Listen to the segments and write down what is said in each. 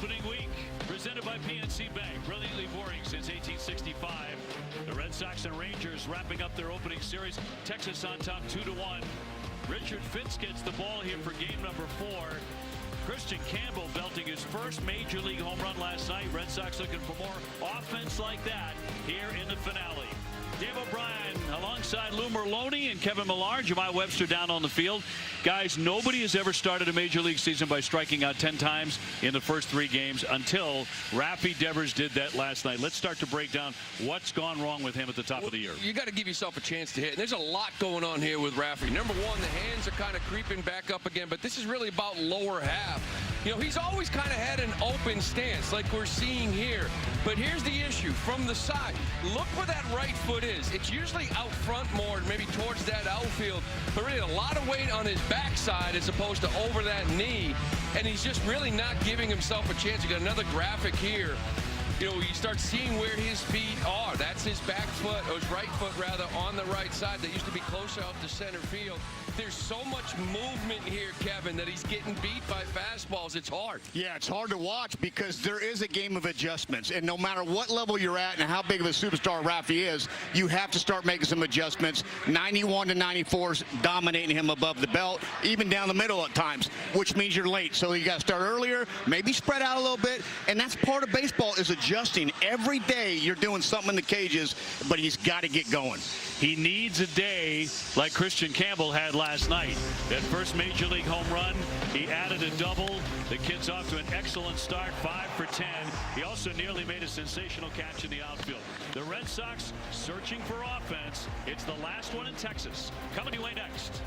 opening week, presented by PNC Bank, brilliantly boring since 1865. The Red Sox and Rangers wrapping up their opening series. Texas on top 2-1. Richard Fitz gets the ball here for game number 4. Christian Campbell belting his first major league home run last night. Red Sox looking for more offense like that here in the finale. Dave O'Brien alongside Lou Merloni and Kevin Millard. Jemai Webster down on the field. Guys, nobody has ever started a major league season by striking out 10 times in the first 3 games until Rafi Devers did that last night. Let's start to break down what's gone wrong with him at the top of the year. You got to give yourself a chance to hit. And there's a lot going on here with Rafi. Number one, the hands are kind of creeping back up again, but this is really about lower half. You know, he's always kind of had an open stance like we're seeing here. But here's the issue. From the side, look where that right foot is. It's usually out front more, maybe towards that outfield, but really a lot of weight on his backside as opposed to over that knee. And he's just really not giving himself a chance. You got another graphic here. You know, you start seeing where his feet are. That's his back foot, or his right foot rather, on the right side. That used to be closer up to center field. There's so much movement here, Kevin, that he's getting beat by fastballs. It's hard. Yeah, it's hard to watch because there is a game of adjustments. And no matter what level you're at and how big of a superstar Rafi is, you have to start making some adjustments. 91 to 94 is dominating him above the belt, even down the middle at times, which means you're late. So you got to start earlier, maybe spread out a little bit. And that's part of baseball, is adjusting. Every day you're doing something in the cages, but he's got to get going. He needs a day like Christian Campbell had last night. That first major league home run, he added a double. The kid's off to an excellent start, 5 for 10. He also nearly made a sensational catch in the outfield. The Red Sox searching for offense. It's the last one in Texas. Coming your way next.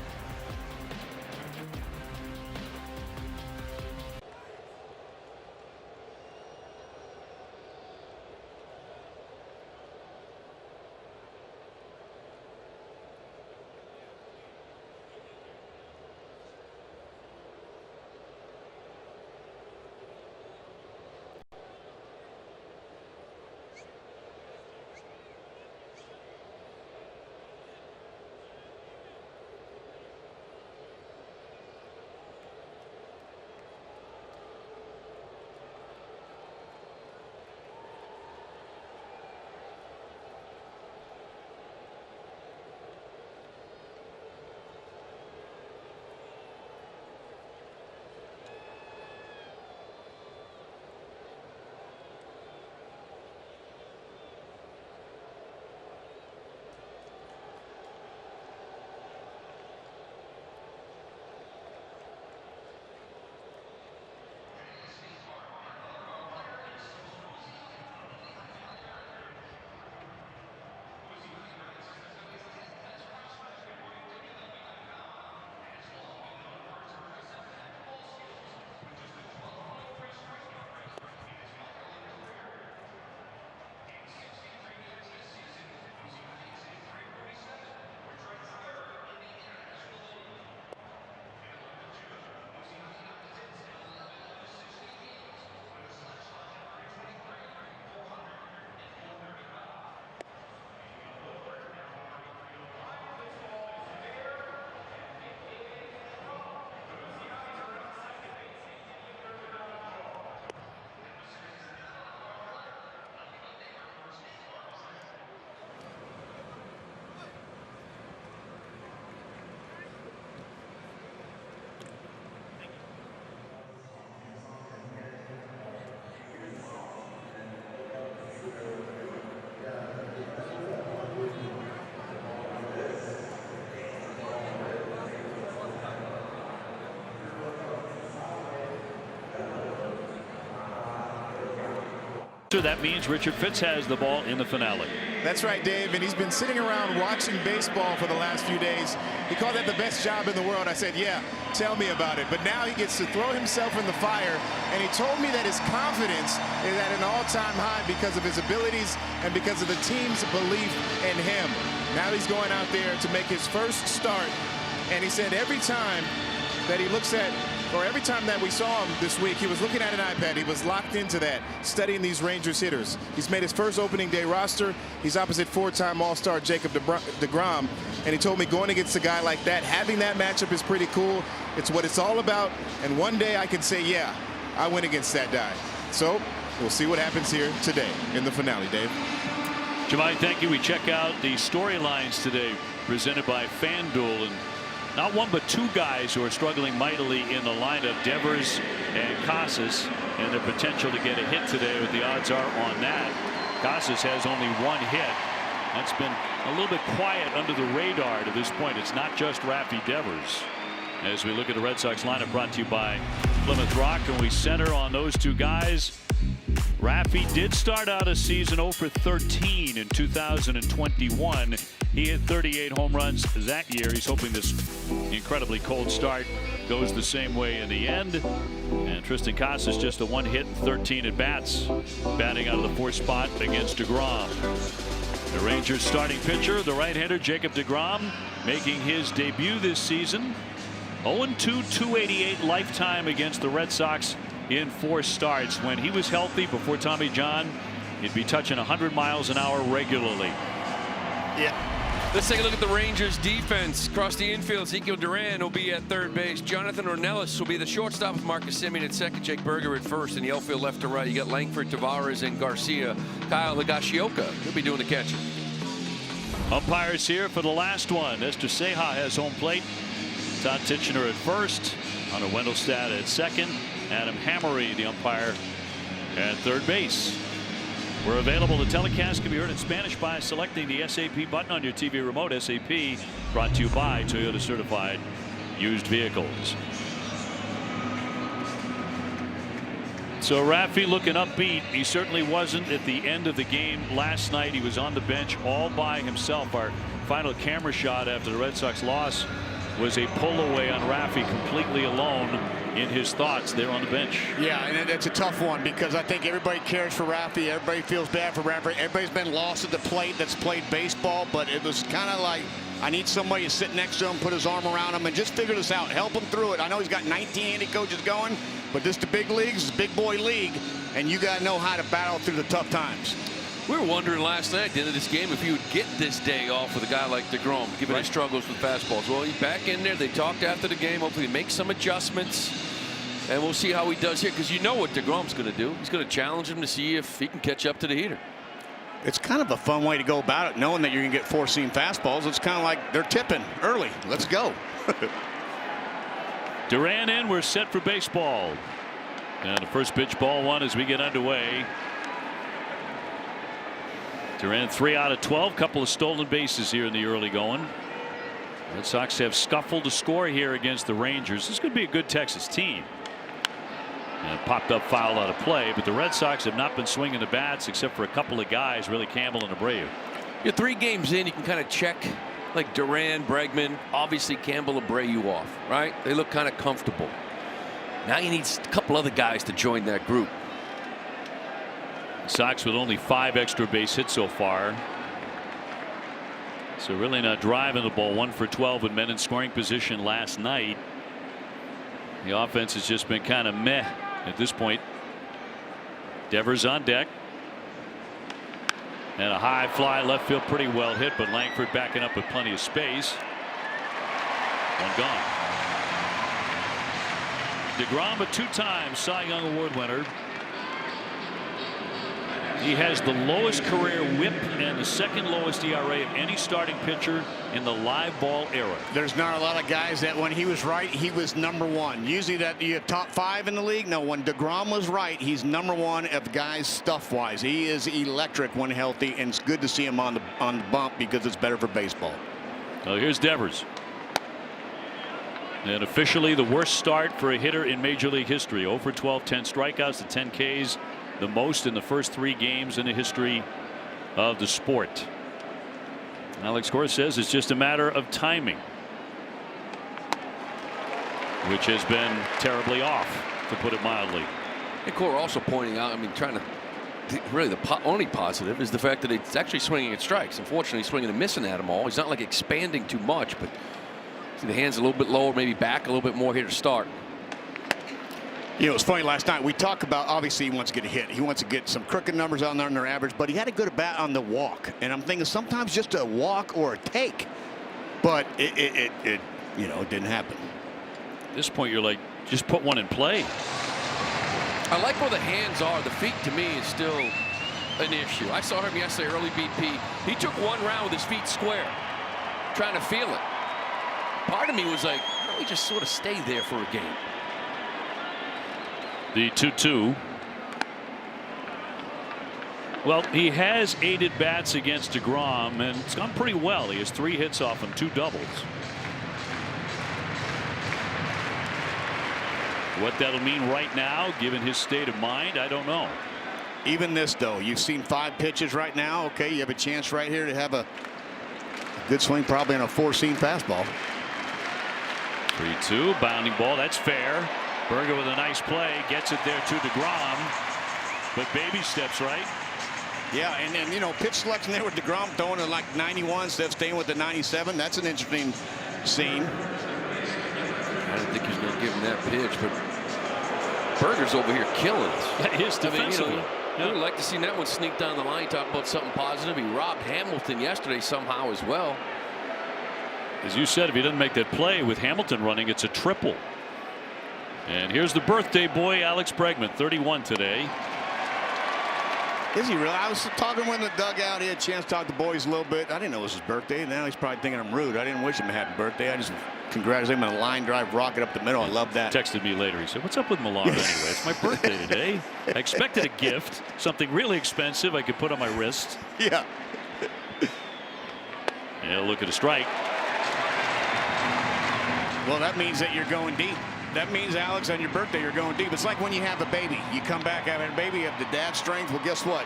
That means Richard Fitz has the ball in the finale. That's right, Dave, and he's been sitting around watching baseball for the last few days. He called that the best job in the world. I said, yeah, tell me about it. But now he gets to throw himself in the fire, and he told me that his confidence is at an all-time high because of his abilities and because of the team's belief in him. Now he's going out there to make his first start, and he said every time that he looks at, or every time that we saw him this week, he was looking at an iPad. He was locked into that, studying these Rangers hitters. He's made his first opening day roster. He's opposite 4-time All-Star Jacob deGrom. And he told me going against a guy like that, having that matchup is pretty cool. It's what it's all about. And one day I can say, yeah, I went against that guy. So we'll see what happens here today in the finale, Dave. Jemai, thank you. We check out the storylines today presented by FanDuel, and not one but two guys who are struggling mightily in the lineup, Devers and Casas, and their potential to get a hit today, but the odds are on that. Casas has only one hit. That's been a little bit quiet under the radar to this point. It's not just Rafi Devers. As we look at the Red Sox lineup, brought to you by Plymouth Rock, and we center on those two guys. Rafi did start out a season 0 for 13 in 2021. He hit 38 home runs that year. He's hoping this incredibly cold start goes the same way in the end. And Tristan Casas just a one hit and 13 at bats, batting out of the fourth spot against DeGrom. The Rangers starting pitcher, the right-hander Jacob DeGrom, making his debut this season. 0-2, 288 lifetime against the Red Sox in 4 starts. When he was healthy before Tommy John, he'd be touching 100 miles an hour regularly. Yeah. Let's take a look at the Rangers defense. Across the infield, Ezekiel Duran will be at third base. Jonathan Ornelas will be the shortstop with Marcus Semien at second. Jake Berger at first. In the outfield, left to right, you got Langford, Tavares, and Garcia. Kyle Higashioka will be doing the catching. Umpires here for the last one. Esther Ceja has home plate. Todd Titchener at first. Hunter Wendelstedt at second. Adam Hammery, the umpire, at third base. We're available. The telecast can be heard in Spanish by selecting the SAP button on your TV remote. SAP brought to you by Toyota Certified Used Vehicles. So Rafi looking upbeat. He certainly wasn't at the end of the game last night. He was on the bench all by himself. Our final camera shot after the Red Sox loss was a pull away on Rafi, completely alone in his thoughts there on the bench. Yeah, and it's a tough one because I think everybody cares for Rafi. Everybody feels bad for Rafi. Everybody's been lost at the plate that's played baseball, but it was kind of like, I need somebody to sit next to him, put his arm around him, and just figure this out. Help him through it. I know he's got 19 handy coaches going, but this is the big leagues, it's big boy league, and you got to know how to battle through the tough times. We were wondering last night at the end of this game if he would get this day off with a guy like DeGrom, given his struggles with fastballs. Well, he's back in there. They talked after the game. Hopefully, make some adjustments, and we'll see how he does here. Because you know what DeGrom's going to do. He's going to challenge him to see if he can catch up to the heater. It's kind of a fun way to go about it, knowing that you're going to get 4-seam fastballs. It's kind of like they're tipping early. Let's go. Duran in. We're set for baseball. And the first pitch, ball one, as we get underway. Duran 3 out of 12, couple of stolen bases here in the early going. Red Sox have scuffled to score here against the Rangers. This could be a good Texas team. And popped up foul out of play, but the Red Sox have not been swinging the bats except for a couple of guys, really Campbell and Abreu. You're 3 games in, you can kind of check like Duran, Bregman, obviously Campbell, Abreu off, right? They look kind of comfortable. Now you need a couple other guys to join that group. Sox with only 5 extra base hits so far. So really not driving the ball. 1 for 12 with men in scoring position last night. The offense has just been kind of meh at this point. Devers on deck. And a high fly left field, pretty well hit, but Langford backing up with plenty of space. One gone. DeGrom, a 2-time Cy Young Award winner. He has the lowest career WHIP and the second lowest ERA of any starting pitcher in the live ball era. There's not a lot of guys that when he was right, he was #1. Usually that you have top 5 in the league. No, when DeGrom was right, he's #1 of guys stuff-wise. He is electric when healthy, and it's good to see him on the bump because it's better for baseball. So here's Devers. And officially the worst start for a hitter in Major League history. 0 for 12, 10 strikeouts to 10 Ks. The most in the first 3 games in the history of the sport. Alex Cora says it's just a matter of timing, which has been terribly off, to put it mildly. And Cora also pointing out, I mean, trying to really the only positive is the fact that it's actually swinging at strikes. Unfortunately, swinging and missing at them all. He's not like expanding too much, but see the hands a little bit lower, maybe back a little bit more here to start. You know, it's funny, last night we talked about, obviously he wants to get a hit. He wants to get some crooked numbers on there in their average, but he had a good bat on the walk. And I'm thinking sometimes just a walk or a take, but it you know, it didn't happen. At this point, you're like, just put one in play. I like where the hands are. The feet, to me, is still an issue. I saw him yesterday, early BP. He took one round with his feet square, trying to feel it. Part of me was like, why don't we just sort of stay there for a game? The 2-2. Well, he has 8 at-bats against DeGrom, and it's gone pretty well. He has 3 hits off him, 2 doubles. What that'll mean right now, given his state of mind, I don't know. Even this, though, you've seen 5 pitches right now. Okay, you have a chance right here to have a good swing, probably on a 4-seam fastball. 3-2, bounding ball. That's fair. Berger with a nice play, gets it there to DeGrom, but baby steps, right? Yeah, and you know, pitch selection there with DeGrom throwing it like 91 instead of staying with the 97. That's an interesting scene. I didn't think he was going to give him that pitch, but Berger's over here killing us. That is defensively. I would like to see that one sneak down the line. Talk about something positive. He robbed Hamilton yesterday somehow as well. As you said, if he doesn't make that play with Hamilton running, it's a triple. And here's the birthday boy, Alex Bregman, 31 today. Is he really? I was talking with him in the dugout. He had a chance to talk to the boys a little bit. I didn't know it was his birthday. Now he's probably thinking I'm rude. I didn't wish him a happy birthday. I just congratulated him on a line drive rocket up the middle. I love that. Texted me later. He said, "What's up with Milano anyway? It's my birthday today. I expected a gift, something really expensive I could put on my wrist." Yeah. Yeah, look at a strike. Well, that means that you're going deep. That means, Alex, on your birthday, you're going deep. It's like when you have a baby. You come back having a baby, you have the dad strength. Well, guess what?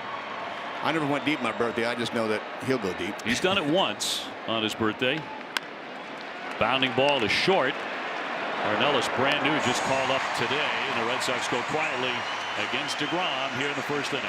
I never went deep my birthday. I just know that he'll go deep. He's done it once on his birthday. Bounding ball is short. Arnellis, brand new, just called up today. And the Red Sox go quietly against DeGrom here in the first inning.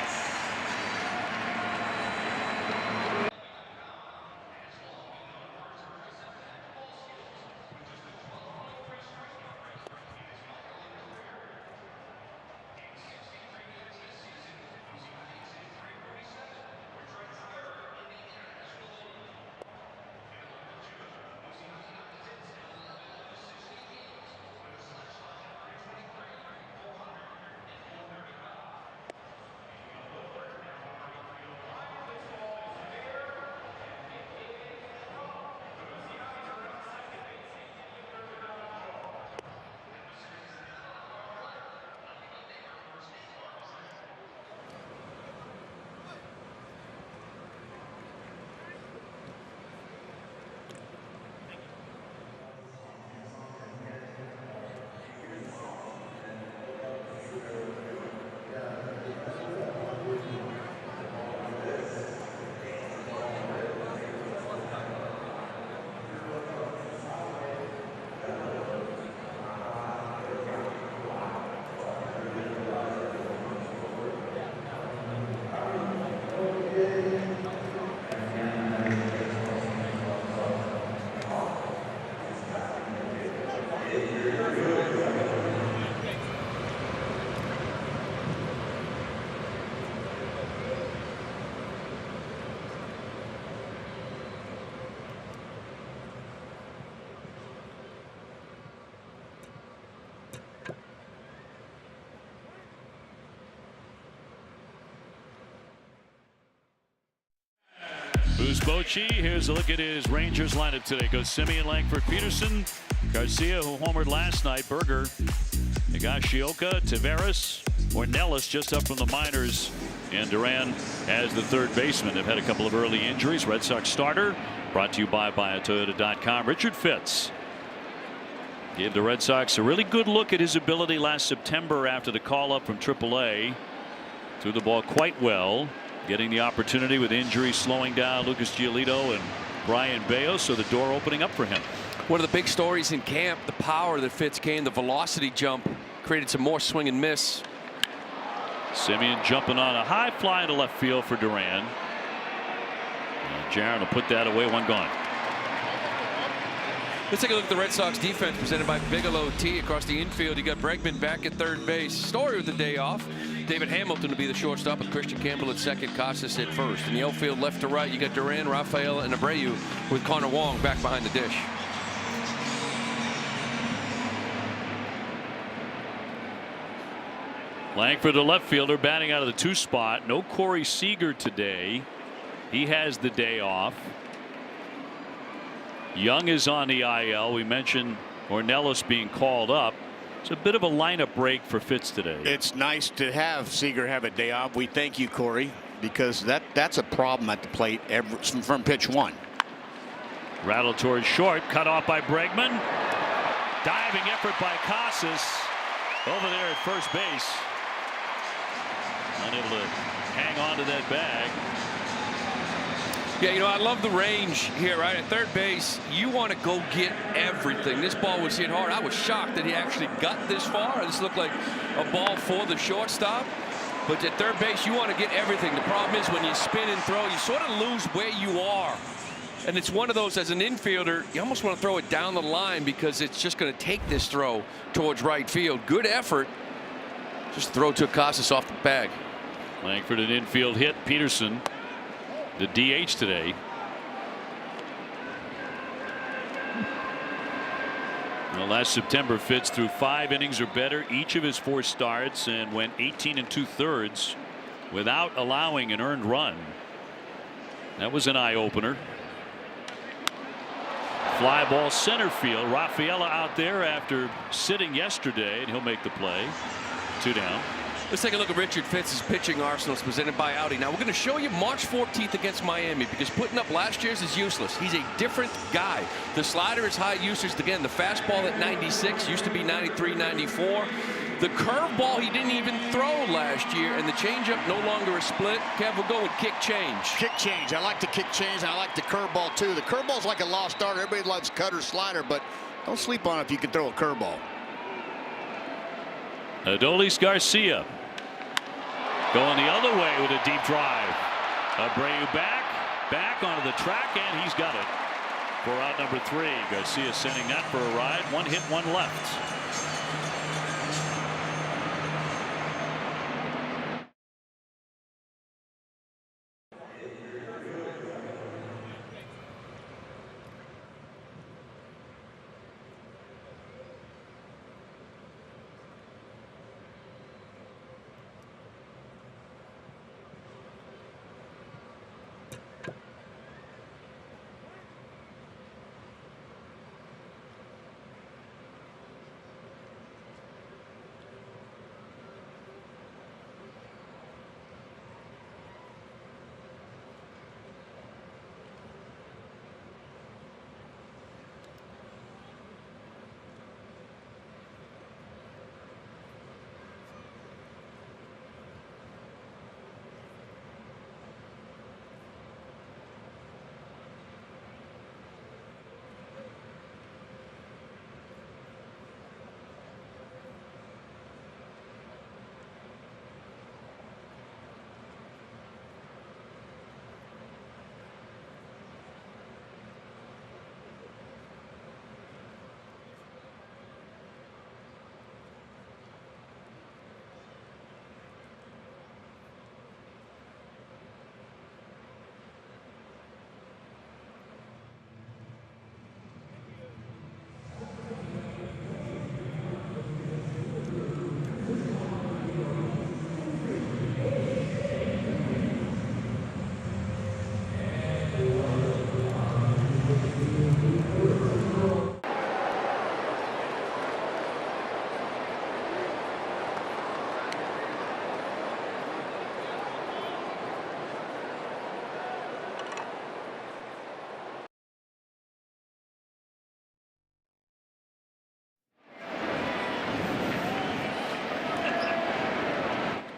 Bochy. Here's a look at his Rangers lineup today. Goes Semien, Langford, Peterson, Garcia, who homered last night, Berger, Higashioka, Taveras, Ornelas just up from the minors, and Duran as the third baseman. Have had a couple of early injuries. Red Sox starter brought to you by BuyAToyota.com. Richard Fitz gave the Red Sox a really good look at his ability last September after the call up from AAA. Threw the ball quite well, getting the opportunity with injuries slowing down Lucas Giolito and Brian Bayo, so the door opening up for him. One of the big stories in camp, the power that Fitz came, the velocity jump, created some more swing and miss. Semien jumping on a high fly to left field for Duran. Jaron will put that away, one gone. Let's take a look at the Red Sox defense presented by Bigelow Tea. Across the infield, you got Bregman back at third base. Story with the day off. David Hamilton to be the shortstop with Christian Campbell at second, Casas at first. In the outfield, left to right, you got Duran, Rafael, and Abreu with Connor Wong back behind the dish. Langford, the left fielder, batting out of the 2 spot. No Corey Seager today. He has the day off. Young is on the IL. We mentioned Ornelas being called up. It's a bit of a lineup break for Fitz today. It's nice to have Seager have a day off. We thank you, Corey, because that's a problem at the plate from pitch 1. Rattled towards short, cut off by Bregman. Diving effort by Casas over there at first base. Unable to hang on to that bag. Yeah, you know, I love the range here, right? At third base, you want to go get everything. This ball was hit hard. I was shocked that he actually got this far. This looked like a ball for the shortstop. But at third base, you want to get everything. The problem is when you spin and throw, you sort of lose where you are. And it's one of those, as an infielder, you almost want to throw it down the line because it's just going to take this throw towards right field. Good effort. Just throw to Casas off the bag. Langford an infield hit. Peterson the DH today. Well, last September, Fitz threw 5 innings or better each of his 4 starts and went 18 2/3 without allowing an earned run. That was an eye-opener. Fly ball center field. Rafaela out there after sitting yesterday, and he'll make the play. 2 down. Let's take a look at Richard Fitz's pitching arsenals presented by Audi. Now we're going to show you March 14th against Miami because putting up last year's is useless. He's a different guy. The slider is high usage. Again, the fastball at 96 used to be 93, 94. The curveball he didn't even throw last year, and the changeup no longer a split. Kev, we'll go with kick change. Kick change. I like the kick change. And I like the curveball too. The curveball's like a lost starter. Everybody loves cutter, slider, but don't sleep on it if you can throw a curveball. Adolis Garcia going the other way with a deep drive. Abreu back onto the track, and he's got it for out number 3. Garcia sending that for a ride. 1 hit, 1 left.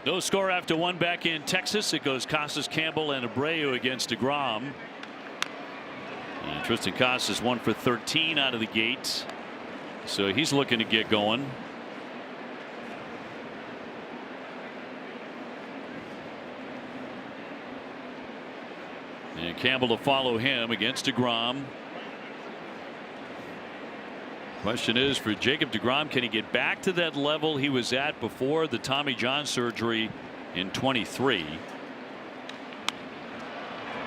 No score after 1 back in Texas. It goes Casas, Campbell, and Abreu against DeGrom. And Tristan Casas 1 for 13 out of the gate. So he's looking to get going. And Campbell to follow him against DeGrom. Question is for Jacob DeGrom, can he get back to that level he was at before the Tommy John surgery in 23?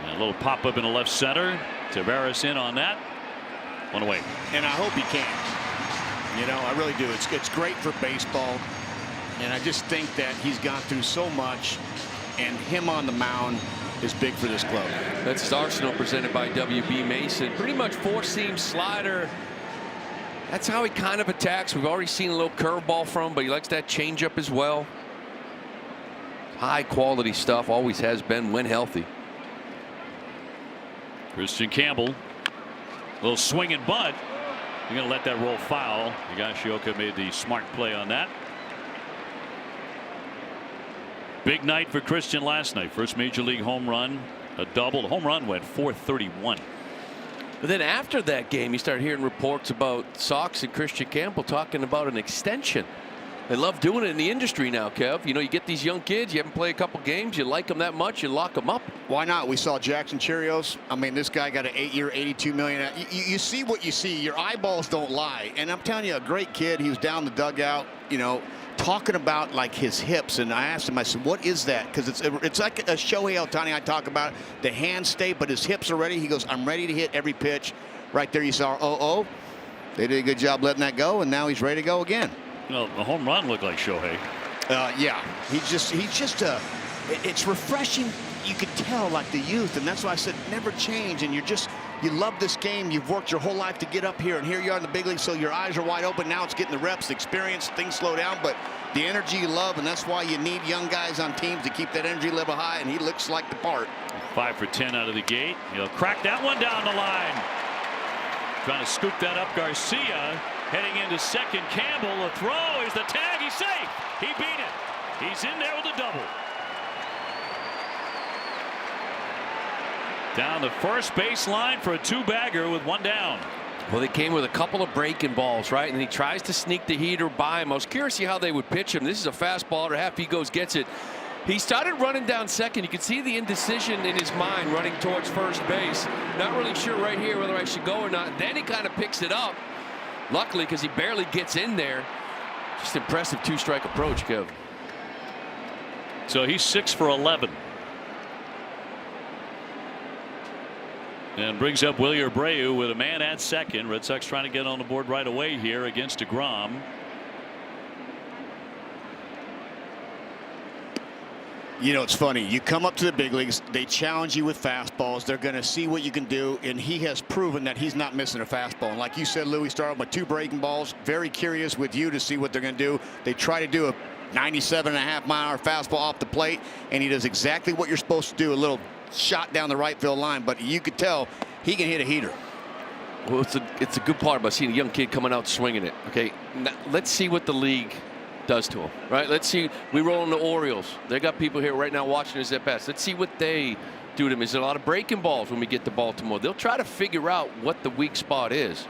And a little pop up in the left center. Tavares in on that. 1 away. And I hope he can. You know, I really do. It's great for baseball And I just think that he's gone through so much, and him on the mound is big for this club. That's Arsenal presented by W.B. Mason. Pretty much four-seam slider. That's how he kind of attacks. We've already seen a little curveball from him, but he likes that changeup as well. High quality stuff, always has been when healthy. Christian Campbell, a little swing and bunt. You're going to let that roll foul. Higashioka made the smart play on that. Big night for Christian last night. First major league home run, a double. The home run went 431. But then after that game, you start hearing reports about Sox and Christian Campbell talking about an extension. They love doing it in the industry now, Kev. You know, you get these young kids, you haven't played a couple games, you like them that much, you lock them up. Why not? We saw Jackson Cheerios. I mean, this guy got an 8-year, $82 million. You see what you see. Your eyeballs don't lie. And I'm telling you, a great kid. He was down the dugout, you know, talking about like his hips. And I asked him, I said, what is that? Because it's like a Shohei Ohtani I talk about. The hands stay, but his hips are ready. He goes, I'm ready to hit every pitch. Right there you saw, they did a good job letting that go, and now he's ready to go again. Well, the home run looked like Shohei. Yeah, he's just it's refreshing. You could tell like the youth, and that's why I said never change. And you love this game. You've worked your whole life to get up here, and here you are in the big league. So your eyes are wide open. Now it's getting the reps, the experience. Things slow down, but the energy you love, and that's why you need young guys on teams to keep that energy level high. And he looks like the part. 5 for 10 out of the gate. He'll crack that one down the line. Trying to scoop that up, Garcia. Heading into second, Campbell. A throw. Here's the tag. He's safe. He beat it. He's in there with a double. Down the first baseline for a two-bagger with one down. Well, they came with a couple of breaking balls, right? And he tries to sneak the heater by him. I was curious to see how they would pitch him. This is a fastball. Or half he goes, gets it. He started running down second. You could see the indecision in his mind running towards first base. Not really sure right here whether I should go or not. Then he kind of picks it up. Luckily, because he barely gets in there. Just impressive two-strike approach, Kev. So he's 6 for 11. And brings up Wilyer Abreu with a man at second. Red Sox trying to get on the board right away here against DeGrom. You know, it's funny. You come up to the big leagues, they challenge you with fastballs. They're going to see what you can do, and he has proven that he's not missing a fastball. And like you said, Louis, started with 2 breaking balls. Very curious with you to see what they're going to do. They try to do a 97.5-mile-an-hour fastball off the plate, and he does exactly what you're supposed to do, a little shot down the right field line. But you could tell he can hit a heater. Well, it's a good part about seeing a young kid coming out swinging it. Okay, now, let's see what the league does to him, right? Let's see. We roll in the Orioles. They got people here right now watching us at best. Let's see what they do to him. There's a lot of breaking balls when we get to Baltimore. They'll try to figure out what the weak spot is.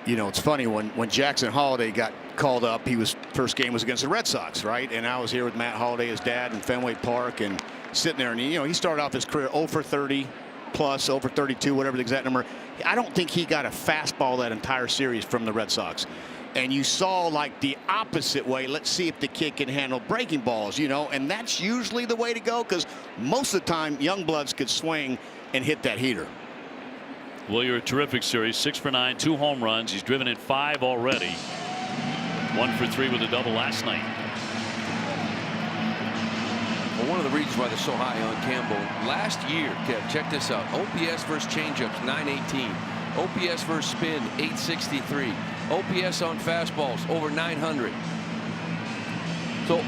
You know, it's funny when Jackson Holliday got called up. First game was against the Red Sox, right? And I was here with Matt Holliday, his dad, in Fenway Park, and sitting there, and he started off his career 0 for 30 plus, 0 for 32, whatever the exact number. I don't think he got a fastball that entire series from the Red Sox. And you saw like the opposite way. Let's see if the kid can handle breaking balls, and that's usually the way to go, because most of the time young bloods could swing and hit that heater. Well, you're a terrific series. 6 for 9, 2 home runs. He's driven in 5 already. 1 for 3 with a double last night. Well, one of the reasons why they're so high on Campbell last year, Kev, check this out. OPS versus changeups 918. OPS versus spin 863. OPS on fastballs over 900. So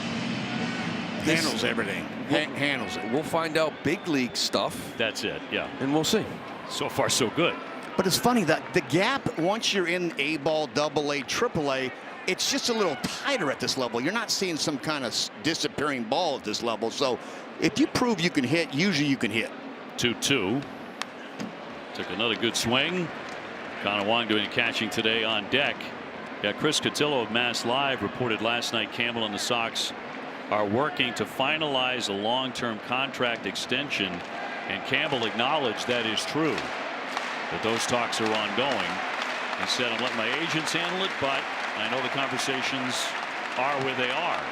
handles everything. Handles it. We'll find out big league stuff. That's it. Yeah. And we'll see. So far, so good. But it's funny that the gap, once you're in A-ball, AA, AAA, it's just a little tighter at this level. You're not seeing some kind of disappearing ball at this level. So if you prove you can hit, usually you can hit. 2-2. Took another good swing. Connor Wong doing catching today on deck. Yeah, Chris Cotillo of Mass Live reported last night Campbell and the Sox are working to finalize a long-term contract extension, and Campbell acknowledged that is true, that those talks are ongoing. He said, I'm letting my agents handle it, but I know the conversations are where they are.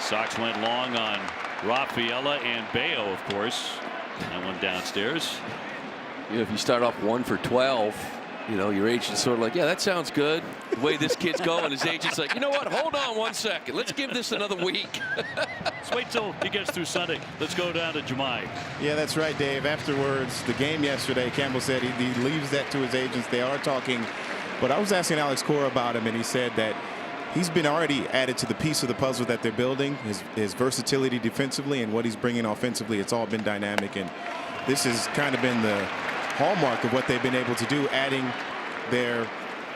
Sox went long on Rafaela and Bayo, of course. That one downstairs. If you start off 1 for 12, You know, your agent's sort of like, yeah, that sounds good. The way this kid's going, his agent's like, you know what? Hold on 1 second. Let's give this another week. Let's wait till he gets through Sunday. Let's go down to Jemai. Yeah, that's right, Dave. Afterwards, the game yesterday, Campbell said he leaves that to his agents. They are talking. But I was asking Alex Cora about him, and he said that he's been already added to the piece of the puzzle that they're building, his versatility defensively and what he's bringing offensively. It's all been dynamic, and this has kind of been the hallmark of what they've been able to do, adding their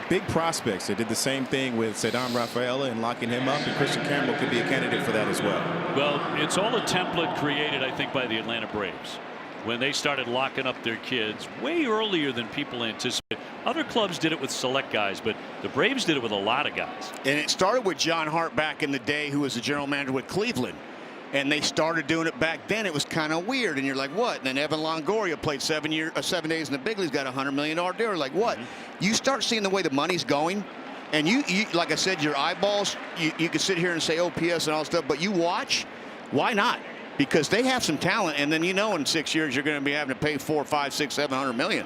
big prospects. They did the same thing with Cedon Rafaela and locking him up, and Christian Campbell could be a candidate for that as well. Well, it's all a template created, I think, by the Atlanta Braves when they started locking up their kids way earlier than people anticipated. Other clubs did it with select guys, but the Braves did it with a lot of guys. And it started with John Hart back in the day, who was the general manager with Cleveland. And they started doing it back then. It was kind of weird. And you're like, what? And then Evan Longoria played 7 days in the big leagues, got a $100 million deal. Like, what? You start seeing the way the money's going. And you like I said, your eyeballs, you can sit here and say OPS and all stuff, but you watch, why not? Because they have some talent. And then, you know, in 6 years, you're going to be having to pay 4, 5, 6, 700 million.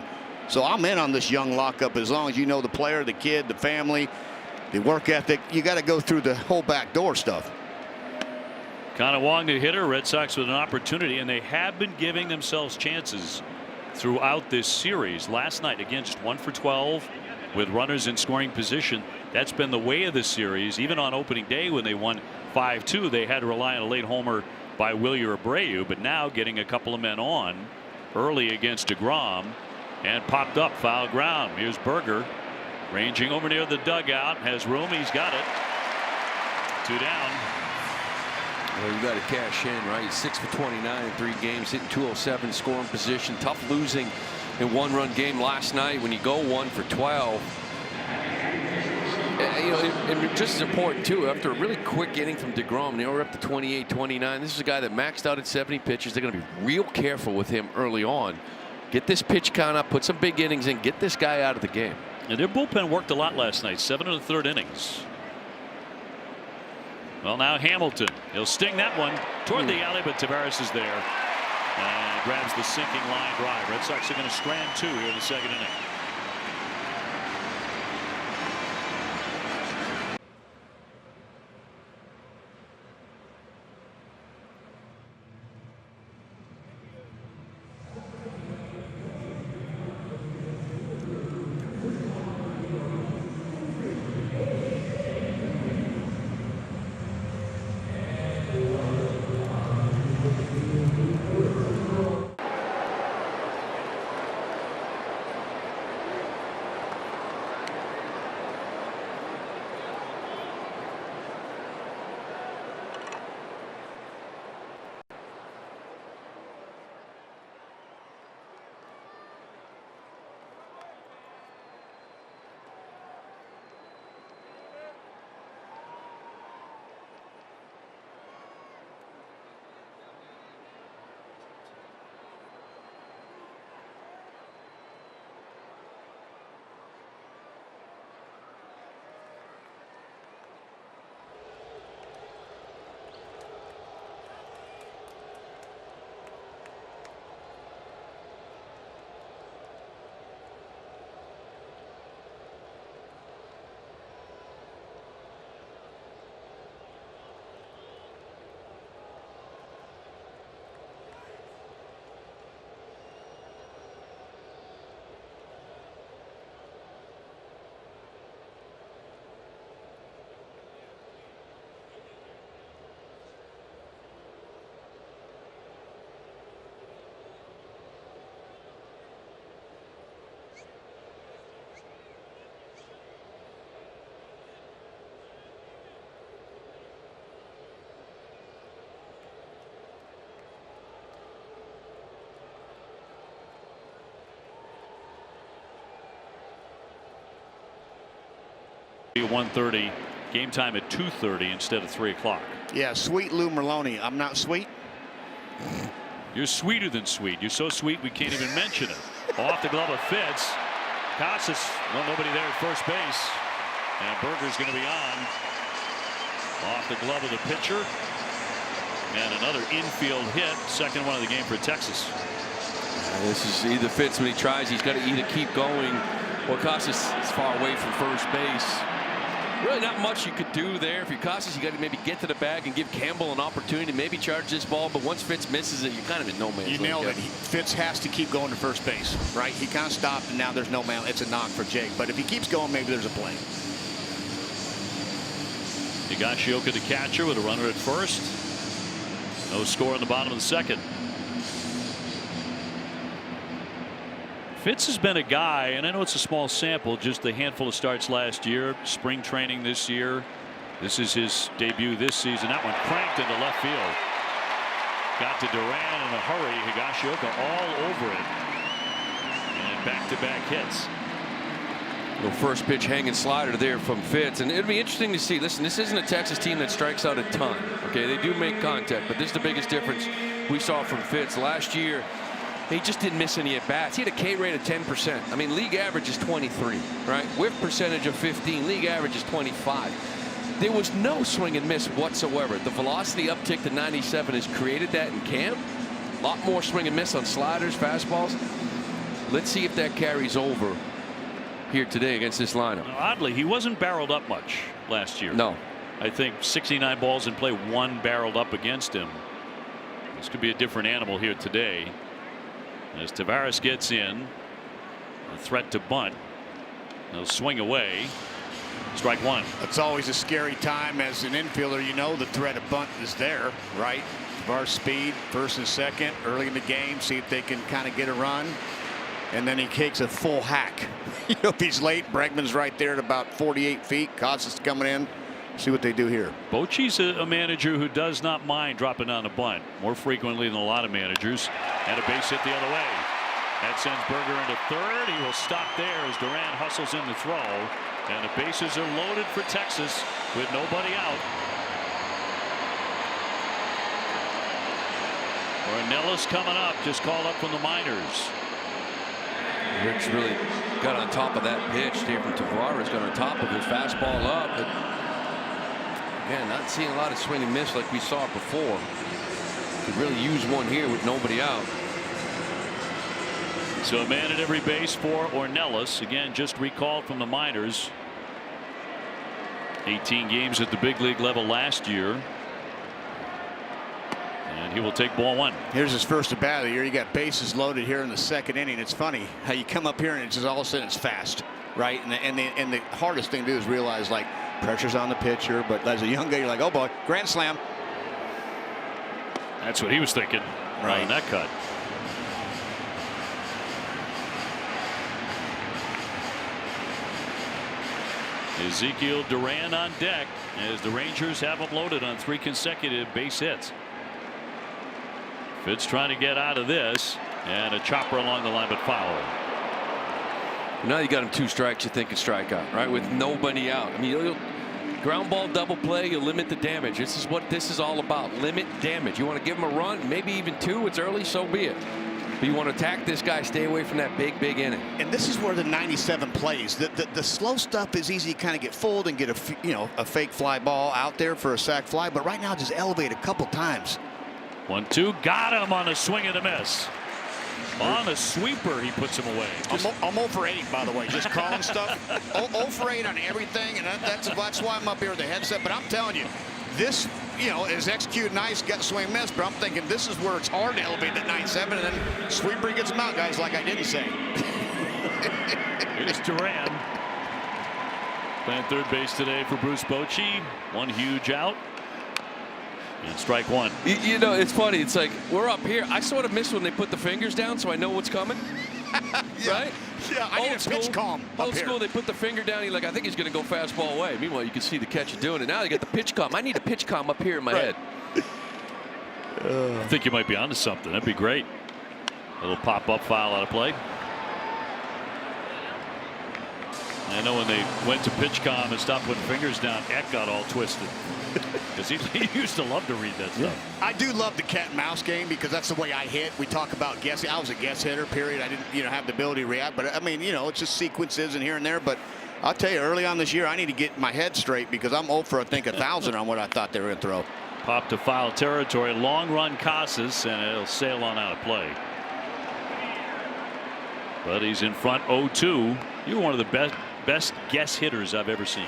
So I'm in on this young lockup as long as you know the player, the kid, the family, the work ethic. You got to go through the whole back door stuff. Connor Wong, the hitter. Red Sox with an opportunity, and they have been giving themselves chances throughout this series. Last night, again, just 1 for 12 with runners in scoring position. That's been the way of the series. Even on opening day when they won 5-2, they had to rely on a late homer by Wilyer Abreu, but now getting a couple of men on early against DeGrom and popped up foul ground. Here's Berger ranging over near the dugout, has room, he's got it. 2 down. Well, you got to cash in, right? He's 6 for 29 in 3 games, hitting .207, scoring position. Tough losing in 1-run game last night when you go 1 for 12. You know, and just as important too, after a really quick inning from DeGrom, they were up to 28, 29. This is a guy that maxed out at 70 pitches. They're going to be real careful with him early on. Get this pitch count up, put some big innings in, get this guy out of the game. And their bullpen worked a lot last night. 7 1/3 innings. Well, now Hamilton. He'll sting that one toward the alley, but Tavares is there and grabs the sinking line drive. Red Sox are going to strand 2 here in the 2nd inning. .130, game time at 2:30 instead of 3 o'clock. Yeah, sweet Lou Merlone. I'm not sweet. You're sweeter than sweet. You're so sweet we can't even mention it. Off the glove of Fitz. Casas, well, nobody there at first base. And Berger's going to be on. Off the glove of the pitcher. And another infield hit. Second one of the game for Texas. This is either Fitz when he tries. He's got to either keep going Well, Casas is far away from first base. Really not much you could do there. If you're Casas, you got to maybe get to the bag and give Campbell an opportunity to maybe charge this ball. But once Fitz misses it, you're kind of in no man's land. You nailed it. Fitz has to keep going to first base, right? He kind of stopped, and now there's no man. It's a knock for Jake. But if he keeps going, maybe there's a play. Higashioka, the catcher, with a runner at first. No score in the bottom of the second. Fitz has been a guy, and I know it's a small sample, just a handful of starts last year, spring training this year. This is his debut this season. That one cranked into left field. Got to Duran in a hurry. Higashioka all over it. And back-to-back hits. The first pitch hanging slider there from Fitz, and it'll be interesting to see. Listen, this isn't a Texas team that strikes out a ton. Okay, they do make contact, but this is the biggest difference we saw from Fitz last year. He just didn't miss any at bats. He had a K rate of 10%. I mean, league average is 23, right? Whiff percentage of 15. League average is 25. There was no swing and miss whatsoever. The velocity uptick to 97 has created that in camp. A lot more swing and miss on sliders, fastballs. Let's see if that carries over here today against this lineup. Oddly, he wasn't barreled up much last year. No. I think 69 balls in play, 1 barreled up against him. This could be a different animal here today. As Tavares gets in, a threat to bunt. They'll swing away. Strike one. It's always a scary time as an infielder. You know the threat of bunt is there, right? Tavares speed, first and second, early in the game. See if they can kind of get a run. And then he takes a full hack. You know, if he's late, Bregman's right there at about 48 feet. Casas coming in. See what they do here. Bochy's a manager who does not mind dropping down a bunt more frequently than a lot of managers. And a base hit the other way. That sends Berger into third. He will stop there as Duran hustles in the throw. And the bases are loaded for Texas with nobody out. Ornelas coming up, just called up from the minors. Rick's really got on top of that pitch here from Tavares. Got on top of his fastball up. But again, not seeing a lot of swing and miss like we saw before. Could really use one here with nobody out. So a man at every base for Ornelas. Again, just recalled from the minors. 18 games at the big league level last year. And he will take ball one. Here's his first at bat of the year. You got bases loaded here in the second inning. It's funny how you come up here and it's just all of a sudden it's fast, right? And the hardest thing to do is realize, like, pressure's on the pitcher. But as a young guy, you're like, oh boy, grand slam. That's what he was thinking. Right. On that cut. Ezekiel Duran on deck as the Rangers have him loaded on 3 consecutive base hits. Fitz trying to get out of this, and a chopper along the line, but foul. Now you got him 2 strikes. You think it's strikeout, right? With nobody out. I mean, you'll ground ball double play. You limit the damage. This is what this is all about. Limit damage. You want to give him a run, maybe even 2. It's early, so be it. But you want to attack this guy. Stay away from that big inning. And this is where the 97 plays. The slow stuff is easy to kind of get fooled and get a fake fly ball out there for a sac fly. But right now, just elevate a couple times. 1-2, got him on a swing and a miss. On a sweeper, he puts him away. I'm 0 for 8, by the way, just calling stuff. 0 for 8 on everything, and that's why I'm up here with the headset. But I'm telling you, this, is executed nice, got the swing and miss. But I'm thinking this is where it's hard to elevate that 97, and then sweeper he gets him out, guys, like I didn't say. Here's Duran. Playing third base today for Bruce Bochy. 1 huge out. And strike one. It's funny. It's like we're up here. I sort of miss when they put the fingers down, so I know what's coming. Yeah. Right? Yeah, I need a pitch calm. Old school, they put the finger down. You're like, I think he's going to go fastball away. Meanwhile, you can see the catcher doing it. Now they got the pitch calm. I need a pitch calm up here in my head. I think you might be onto something. That'd be great. A little pop-up foul out of play. I know when they went to PitchCom and stopped putting fingers down, Eck got all twisted. Because he used to love to read that stuff. I do love the cat and mouse game because that's the way I hit. We talk about guessing. I was a guess hitter, period. I didn't, have the ability to react. But, I mean, it's just sequences and here and there. But I'll tell you, early on this year, I need to get my head straight because I'm 0 for, I think, 1,000 on what I thought they were going to throw. Pop to foul territory. Long run Casas, and it'll sail on out of play. But he's in front 0-2. You're one of the best guess hitters I've ever seen.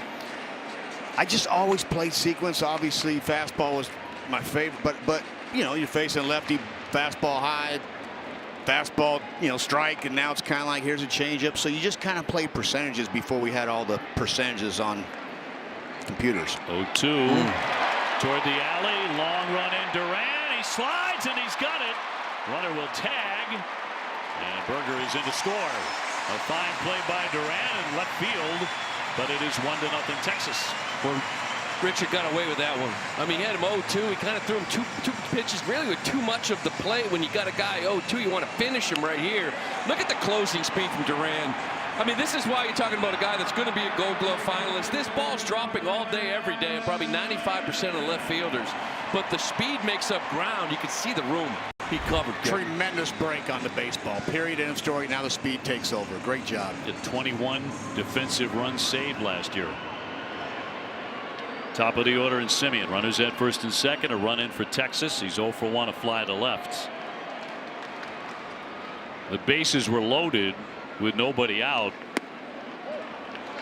I just always played sequence. Obviously, fastball was my favorite, but you know, you're facing a lefty, fastball high, fastball, you know, strike, and now it's kind of like here's a changeup. So you just kind of played percentages before we had all the percentages on computers. 0-2 toward the alley, long run in. Duran, he slides and he's got it. Runner will tag, and Berger is in to score. A fine play by Duran in left field, but it is 1-0 Texas. Well, Richard got away with that one. I mean, he had him 0-2. He kind of threw him two pitches really with too much of the plate. When you got a guy 0-2, you want to finish him right here. Look at the closing speed from Duran. I mean, this is why you're talking about a guy that's going to be a Gold Glove finalist. This ball's dropping all day, every day, and probably 95% of the left fielders. But the speed makes up ground. You can see the room he covered. Tremendous break on the baseball. Period. End of story. Now the speed takes over. Great job. Did 21 defensive runs saved last year. Top of the order in Simeon. Runners at first and second. A run in for Texas. He's 0 for 1, a fly to left. The bases were loaded with nobody out.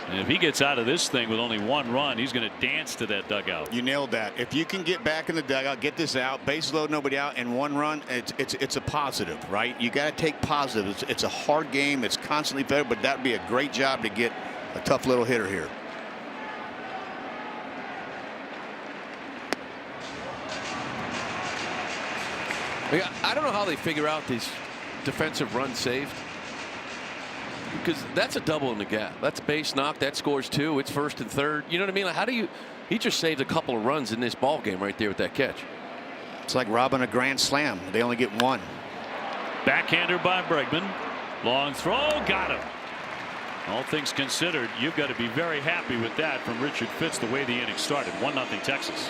And if he gets out of this thing with only 1 run, he's going to dance to that dugout. You nailed that. If you can get back in the dugout, get this out, base load, nobody out, and 1 run, it's a positive, right? You got to take positive. It's a hard game. It's constantly better, but that'd be a great job to get a tough little hitter here. I don't know how they figure out these defensive runs saved, because that's a double in the gap. That's base knock. That scores 2. It's first and third. You know what I mean? Like, how do you? He just saved a couple of runs in this ball game right there with that catch. It's like robbing a grand slam. They only get 1. Backhander by Bregman. Long throw. Got him. All things considered, you've got to be very happy with that from Richard Fitz, the way the inning started. 1-0 Texas.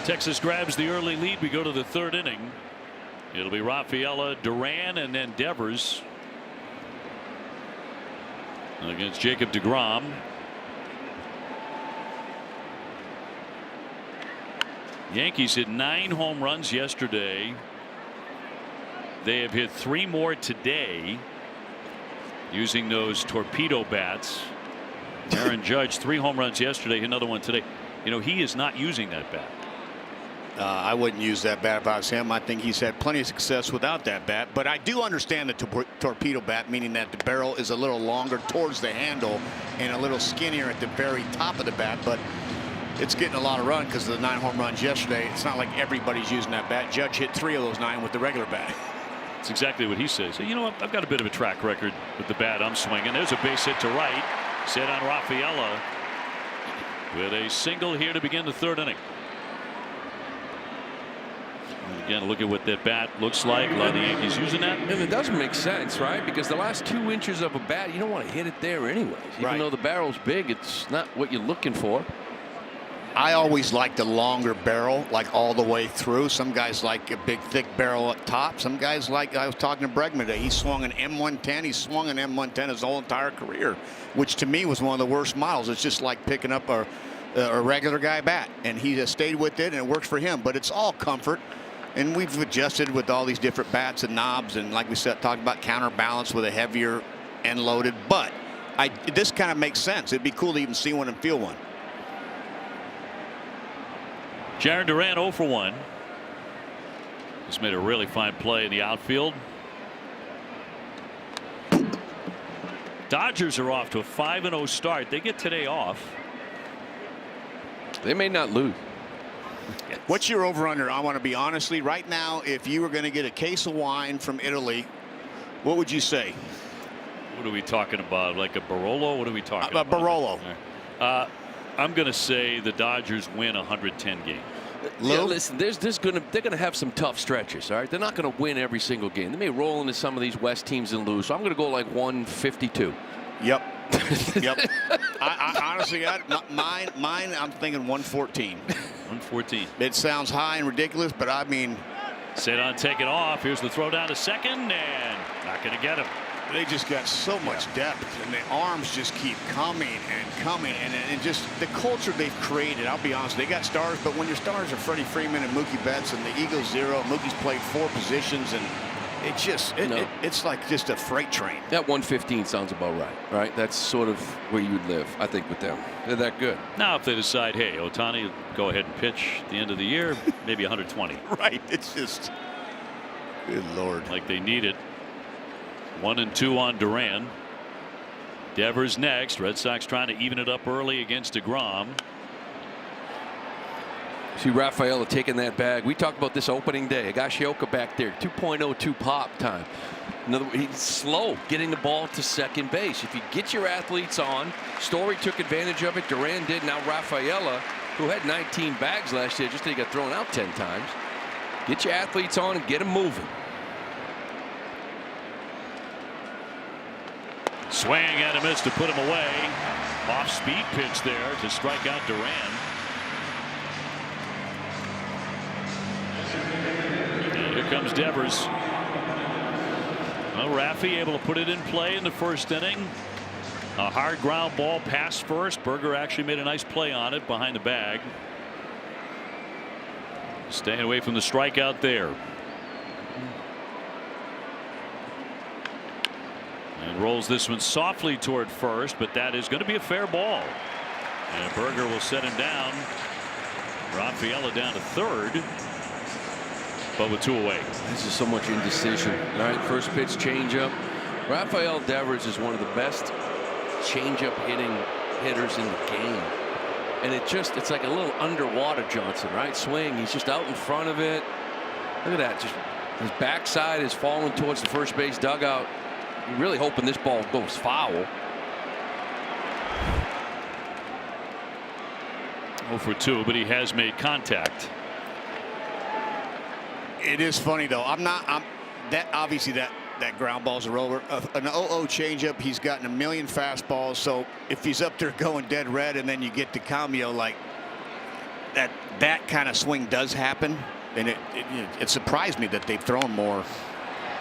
Texas grabs the early lead. We go to the 3rd inning. It'll be Rafaela, Duran, and then Devers against Jacob deGrom. Yankees hit 9 home runs yesterday. They have hit 3 more today using those torpedo bats. Aaron Judge, 3 home runs yesterday, another one today. You know, he is not using that bat. I wouldn't use that bat if I was him. I think he's had plenty of success without that bat. But I do understand the torpedo bat, meaning that the barrel is a little longer towards the handle and a little skinnier at the very top of the bat. But it's getting a lot of run because of the 9 home runs yesterday. It's not like everybody's using that bat. Judge hit 3 of those 9 with the regular bat. It's exactly what he says. You know what? I've got a bit of a track record with the bat I'm swinging. There's a base hit to right. Set on Rafaela with a single here to begin the 3rd inning. And again, look at what that bat looks like. A lot of the Yankees using that. And it doesn't make sense, right? Because the last 2 inches of a bat, you don't want to hit it there anyways. Even though the barrel's big, it's not what you're looking for. I always like the longer barrel, like all the way through. Some guys like a big, thick barrel up top. Some guys like, I was talking to Bregman today, he swung an M110. He swung an M110 his whole entire career, which to me was one of the worst models. It's just like picking up a regular guy bat, and he has stayed with it, and it works for him. But it's all comfort, and we've adjusted with all these different bats and knobs, and like we said, talked about counterbalance with a heavier end loaded. But this kind of makes sense. It'd be cool to even see one and feel one. Jarren Duran 0 for 1. Just made a really fine play in the outfield. Dodgers are off to a 5-0 start. They get today off. They may not lose. What's your over-under? I want to be honestly right now, if you were going to get a case of wine from Italy, what would you say? What are we talking about? Like a Barolo? What are we talking about? Barolo. I'm going to say the Dodgers win 110 games. Yeah, listen, they're gonna have some tough stretches. All right, they're not gonna win every single game. They may roll into some of these West teams and lose. So I'm gonna go like 152. Yep. Yep. I honestly, mine. I'm thinking 114. 114. It sounds high and ridiculous, but I mean, Set on taking off. Here's the throw down to second, and not going to get him. they just got so much depth, and the arms just keep coming and coming, and just the culture they've created. I'll be honest, they got stars, but when your stars are Freddie Freeman and Mookie Betts and the Eagles zero, Mookie's played 4 positions, and it's just it's like just a freight train. That 115 sounds about right, right? That's sort of where you would live, I think, with them. They're that good. Now, if they decide, hey, Ohtani, go ahead and pitch at the end of the year, maybe 120. Right. It's just, good Lord. Like they need it. 1-2 on Duran. Devers next. Red Sox trying to even it up early against DeGrom. See Rafaela taking that bag. We talked about this opening day. Higashioka back there, 2.02 pop time. He's slow getting the ball to second base. If you get your athletes on, Story took advantage of it. Duran did. Now Rafaela, who had 19 bags last year, just he got thrown out 10 times. Get your athletes on and get them moving. Swing and a miss to put him away. Off-speed pitch there to strike out Duran. And here comes Devers. Well, Raffy able to put it in play in the first inning. A hard ground ball past first. Berger actually made a nice play on it behind the bag. Staying away from the strikeout there. And rolls this one softly toward first, but that is going to be a fair ball. And Berger will set him down. Rafaela down to third, but with 2 away. This is so much indecision. All right, first pitch changeup. Rafael Devers is one of the best changeup hitting hitters in the game. And it's like a little underwater Johnson, right? Swing, he's just out in front of it. Look at that, just his backside is falling towards the first base dugout. You're really hoping this ball goes foul. 0 for 2, but he has made contact. It is funny though. Obviously that ground ball's a roller. An 0-0 changeup. He's gotten a million fastballs. So if he's up there going dead red, and then you get to Cameo, like that kind of swing does happen, and it surprised me that they've thrown more.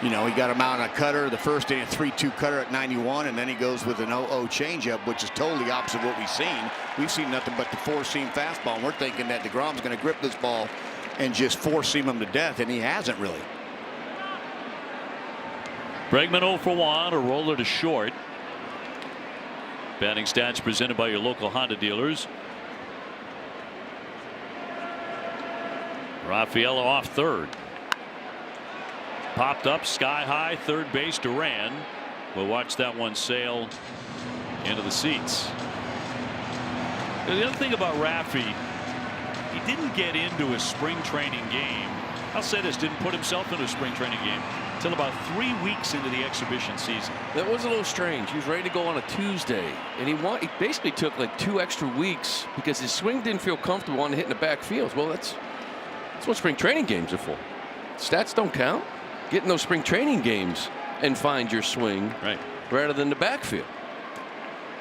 You know, he got him out on a cutter the first inning, a 3-2 cutter at 91, and then he goes with an 0-0 changeup, which is totally opposite of what we've seen. We've seen nothing but the 4-seam fastball, and we're thinking that DeGrom's going to grip this ball and just 4-seam him to death, and he hasn't really. Bregman 0 for 1, a roller to short. Batting stats presented by your local Honda dealers. Rafaela off third. Popped up sky high, third base. Duran will watch that one sail into the seats. The other thing about Raffy, he didn't get into a spring training game. I'll say this, didn't put himself into a spring training game till about 3 weeks into the exhibition season. That was a little strange. He was ready to go on a Tuesday, and he basically took like 2 extra weeks because his swing didn't feel comfortable on hitting the back fields. Well, that's what spring training games are for. Stats don't count. Get in those spring training games and find your swing rather than the backfield.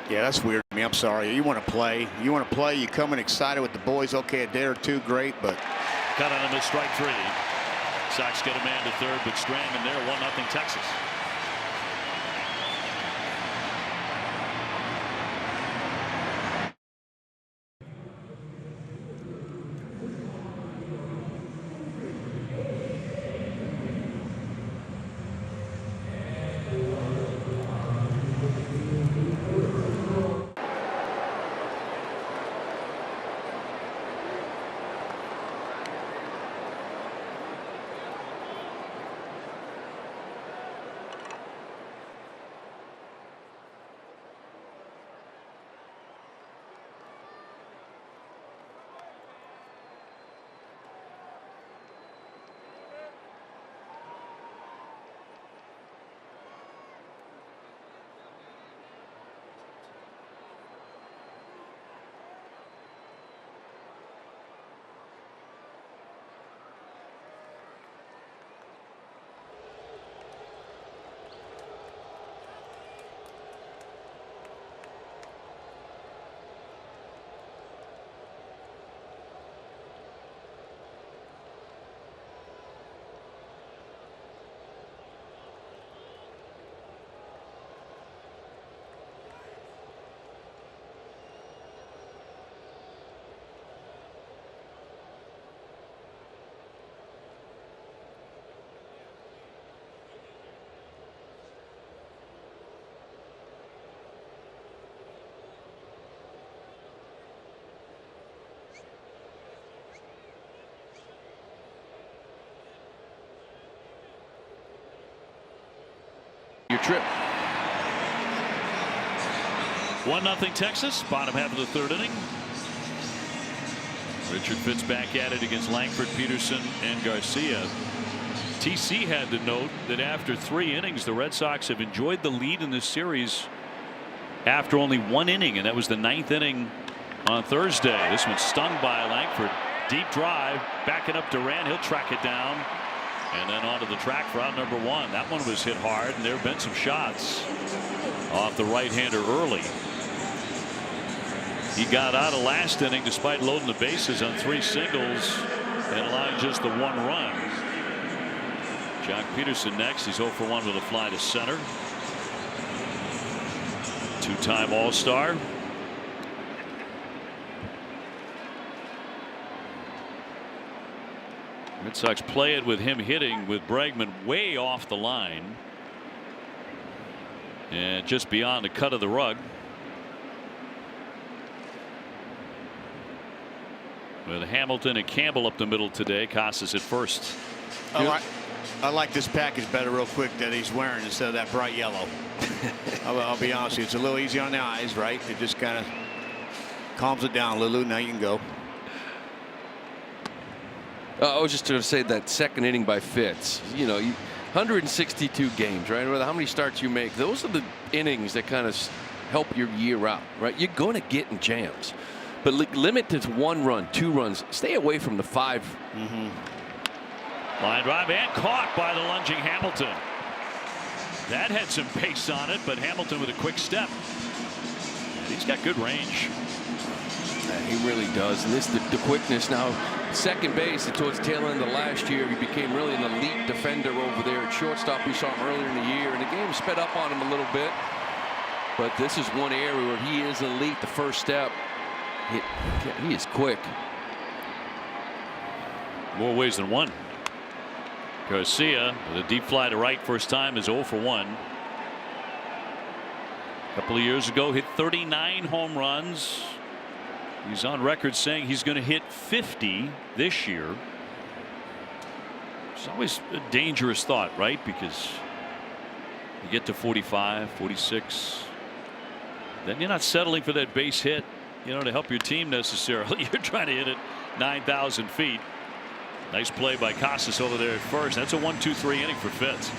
Yeah, that's weird to me. I'm sorry. You want to play. You come in excited with the boys. Okay, a day or two, great, but. Cut on him at strike 3. Sox get a man to third, but Strand in there, 1-0 Texas. Your trip. 1-0 Texas, bottom half of the 3rd inning. Richard Fitz back at it against Langford, Peterson, and Garcia. TC had to note that after 3 innings, the Red Sox have enjoyed the lead in this series after only 1 inning, and that was the 9th inning on Thursday. This one stung by Langford. Deep drive, backing up Duran. He'll track it down. And then onto the track for out number 1. That one was hit hard, and there have been some shots off the right-hander early. He got out of last inning despite loading the bases on 3 singles and allowing just the 1 run. Jock Peterson next. He's 0 for 1 with a fly to center. 2-time All-Star. Red Sox play it with him hitting with Bregman way off the line and just beyond the cut of the rug. With Hamilton and Campbell up the middle today. Casas at first. I like this package better real quick that he's wearing instead of that bright yellow. I'll be honest with you, it's a little easy on the eyes, right? It just kind of calms it down, Lulu. Now you can go. I was just going to say that 2nd inning by Fitz. 162 games, right? How many starts you make, those are the innings that kind of help your year out, right? You're going to get in jams, but limit to 1 run, 2 runs. Stay away from the 5. Line drive and caught by the lunging Hamilton. That had some pace on it, but Hamilton with a quick step. He's got good range. Yeah, he really does. And the quickness now. Second base, and towards the tail end of last year, he became really an elite defender over there at shortstop. We saw him earlier in the year, and the game sped up on him a little bit. But this is one area where he is elite. The first step, he is quick. More ways than one. Garcia with a deep fly to right first time is 0 for 1. A couple of years ago, hit 39 home runs. He's on record saying he's going to hit 50 this year. It's always a dangerous thought, right? Because you get to 45, 46. Then you're not settling for that base hit, to help your team necessarily. You're trying to hit it 9,000 feet. Nice play by Casas over there at first. That's a 1-2-3 inning for Fitz.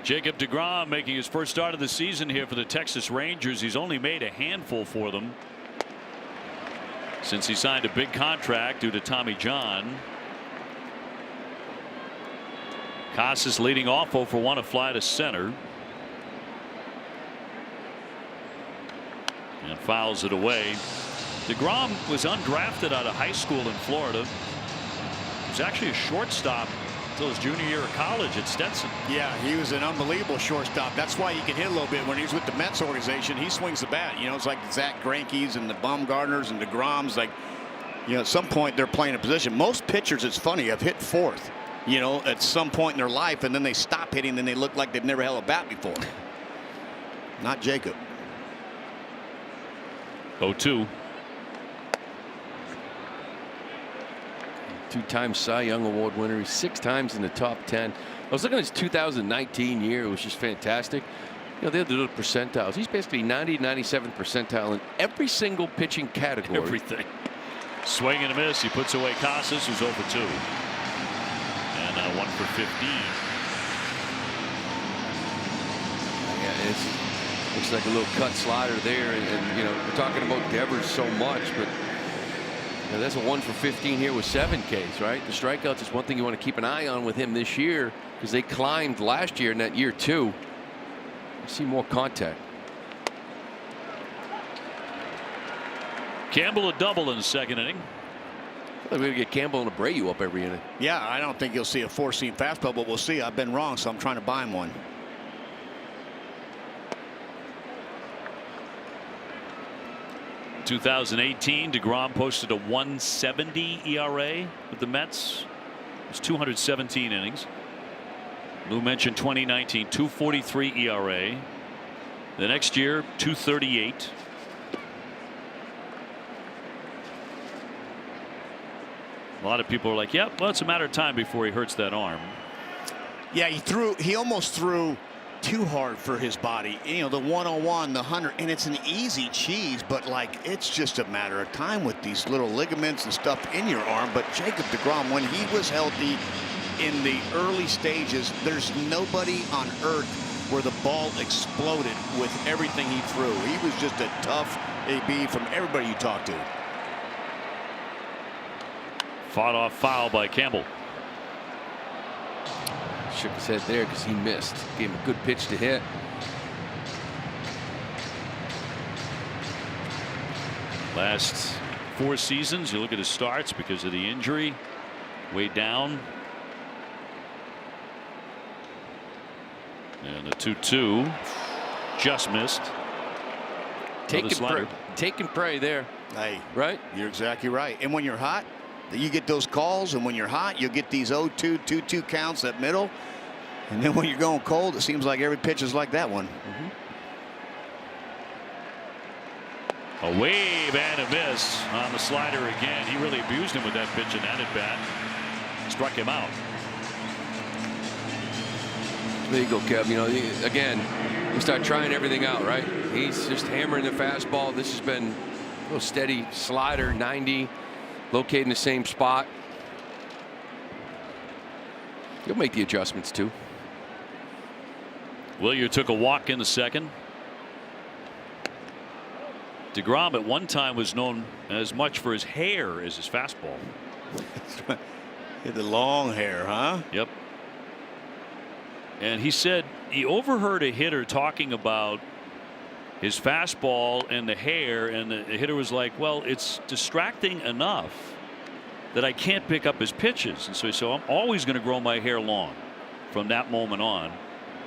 Jacob deGrom making his first start of the season here for the Texas Rangers. He's only made a handful for them since he signed a big contract due to Tommy John. Casas leading off 0 for 1, a fly to center. And fouls it away. deGrom was undrafted out of high school in Florida. He was actually a shortstop until his junior year of college at Stetson. Yeah, he was an unbelievable shortstop. That's why he can hit a little bit. When he was with the Mets organization, he swings the bat. You know, it's like Zach Greinke's and the Baumgartners and deGrom's. Like, you know, at some point they're playing a position. Most pitchers, it's funny, have hit fourth, you know, at some point in their life, and then they stop hitting, then they look like they've never held a bat before. Not Jacob. 0-2. Two-time Cy Young Award winner. He's 6 times in the top 10. I was looking at his 2019 year. It was just fantastic. You know, they had the little percentiles. He's basically 90, 97th percentile in every single pitching category. Everything. Swing and a miss. He puts away Casas, who's 0 for 2. And 1 for 15. Yeah, it looks like a little cut slider there. And you know, we're talking about Devers so much, but you know, that's a 1 for 15 here with 7 Ks, right? The strikeouts is one thing you want to keep an eye on with him this year, because they climbed last year in that year too. You see more contact. Campbell a double in the second inning. We're going to get Campbell and Abreu up every inning. Yeah, I don't think you'll see a 4-seam fastball, but we'll see. I've been wrong, so I'm trying to buy him one. In 2018, deGrom posted a 1.70 ERA with the Mets. It was 217 innings. Lou mentioned 2019, 2.43 ERA. The next year, 2.38. A lot of people are like, yep, well, it's a matter of time before he hurts that arm. Yeah, he almost threw too hard for his body. You know, the 101, the 100, and it's an easy cheese, but like, it's just a matter of time with these little ligaments and stuff in your arm. But Jacob deGrom, when he was healthy in the early stages, there's nobody on earth where the ball exploded with everything he threw. He was just a tough AB from everybody you talk to. Fought off foul by Campbell. Shook his head there because he missed. Gave him a good pitch to hit. Last 4 seasons. You look at his starts because of the injury, way down. And the 2-2 just missed. Take and pray there. Hey, right? You're exactly right. And when you're hot, you get those calls, and when you're hot, you'll get these 0-2, 2-2 counts at middle. And then when you're going cold, it seems like every pitch is like that one. A wave and a miss on the slider again. He really abused him with that pitch and that at bat. Struck him out. There you go, Kev. You know, again, you start trying everything out, right? He's just hammering the fastball. This has been a little steady slider, 90, located in the same spot. He'll make the adjustments too. Willier took a walk in the second. DeGrom at one time was known as much for his hair as his fastball. The long hair, huh? Yep. And he said he overheard a hitter talking about his fastball and the hair, and the hitter was like, well, it's distracting enough that I can't pick up his pitches. And so he said, I'm always going to grow my hair long from that moment on.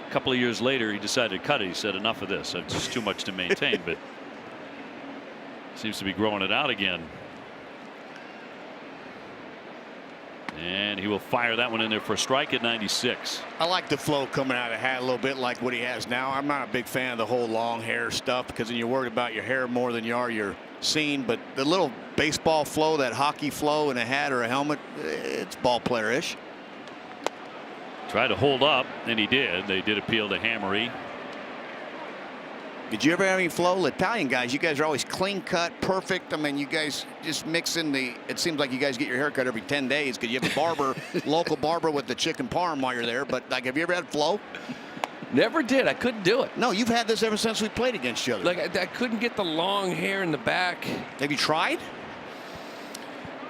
A couple of years later, he decided to cut it. He said, enough of this. It's just too much to maintain. But seems to be growing it out again. And he will fire that one in there for a strike at 96. I like the flow coming out of the hat a little bit like what he has now. I'm not a big fan of the whole long hair stuff because then you're worried about your hair more than you are your scene. But the little baseball flow, that hockey flow in a hat or a helmet, it's ball player-ish. Tried to hold up, and he did. They did appeal to Hammery. Did you ever have any flow? Italian guys, you guys are always clean cut, perfect. I mean, you guys just mix in the. It seems like you guys get your hair cut every 10 days because you have a barber, local barber with the chicken parm while you're there. But like, have you ever had flow? Never did. I couldn't do it. No, you've had this ever since we played against each other. Like I couldn't get the long hair in the back. Have you tried?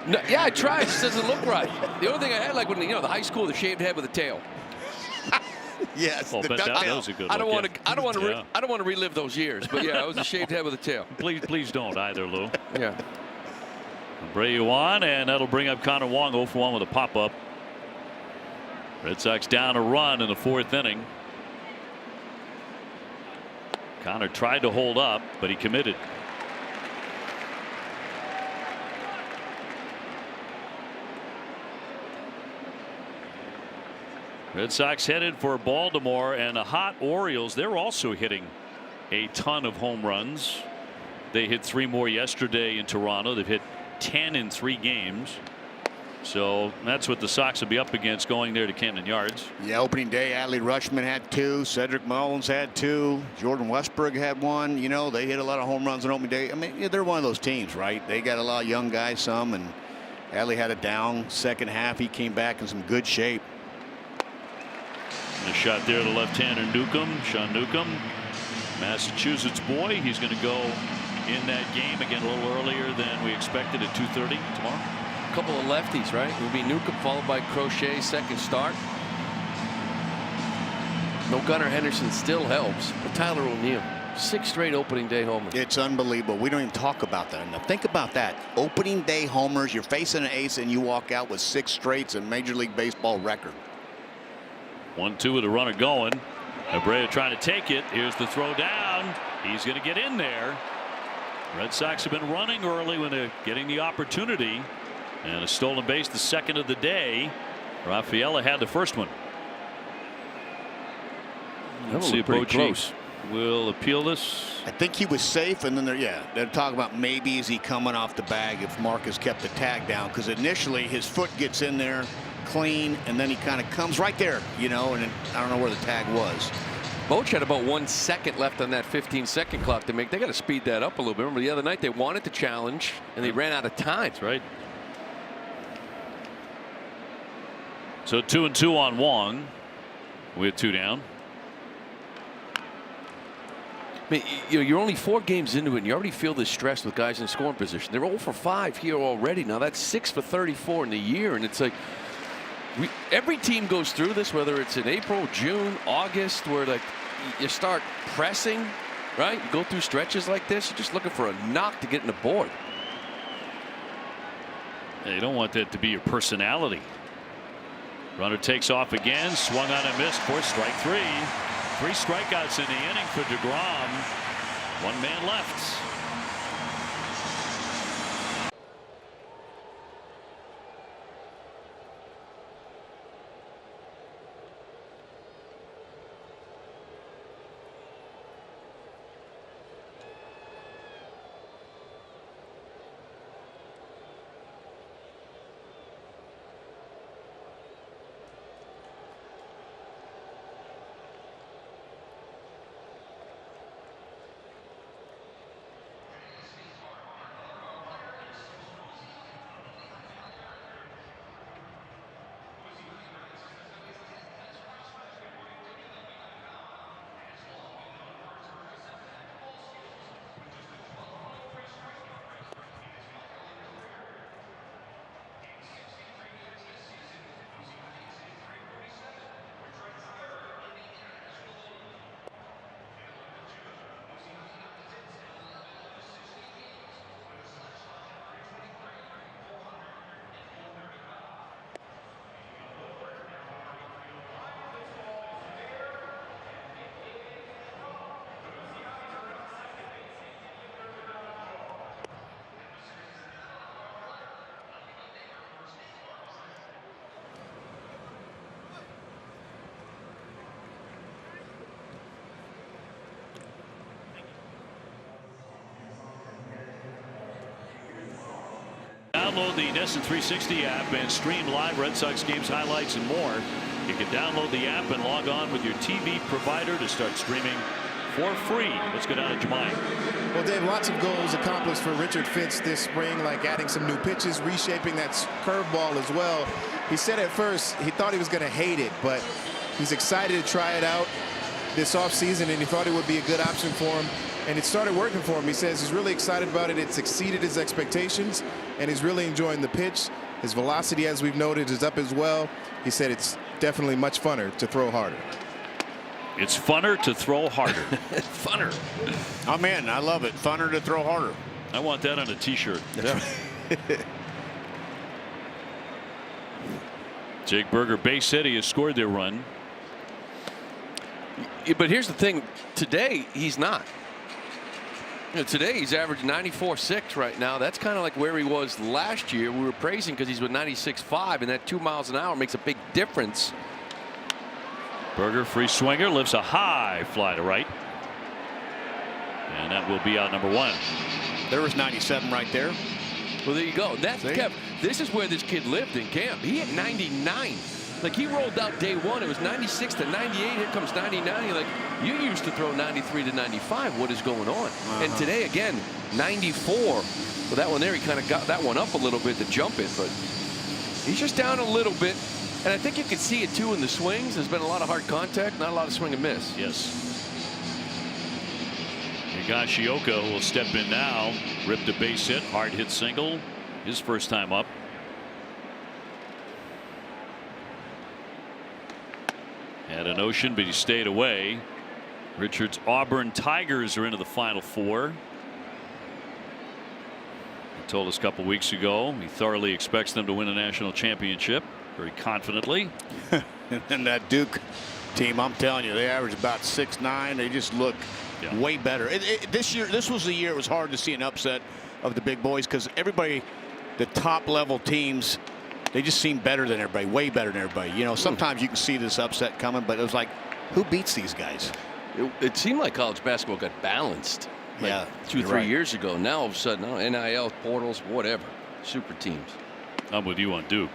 No, yeah, I tried. It just doesn't look right. The only thing I had, like when the high school, the shaved head with a tail. Yes, well, the that was a good I don't want look. to. I don't want to relive those years. But yeah, I was a shaved head with a tail. Please don't either, Lou. Yeah. Abreu on, and that'll bring up Connor Wong 0 for 1 with a pop-up. Red Sox down a run in the 4th inning. Connor tried to hold up, but he committed. Red Sox headed for Baltimore, and the hot Orioles, they're also hitting a ton of home runs. They hit 3 more yesterday in Toronto. They've hit 10 in 3 games. So that's what the Sox will be up against going there to Camden Yards. Yeah, opening day, Adley Rutschman had 2. Cedric Mullins had 2. Jordan Westbrook had 1. You know, they hit a lot of home runs on opening day. I mean, yeah, they're one of those teams, right? They got a lot of young guys, some, and Adley had a down second half. He came back in some good shape. And a shot there to left-hander Newcomb, Sean Newcomb, Massachusetts boy. He's going to go in that game again a little earlier than we expected at 2:30 tomorrow. A couple of lefties, right? It would be Newcomb followed by Crochet, second start. No Gunnar Henderson still helps, but Tyler O'Neill, 6 straight opening day homers. It's unbelievable. We don't even talk about that enough. Think about that. Opening day homers. You're facing an ace and you walk out with 6 straights, and Major League Baseball record. 1-2 with a runner going. Abreu trying to take it. Here's the throw down. He's going to get in there. Red Sox have been running early when they're getting the opportunity. And a stolen base, the second of the day. Rafaela had the first one. Let's see if Bochy will appeal this. I think he was safe, and then they're talking about maybe is he coming off the bag if Marcus kept the tag down, because initially his foot gets in there clean, and then he kind of comes right there, you know, and I don't know where the tag was. Boch had about 1 second left on that 15-second clock to make. They got to speed that up a little bit. Remember the other night they wanted to challenge and they ran out of time. That's right. So 2-2 on Wong with 2 down. I mean, you're only 4 games into it, and you already feel this stress with guys in scoring position. They're 0 for 5 here already. Now that's 6 for 34 in the year, and it's like every team goes through this, whether it's in April, June, August, where like you start pressing, right? You go through stretches like this, you're just looking for a knock to get in the board. You don't want that to be your personality. Runner takes off again, swung on and missed for strike three. 3 strikeouts in the inning for DeGrom. 1 man left. Download the NESN 360 app and stream live Red Sox games, highlights, and more. You can download the app and log on with your TV provider to start streaming for free. Let's go down to Jemai. Well, Dave, lots of goals accomplished for Richard Fitz this spring, like adding some new pitches, reshaping that curveball as well. He said at first he thought he was going to hate it, but he's excited to try it out this offseason, and he thought it would be a good option for him. And it started working for him. He says he's really excited about it. It's exceeded his expectations, and he's really enjoying the pitch. His velocity, as we've noted, is up as well. He said it's definitely much funner to throw harder. It's funner to throw harder. Funner. I'm in. I love it. Funner to throw harder. I want that on a T-shirt. Yeah. Jake Berger, base hit. He has scored their run. But here's the thing. Today, he's not. Today he's averaged 94.6 right now. That's kind of like where he was last year. We were praising because he's with 96.5, and that 2 miles an hour makes a big difference. Berger, free swinger, lifts a high fly to right, and that will be out number 1. There was 97 right there. Well, there you go. That's Kev. This is where this kid lived in camp. He hit 99. Like, he rolled out day 1. It was 96 to 98. Here comes 99. You're like, you used to throw 93 to 95. What is going on? And today, again, 94. Well, that one there, he kind of got that one up a little bit to jump it, but he's just down a little bit. And I think you can see it, too, in the swings. There's been a lot of hard contact, not a lot of swing and miss. Yes. Higashioka will step in now. Ripped a base hit, hard hit single. His first time up. Had a notion, but he stayed away. Richard's Auburn Tigers are into the Final Four. He told us a couple weeks ago he thoroughly expects them to win a national championship, very confidently. And that Duke team, I'm telling you, they average about 6'9". They just look way better. This was the year it was hard to see an upset of the big boys because everybody, the top level teams, they just seem better than everybody, way better than everybody. You know, sometimes you can see this upset coming, but it was like, who beats these guys? It seemed like college basketball got balanced. Like 2-3 years ago. Now all of a sudden, NIL, portals, whatever. Super teams. I'm with you on Duke.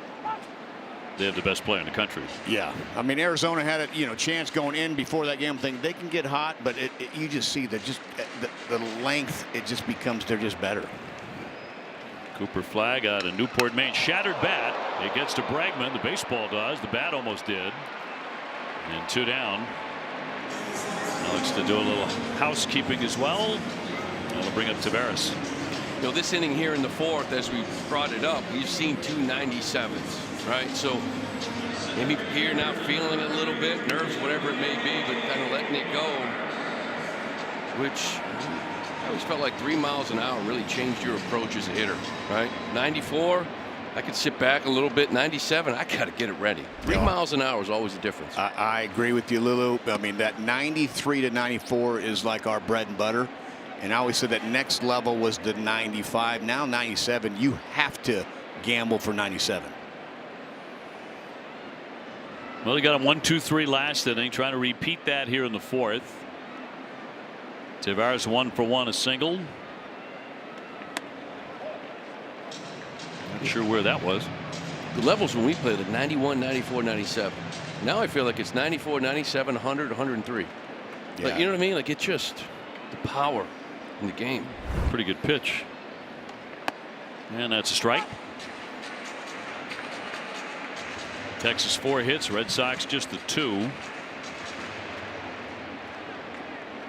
They have the best player in the country. Yeah, I mean, Arizona had a chance going in before that game. Thing they can get hot, but you just see that the length. It just becomes they're just better. Cooper Flag out of Newport, Maine. Shattered bat. It gets to Bregman. The baseball does. The bat almost did. And 2 down. Alex to do a little housekeeping as well. That'll bring up Tavares. You know, this inning here in the 4th, as we brought it up, we've seen 2 97s, right? So maybe here now feeling a little bit, nerves, whatever it may be, but kind of letting it go, which I always felt like 3 miles an hour really changed your approach as a hitter, right? 94, I could sit back a little bit. 97, I got to get it ready. 3 miles an hour is always the difference. I agree with you, Lulu. I mean, that 93 to 94 is like our bread and butter. And I always said that next level was the 95. Now 97, you have to gamble for 97. Well, he got him 1-2-3 last inning, trying to repeat that here in the fourth. Tavares 1 for 1, a single. Not sure where that was. The levels when we played like 91, 94, 97. Now I feel like it's 94, 97, 100, 103. Yeah. Like, you know what I mean? Like, it's just the power in the game. Pretty good pitch. And that's a strike. Texas 4 hits, Red Sox just the 2.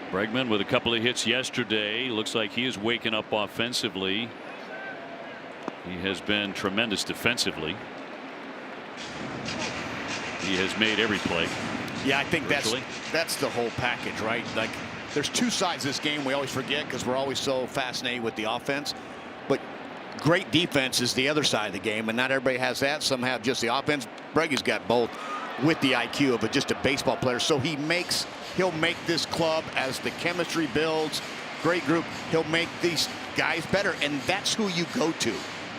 Bregman with a couple of hits yesterday. Looks like he is waking up offensively. He has been tremendous defensively. He has made every play. Yeah, I think virtually. that's the whole package, right? Like, there's two sides of this game we always forget because we're always so fascinated with the offense. But great defense is the other side of the game, and not everybody has that. Some have just the offense. Breggy's got both with the IQ of just a baseball player. So he'll make this club as the chemistry builds. Great group. He'll make these guys better, and that's who you go to.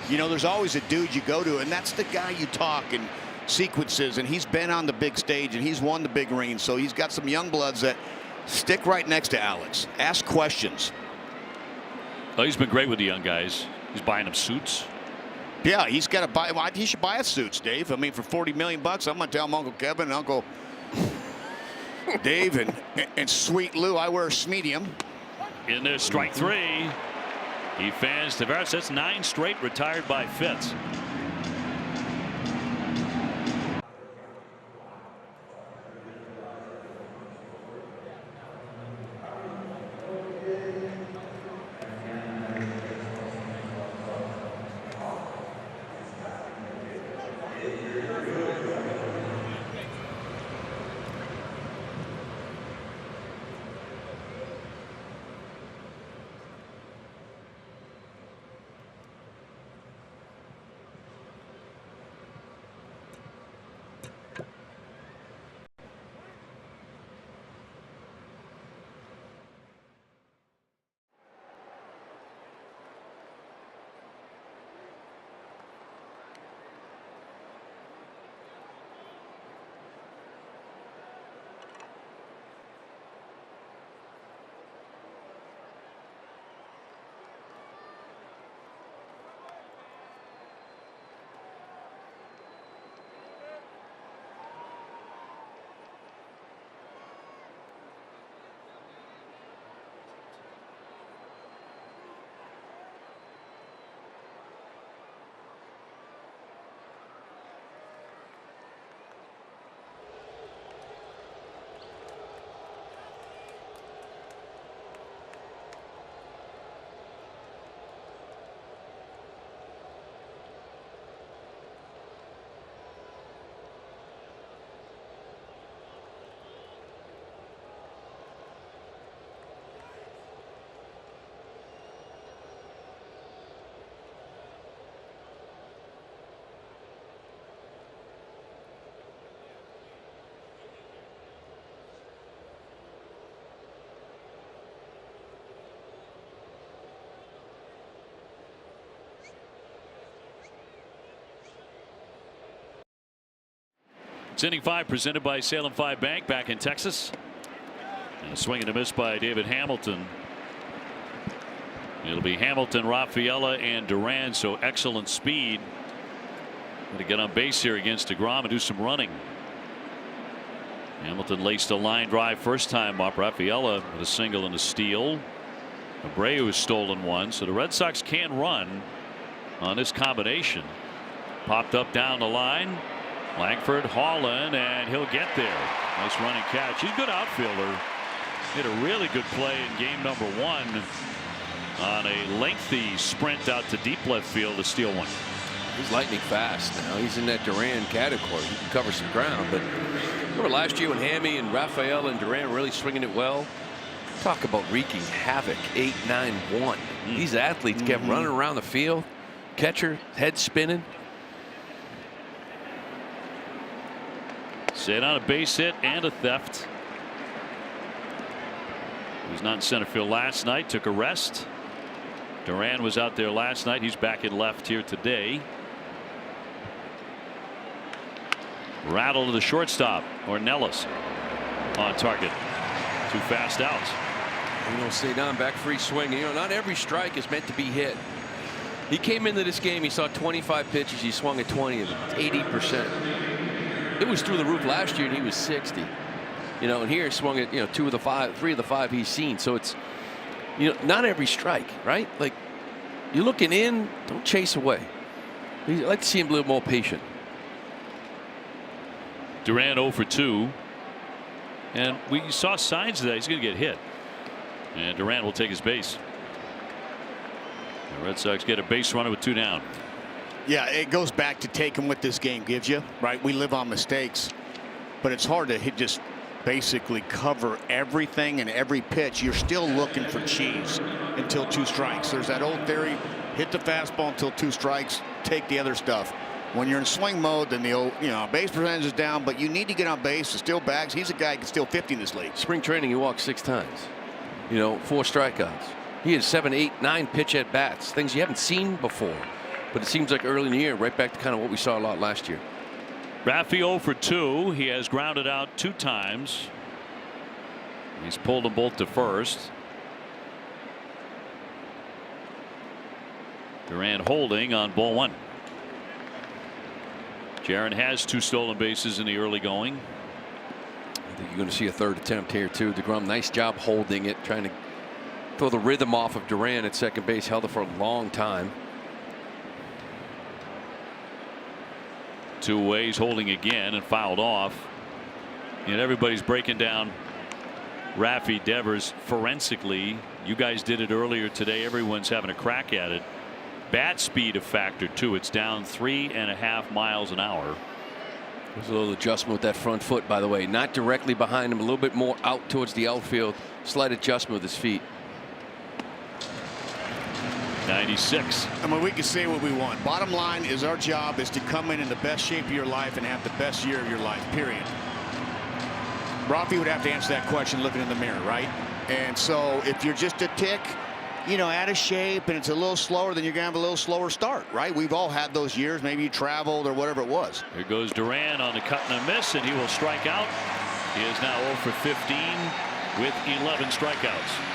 You know, there's always a dude you go to, and that's the guy you talk and sequences, and he's been on the big stage and he's won the big rings. So he's got some young bloods that stick right next to Alex. Ask questions. Oh, he's been great with the young guys. He's buying them suits. Yeah, he's got to buy. Well, he should buy us suits, Dave. I mean, for $40 million, I'm gonna tell him Uncle Kevin and Uncle Dave and Sweet Lou, I wear a medium. In there, strike 3. He fans Tavares. That's 9 straight retired by Fitz. It's inning 5 presented by Salem 5 Bank back in Texas. And a swing and a miss by David Hamilton. It'll be Hamilton, Rafaela, and Duran. So excellent speed. Going to get on base here against DeGrom and do some running. Hamilton laced a line drive first time up. Rafaela with a single and a steal. Abreu has stolen one. So the Red Sox can run on this combination. Popped up down the line. Langford, Holland, and he'll get there. Nice running catch. He's a good outfielder. Did a really good play in game number 1 on a lengthy sprint out to deep left field to steal one. He's lightning fast now. He's in that Duran category. He can cover some ground. But remember last year when Hammy and Rafael and Duran were really swinging it well? Talk about wreaking havoc. 8-9-1. These athletes kept running around the field. Catcher, head spinning. Stayed on a base hit and a theft. He was not in center field last night. Took a rest. Duran was out there last night. He's back in left here today. Rattle to the shortstop. Ornelas on target. 2 fast outs. Stay down, back free swing. Not every strike is meant to be hit. He came into this game, he saw 25 pitches, he swung at 20 of them. It's 80%. It was through the roof last year and he was 60. And here he swung at 3 of the 5 he's seen. So it's not every strike, right? Like, you're looking in, don't chase away. I'd like to see him a little more patient. Duran 0 for 2. And we saw signs of that he's going to get hit. And Duran will take his base. The Red Sox get a base runner with 2 down. Yeah, it goes back to taking what this game gives you, right? We live on mistakes, but it's hard to just basically cover everything and every pitch. You're still looking for cheese until 2 strikes. There's that old theory, hit the fastball until 2 strikes, take the other stuff. When you're in swing mode, then the old, base percentage is down, but you need to get on base to steal bags. He's a guy who can steal 50 in this league. Spring training, he walked 6 times. 4 strikeouts. He had 7, 8, 9 pitch at bats, things you haven't seen before. But it seems like early in the year, right back to kind of what we saw a lot last year. Raffy 0 for 2. He has grounded out 2 times. He's pulled them both to first. Duran holding on ball 1. Jaron has 2 stolen bases in the early going. I think you're going to see a 3rd attempt here too. DeGrom, nice job holding it, trying to throw the rhythm off of Duran at second base. Held it for a long time. 2 ways, holding again and fouled off. And everybody's breaking down Raffy Devers forensically. You guys did it earlier today. Everyone's having a crack at it. Bat speed a factor too. It's down 3.5 miles an hour. There's a little adjustment with that front foot, by the way. Not directly behind him, a little bit more out towards the outfield. Slight adjustment with his feet. 96. I mean, we can say what we want. Bottom line is our job is to come in the best shape of your life and have the best year of your life, period. Raffy would have to answer that question looking in the mirror, right? And so if you're just a tick, out of shape and it's a little slower, then you're going to have a little slower start, right? We've all had those years. Maybe you traveled or whatever it was. Here goes Duran on the cut and a miss, and he will strike out. He is now 0 for 15 with 11 strikeouts.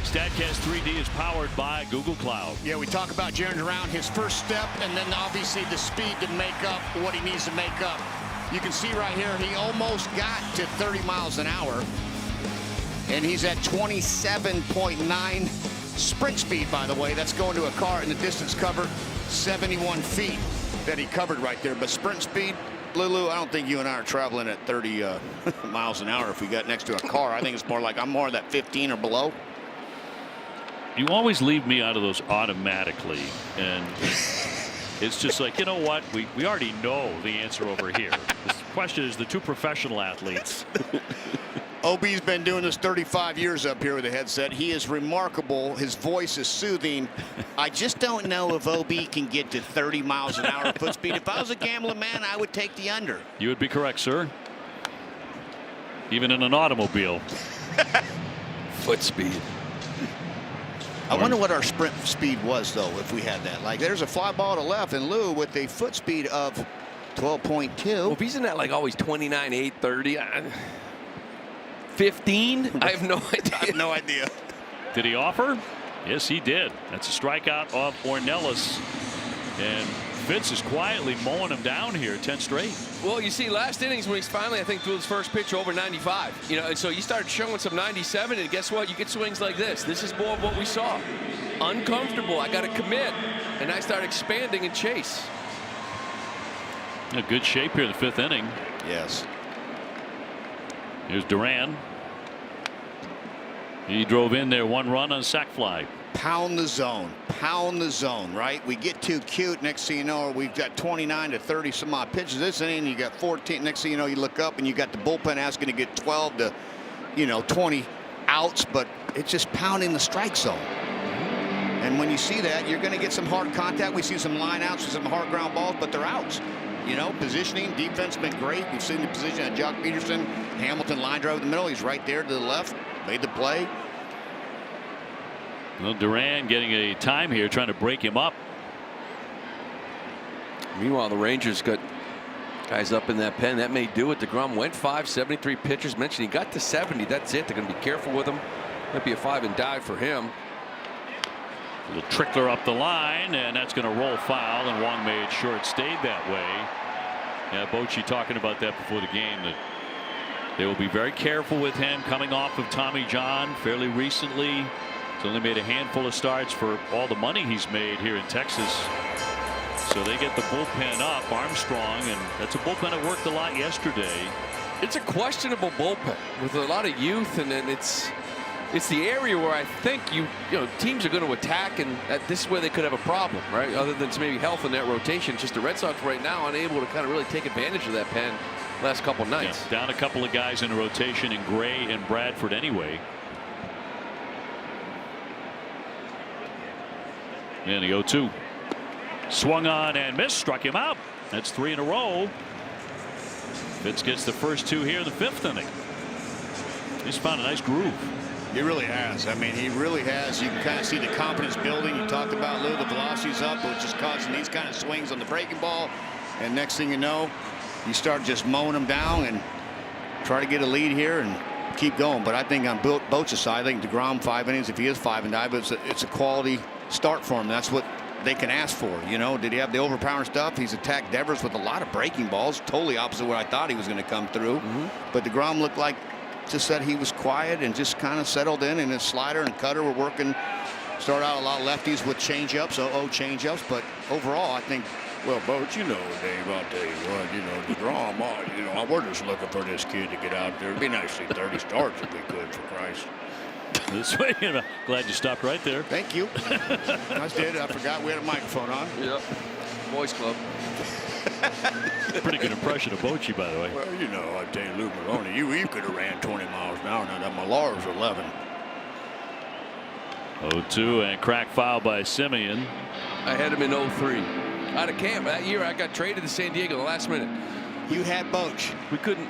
StatCast 3D is powered by Google Cloud. Yeah, we talk about Jaron Duran, his first step, and then obviously the speed to make up what he needs to make up. You can see right here, he almost got to 30 miles an hour, and he's at 27.9 sprint speed, by the way. That's going to a car in the distance covered, 71 feet that he covered right there. But sprint speed, Lulu, I don't think you and I are traveling at 30 miles an hour if we got next to a car. I think it's more like I'm more that 15 or below. You always leave me out of those automatically, and It's just like, you know what? We already know the answer over here. The question is the two professional athletes. OB's been doing this 35 years up here with a headset. He is remarkable. His voice is soothing. I just don't know if OB can get to 30 miles an hour foot speed. If I was a gambling man, I would take the under. You would be correct, sir. Even in an automobile. Foot speed. I wonder what our sprint speed was, though, if we had that. Like, there's a fly ball to left, and Lou with a foot speed of 12.2. Well, if he's in that, like, always 29, 8, 30, 15, I have no idea. I have no idea. Did he offer? Yes, he did. That's a strikeout off Ornelas. And Fitz is quietly mowing him down here, 10 straight. Well, you see, last innings when he's finally, I think, threw his first pitch over 95. You know, and so you start showing some 97, and guess what? You get swings like this. This is more of what we saw. Uncomfortable. I got to commit, and I start expanding and chase. A good shape here in the 5th inning. Yes. Here's Duran. He drove in there, 1 run on a sac fly. Pound the zone, right? We get too cute. Next thing you know, we've got 29 to 30 some odd pitches this inning. You got 14. Next thing you know, you look up and you got the bullpen asking to get 12 to, 20 outs, but it's just pounding the strike zone. And when you see that, you're going to get some hard contact. We see some line outs with some hard ground balls, but they're outs. Positioning, defense been great. We've seen the position of Jock Peterson. Hamilton line drive in the middle. He's right there to the left. Made the play. Well, Duran getting a time here, trying to break him up. Meanwhile, the Rangers got guys up in that pen. That may do it. DeGrom went 5, 73 pitches. Mentioned he got to 70. That's it. They're going to be careful with him. Might be a 5 and dive for him. A little trickler up the line, and that's going to roll foul, and Wong made sure it stayed that way. Yeah, Bochy talking about that before the game, that they will be very careful with him coming off of Tommy John fairly recently. He's only made a handful of starts for all the money he's made here in Texas. So they get the bullpen up, Armstrong, and that's a bullpen that worked a lot yesterday. It's a questionable bullpen with a lot of youth, and then it's the area where I think teams are going to attack, and this is where they could have a problem, right? Other than maybe health in that rotation. Just the Red Sox right now unable to kind of really take advantage of that pen last couple nights. Yeah, down a couple of guys in the rotation in Gray and Bradford anyway. And the 0-2. Swung on and missed, struck him out. That's 3 in a row. Fitz gets the first 2 here in the 5th inning. He's found a nice groove. He really has. I mean, he really has. You can kind of see the confidence building. You talked about, Lou, the velocity's up, which is causing these kind of swings on the breaking ball. And next thing you know, you start just mowing them down and try to get a lead here and keep going. But I think on Boch's side, I think DeGrom 5 innings, if he is 5 and dive, it's a quality start for him. That's what they can ask for. Did he have the overpowering stuff? He's attacked Devers with a lot of breaking balls, totally opposite what I thought he was going to come through. But DeGrom looked like just that he was quiet and just kind of settled in, and his slider and cutter were working. Started out a lot of lefties with changeups, changeups, but overall, I think. Well, Boch, Dave, I'll tell you what, DeGrom, we're just looking for this kid to get out there. It'd be nice to see 30 starts if we could, for Christ. This way, glad you stopped right there. Thank you. I did. I forgot we had a microphone on. Yep. Boys Club. Pretty good impression of Bochy, by the way. Well, I tell you, Lou Maloney, you could have ran 20 miles an hour. Now that Millar's 11. 0-2 and crack foul by Simeon. I had him in 03. Out of camp that year, I got traded to San Diego the last minute. You had Boch. We couldn't,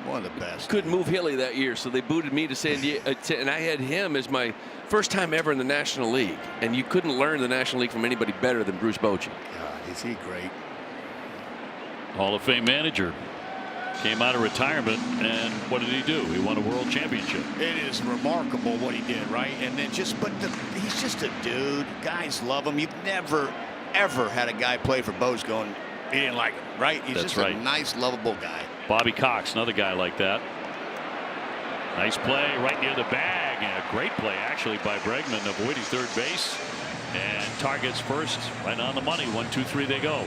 one of the best. Couldn't move Hilly that year, so they booted me to San Diego, and I had him as my first time ever in the National League. And you couldn't learn the National League from anybody better than Bruce Bochy. God, is he great? Hall of Fame manager. Came out of retirement, and what did he do? He won a world championship. It is remarkable what he did, right? And then he's just a dude. Guys love him. You've never, ever had a guy play for Boch going, he didn't like him, right? He's That's just right. a nice, lovable guy. Bobby Cox, another guy like that. Nice play right near the bag, and a great play actually by Bregman, avoiding third base, and targets first, right on the money. 1, 2, 3, they go.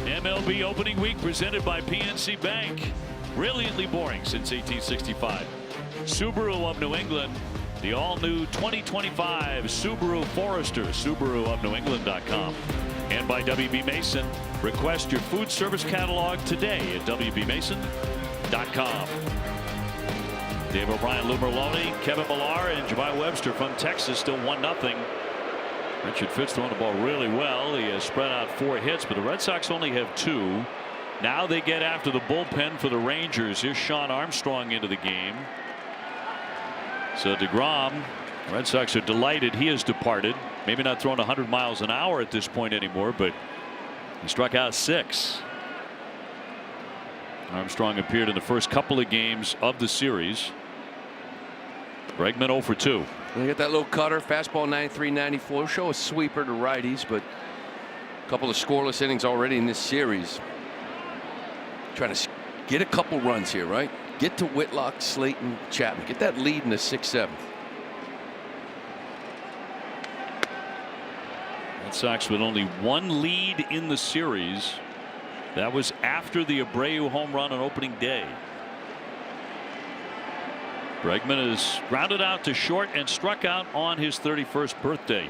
MLB opening week presented by PNC Bank. Brilliantly boring since 1865. Subaru of New England. The all-new 2025 Subaru Forester. SubaruofNewEngland.com. And by WB Mason. Request your food service catalog today at WBMason.com. Dave O'Brien, Lou Merlone, Kevin Millar, and Jemai Webster from Texas. Still 1-0. Richard Fitz throwing the ball really well. He has spread out 4 hits, but the Red Sox only have 2. Now they get after the bullpen for the Rangers. Here's Sean Armstrong into the game. So DeGrom, Red Sox are delighted he has departed. Maybe not throwing 100 miles an hour at this point anymore, but he struck out 6. Armstrong appeared in the first couple of games of the series. Bregman 0 for 2. You get that little cutter, fastball 93-94. Show a sweeper to righties, but a couple of scoreless innings already in this series. Trying to get a couple runs here, right? Get to Whitlock, Slayton, Chapman. Get that lead in the 6th, 7th. Red Sox with only 1 lead in the series. That was after the Abreu home run on opening day. Bregman is grounded out to short and struck out on his 31st birthday.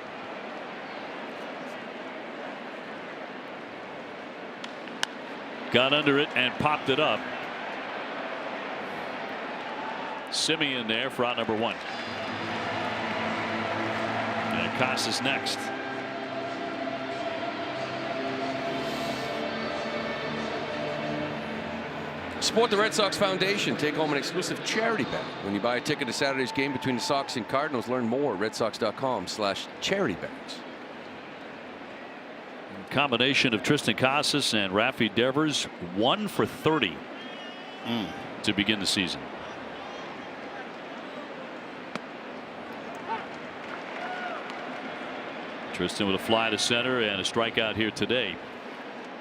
Got under it and popped it up. Simeon there for out number 1. And Casas next. Support the Red Sox Foundation. Take home an exclusive charity bag when you buy a ticket to Saturday's game between the Sox and Cardinals. Learn more at redsox.com/charitybags. Combination of Tristan Casas and Rafi Devers, 1 for 30 to begin the season. Tristan with a fly to center and a strikeout here today.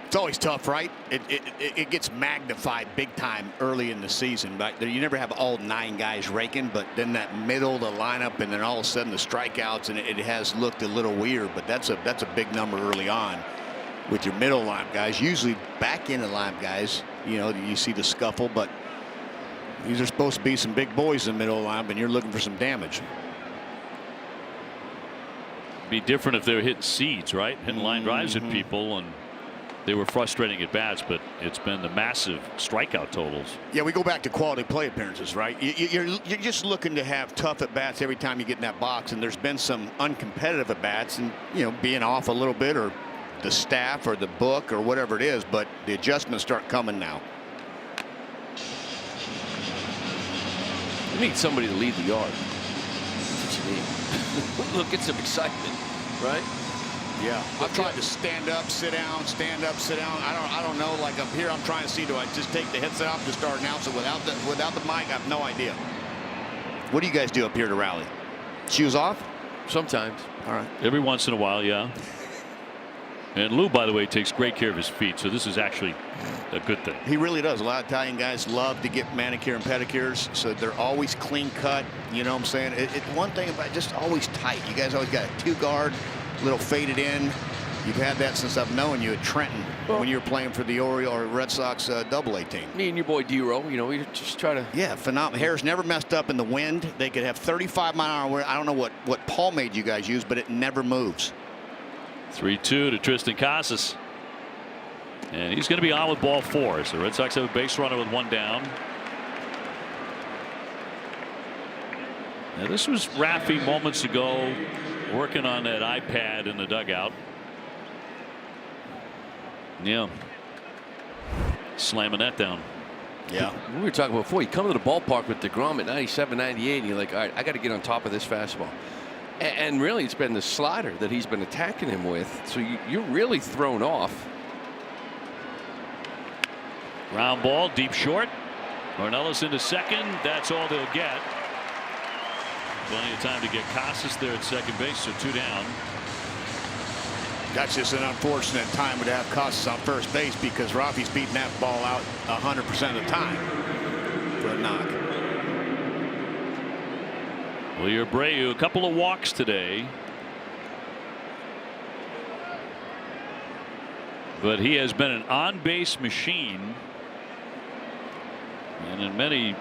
It's always tough, right? It gets magnified big time early in the season. But you never have all 9 guys raking, but then that middle of the lineup, and then all of a sudden the strikeouts, and it has looked a little weird. But that's a big number early on with your middle lineup guys. Usually back in the lineup guys, you know, you see the scuffle, but these are supposed to be some big boys in the middle lineup, and you're looking for some damage. Be different if they were hitting seeds, right? Hitting line drives at people, and they were frustrating at bats, but it's been the massive strikeout totals. Yeah, we go back to quality play appearances, right? You're just looking to have tough at bats every time you get in that box, and there's been some uncompetitive at bats, and you know, being off a little bit, or the staff, or the book, or whatever it is. But the adjustments start coming now. You need somebody to lead the yard. That's what you need. Look, get some excitement, right? Yeah, I've tried to stand up, sit down, stand up, sit down. I don't know. Like up here, I'm trying to see, do I just take the headset off to start announcing without the mic? I have no idea. What do you guys do up here to rally? Shoes off? Sometimes. All right. Every once in a while, yeah. And Lou, by the way, takes great care of his feet, so this is actually a good thing. He really does. A lot of Italian guys love to get manicure and pedicures, so they're always clean cut. You know what I'm saying? One thing about just always tight. You guys always got a 2-guard, little faded in. You've had that since I've known you at Trenton, when you were playing for the Orioles or Red Sox AA team. Me and your boy D-Row, you know, we just try to. Yeah, phenomenal. Hair's never messed up in the wind. They could have 35-mile-an-hour wind. I don't know what pomade you guys use, but it never moves. 3-2 to Tristan Casas. And he's going to be on with ball 4. So the Red Sox have a base runner with 1 down. Now this was Rafi moments ago, working on that iPad in the dugout. Yeah. Slamming that down. Yeah. We were talking about before. You come to the ballpark with DeGrom at 97, 98, and you're like, all right, I got to get on top of this fastball. And really, it's been the slider that he's been attacking him with. So you're really thrown off. Ground ball, deep short. Ornelas into second. That's all they'll get. Plenty of time to get Casas there at second base, so 2 down. That's just an unfortunate time to have Casas on first base, because Rafi's beating that ball out 100% of the time for a knock. Wilyer Abreu, a couple of walks today. But he has been an on-base machine, and in many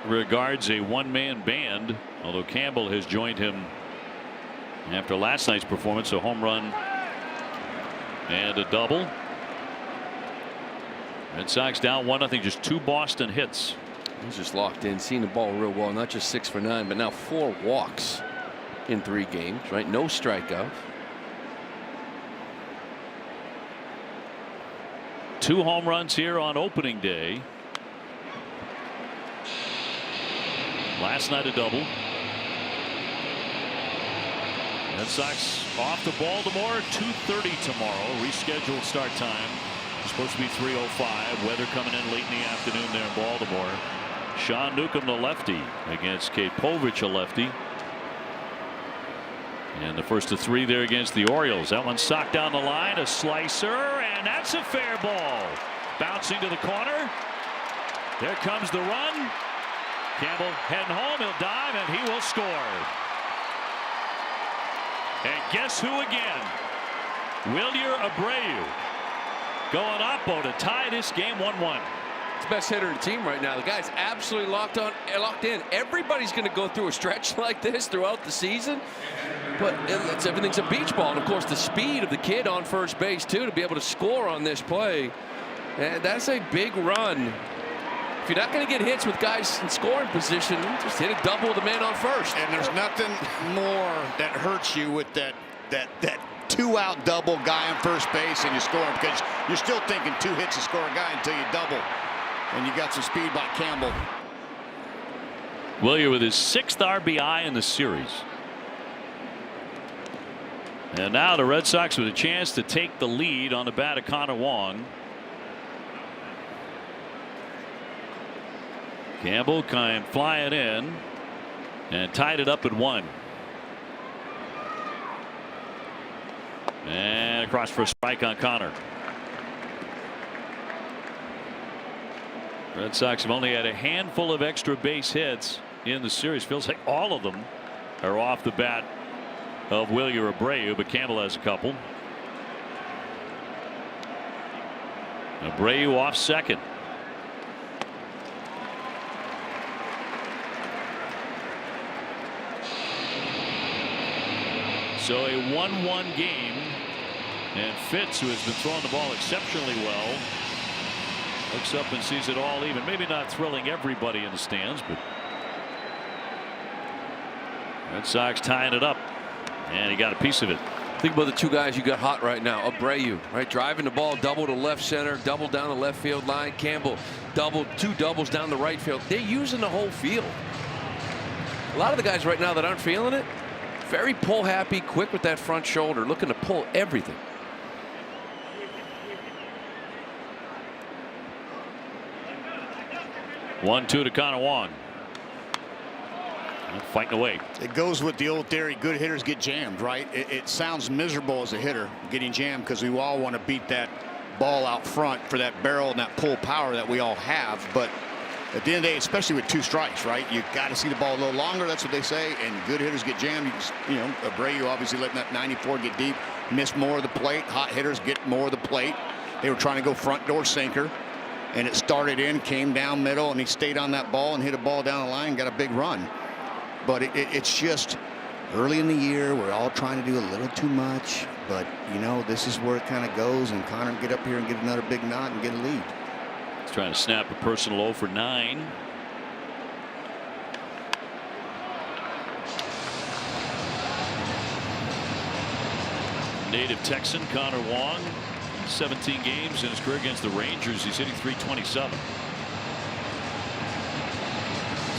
regards a one-man band, although Campbell has joined him after last night's performance. A home run and a double. Red Sox down 1-0, just 2 Boston hits. He's just locked in, seeing the ball real well, not just 6 for 9, but now 4 walks in 3 games, right? No strikeouts. 2 home runs here on opening day. Last night a double. Red Sox off to Baltimore, 2:30 tomorrow. Rescheduled start time. It's supposed to be 3:05. Weather coming in late in the afternoon there in Baltimore. Sean Newcomb, the lefty, against Kate Povich, a lefty. And the first of 3 there against the Orioles. That one socked down the line, a slicer, and that's a fair ball. Bouncing to the corner. There comes the run. Campbell heading home. He'll dive and he will score. And guess who again? Wilyer Abreu going up to tie this game 1-1. It's the best hitter in the team right now. The guy's absolutely locked in. Everybody's going to go through a stretch like this throughout the season, but everything's a beach ball. And of course, the speed of the kid on first base too, to be able to score on this play, and that's a big run. If you're not going to get hits with guys in scoring position, just hit a double with the man on first. And there's nothing more that hurts you with that 2-out double guy on first base and you score him, because you're still thinking 2 hits to score a guy until you double. And you got some speed by Campbell. Wilyer with his 6th RBI in the series. And now the Red Sox with a chance to take the lead on the bat of Connor Wong. Campbell kind of flying in and tied it up at 1. And across for a strike on Connor. Red Sox have only had a handful of extra base hits in the series. Feels like all of them are off the bat of Wilyer Abreu, but Campbell has a couple. Abreu off second. So a 1-1 game, and Fitz, who has been throwing the ball exceptionally well, looks up and sees it all even. Maybe not thrilling everybody in the stands, but Red Sox tying it up, and he got a piece of it. Think about the 2 guys you got hot right now. Abreu, right, driving the ball, double to left center, double down the left field line. Campbell, 2 doubles down the right field. They're using the whole field. A lot of the guys right now that aren't feeling it, very pull happy, quick with that front shoulder, looking to pull everything. One-two to Connor Wong. Fighting away. It goes with the old theory, good hitters get jammed, right? It sounds miserable as a hitter getting jammed, because we all want to beat that ball out front for that barrel and that pull power that we all have. But at the end of the day, especially with 2 strikes, right, you got to see the ball a little longer. That's what they say. And good hitters get jammed. You know, Abreu obviously letting that 94 get deep, miss more of the plate. Hot hitters get more of the plate. They were trying to go front door sinker, and it started in, came down middle, and he stayed on that ball and hit a ball down the line and got a big run. But it's just early in the year. We're all trying to do a little too much. But, you know, this is where it kind of goes. And Connor get up here and get another big knot and get a lead. He's trying to snap a personal 0 for 9. Native Texan Connor Wong, 17 games in his career against the Rangers. He's hitting .327.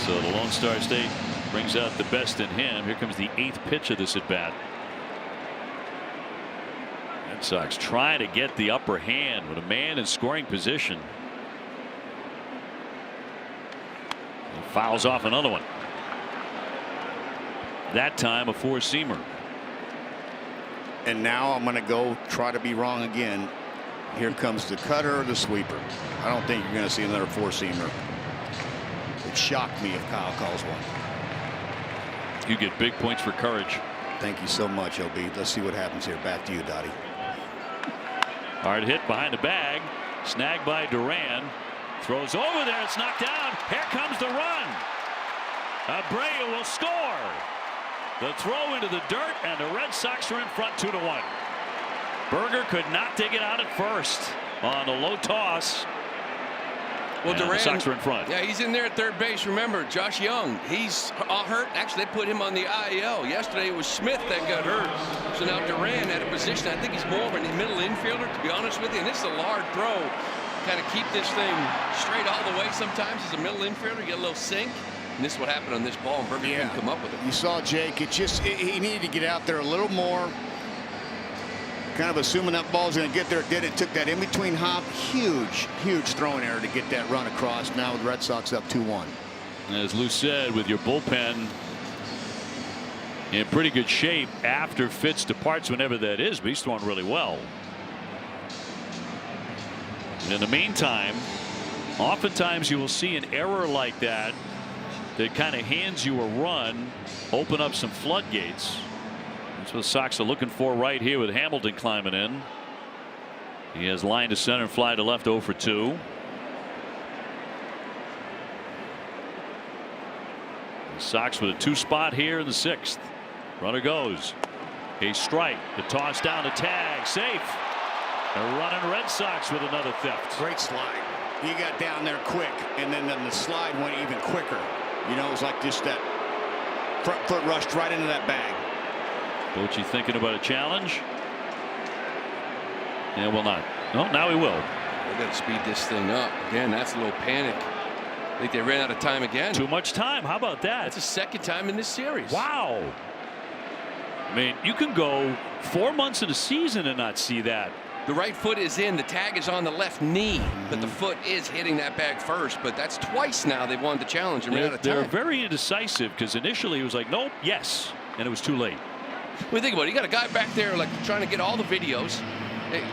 So the Lone Star State brings out the best in him. Here comes the 8th pitch of this at bat. Red Sox trying to get the upper hand with a man in scoring position. He fouls off another one. That time a 4-seamer. And now I'm going to go try to be wrong again. Here comes the cutter or the sweeper. I don't think you're going to see another 4-seamer. It shocked me if Kyle calls one. You get big points for courage. Thank you so much, OB. Let's see what happens here. Back to you, Dottie. Hard hit behind the bag. Snagged by Duran. Throws over there. It's knocked down. Here comes the run. Abreu will score. The throw into the dirt, and the Red Sox are in front 2-1. Berger could not take it out at first on a low toss. Well, and Duran, the Sox are in front. Yeah, he's in there at third base. Remember, Josh Young, he's hurt. Actually, they put him on the IL. Yesterday, it was Smith that got hurt. So now Duran at a position. I think he's more of a middle infielder, to be honest with you. And this is a large throw. Kind of keep this thing straight all the way sometimes as a middle infielder. Get a little sink. And this is what happened on this ball, and Berger couldn't come up with it. You saw Jake. He needed to get out there a little more. Kind of assuming that ball's going to get there. Did it? Took that in between hop. Huge throwing error to get that run across. Now with the Red Sox up 2-1. As Lou said, with your bullpen in pretty good shape after Fitz departs, whenever that is, but he's throwing really well. And in the meantime, oftentimes you will see an error like that that kind of hands you a run, open up some floodgates. That's what the Sox are looking for right here with Hamilton climbing in. He has line to center and fly to left 0 for 2. The Sox with a 2 spot here in the 6th. Runner goes. A strike. The toss down the tag. Safe. A running Red Sox with another theft. Great slide. He got down there quick, and then the slide went even quicker. You know, it was like just that front foot rushed right into that bag. Bochy thinking about a challenge. Yeah, will not. No, now he will. They got to speed this thing up. Again, that's a little panic. I think they ran out of time again. Too much time. How about that? That's the second time in this series. Wow. I mean, you can go 4 months in a season and not see that. The right foot is in. The tag is on the left knee, but the foot is hitting that bag first. But that's twice now they've won the challenge and ran out of time. They're very indecisive because initially it was like, nope, yes, and it was too late. Well, think about it. You got a guy back there like trying to get all the videos,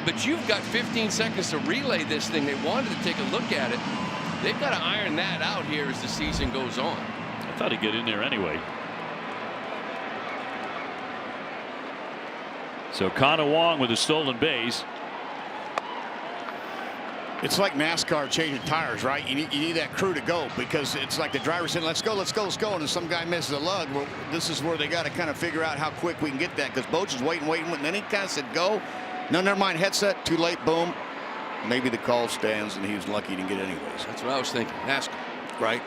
but you've got 15 seconds to relay this thing. They wanted to take a look at it. They've got to iron that out here as the season goes on. I thought he'd get in there anyway. So Connor Wong with a stolen base. It's like NASCAR changing tires, right? You need that crew to go because it's like the driver saying, let's go, let's go, let's go. And if some guy misses a lug, well, this is where they got to kind of figure out how quick we can get that because Boch is waiting. And then he kind of said, go. No, never mind. Headset. Too late. Boom. Maybe the call stands and he was lucky to get it anyways. That's what I was thinking. NASCAR. Right.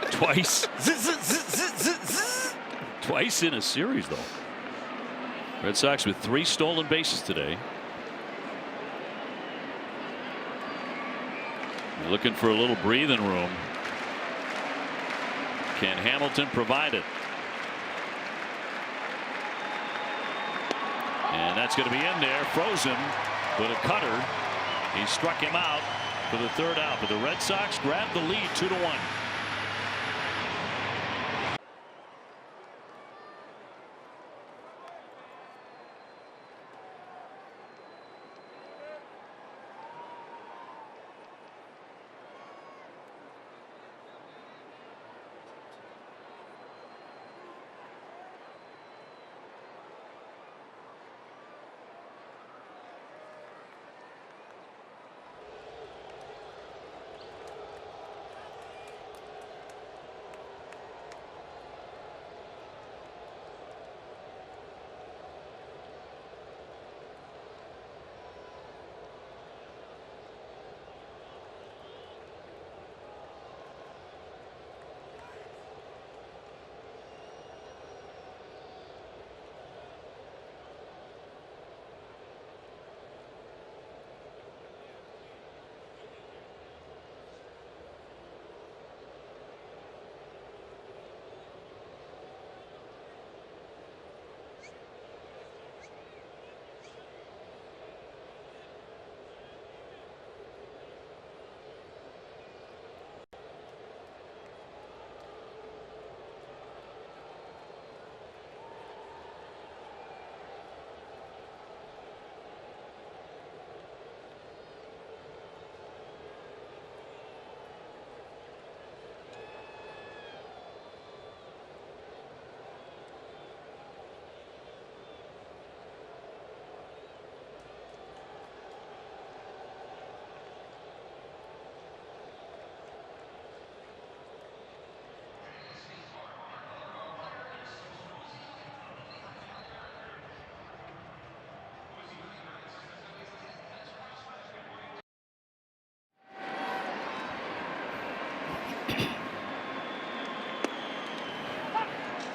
Twice. Twice in a series, though. Red Sox with 3 stolen bases today. Looking for a little breathing room. Can Hamilton provide it? And that's going to be in there. Frozen with a cutter. He struck him out for the 3rd out. But the Red Sox grab the lead 2-1.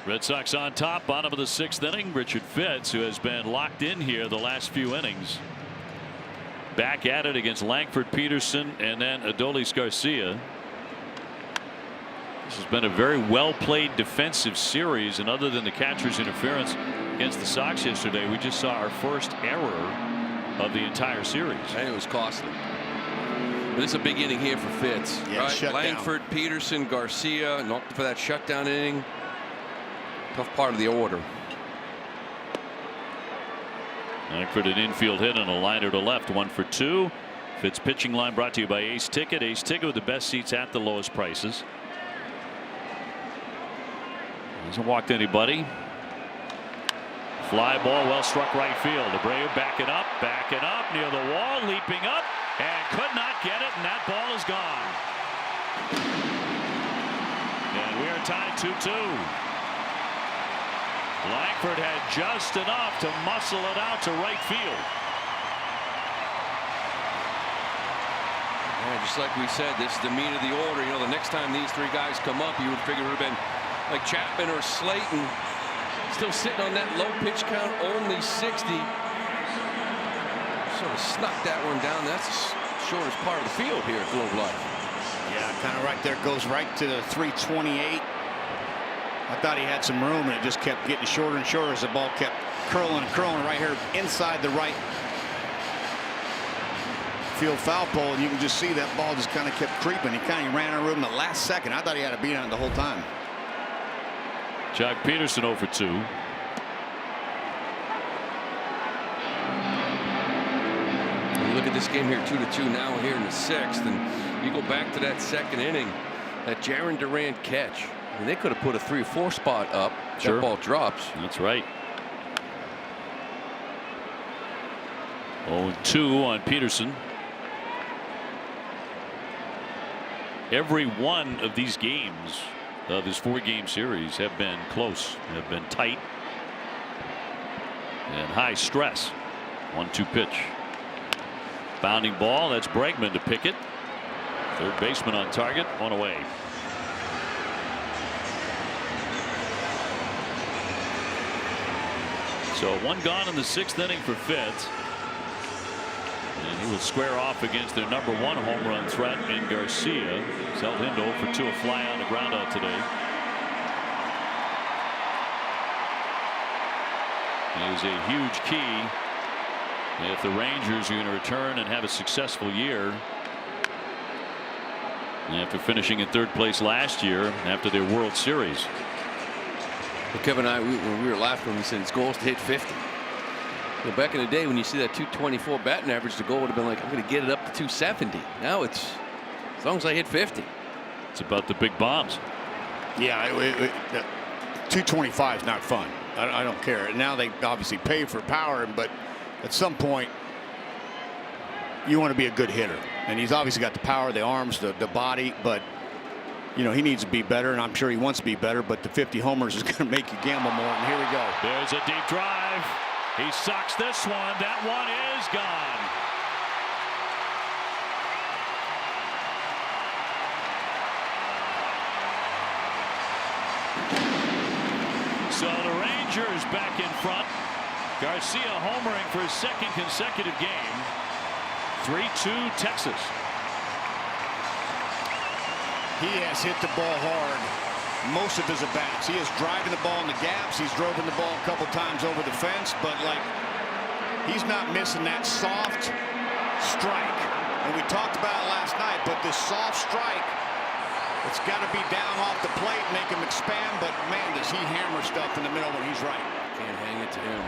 Red Sox on top, bottom of the 6th inning. Richard Fitz, who has been locked in here the last few innings, back at it against Langford Peterson and then Adolis Garcia. This has been a very well played defensive series, and other than the catcher's interference against the Sox yesterday, we just saw our first error of the entire series. And it was costly. But it's a big inning here for Fitz. Yeah, right? Langford, Peterson, Garcia, not for that shutdown inning. Tough part of the order. Langford an infield hit and a liner to left, 1 for 2. Fitz pitching line brought to you by Ace Ticket. Ace Ticket with the best seats at the lowest prices. Hasn't walked anybody. Fly ball well struck right field. Abreu backing up near the wall, leaping up and could not get it, and that ball is gone. And we are tied 2-2. Langford had just enough to muscle it out to right field. Yeah, just like we said, this is the meat of the order. You know, the next time these 3 guys come up, you would figure it would have been like Chapman or Slayton, still sitting on that low pitch count, only 60. Sort of snuck that one down. That's the shortest part of the field here at Globe Life. Yeah, kind of right there, goes right to the 328. I thought he had some room, and it just kept getting shorter and shorter as the ball kept curling and curling right here inside the right field foul pole, and you can just see that ball just kind of kept creeping. He kind of ran out of room in the last second. I thought he had a beat on it the whole time. Jock Peterson 0 for 2. You look at this game here, 2-2 now here in the 6th, and you go back to that 2nd inning, that Jaron Durant catch. I mean, they could have put a 3 or 4 spot up. Sure. That ball drops. That's right. 0-2 on Peterson. Every one of these games of his 4-game series have been close, have been tight, and high stress. 1-2 pitch. Bounding ball. That's Bregman to pick it. Third baseman on target. 1 away. So 1 gone in the 6th inning for Fitz. And he will square off against their #1 home run threat in Garcia. He's held him to 0 for 2, a fly on the ground out today. It is a huge key if the Rangers are going to return and have a successful year after finishing in 3rd place last year after their World Series. Well, Kevin and I, when we were laughing when we said his goal is to hit 50. Well, back in the day when you see that 224 batting average, the goal would have been like, I'm going to get it up to 270. Now it's as long as I hit 50. It's about the big bombs. Yeah, 225 is not fun. I don't care. Now they obviously pay for power, but at some point you want to be a good hitter, and he's obviously got the power, the arms, the body, but you know, he needs to be better, and I'm sure he wants to be better, but the 50 homers is going to make you gamble more, and here we go. There's a deep drive. He sucks this one. That one is gone. So the Rangers back in front. Garcia homering for his 2nd consecutive game. 3-2 Texas. He has hit the ball hard most of his at-bats. He is driving the ball in the gaps. He's driven the ball a couple times over the fence, but like, he's not missing that soft strike. And we talked about it last night, but this soft strike, it's got to be down off the plate, make him expand, but man, does he hammer stuff in the middle when he's right. Can't hang it to him.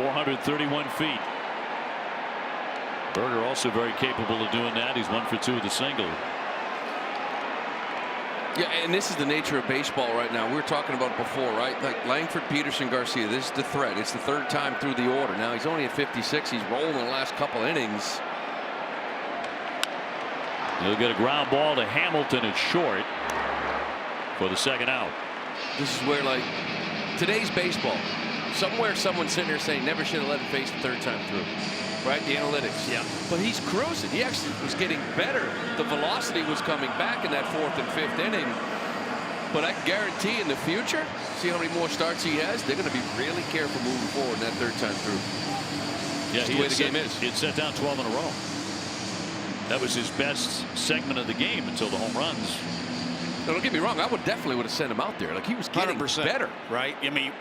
431 feet. Berger also very capable of doing that. He's 1 for 2 with a single. Yeah, and this is the nature of baseball right now. We were talking about it before, right? Like Langford, Peterson, Garcia. This is the threat. It's the 3rd time through the order. Now he's only at 56. He's rolling the last couple innings. He'll get a ground ball to Hamilton at short for the 2nd out. This is where, like, today's baseball, somewhere someone's sitting there saying never should have let him face the 3rd time through. Right, the analytics. Yeah. But he's cruising. He actually was getting better. The velocity was coming back in that 4th and 5th inning. but I guarantee in the future, see how many more starts he has, they're going to be really careful moving forward in that third time through. Yeah, the way the game is. He had set down 12 in a row. That was his best segment of the game until the home runs. No, don't get me wrong. I definitely would have sent him out there. Like, he was getting 100%, better. right? I mean,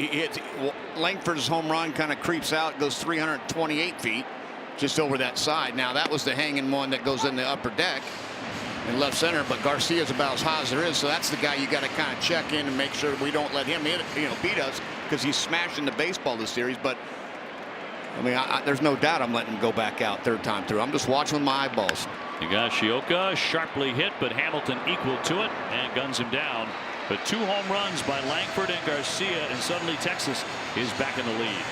Langford's home run kind of creeps out, goes 328 feet, just over that side. Now, that was the hanging one that goes in the upper deck in left center, but Garcia's about as high as there is, so that's the guy you got to kind of check in and make sure we don't let him beat us, because he's smashing the baseball this series. But I mean, there's no doubt I'm letting him go back out third time through. I'm just watching with my eyeballs. Higashioka sharply hit, but Hamilton equal to it and guns him down. But 2 home runs by Langford and Garcia, and suddenly Texas is back in the lead.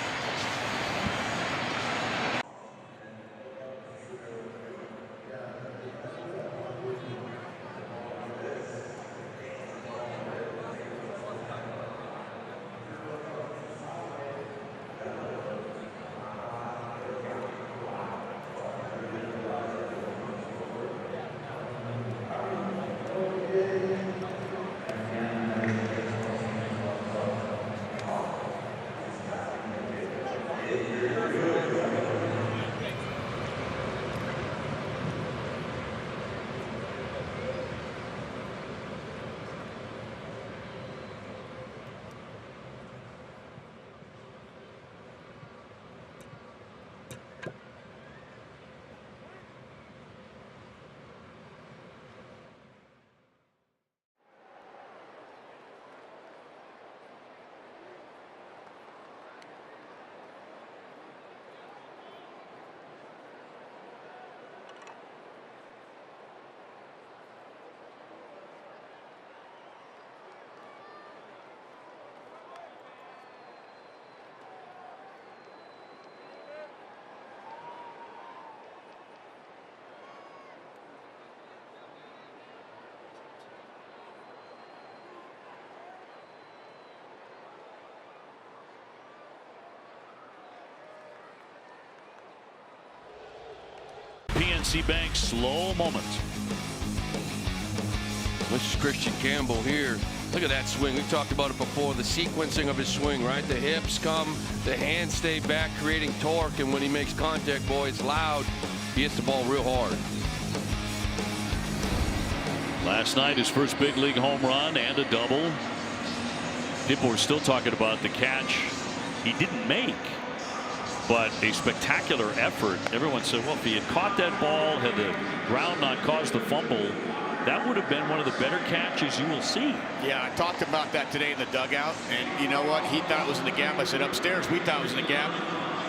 PNC Bank slow moment. This is Christian Campbell here. Look at that swing. We've talked about it before. The sequencing of his swing, right? The hips come, the hands stay back, creating torque, and when he makes contact, boy, it's loud. He hits the ball real hard. Last night, his first big league home run and a double. People were still talking about the catch he didn't make, but a spectacular effort. Everyone said, well, if he had caught that ball, had the ground not caused the fumble, that would have been one of the better catches you will see. Yeah, I talked about that today in the dugout, and you know what? He thought it was in the gap. I said, upstairs, we thought it was in the gap.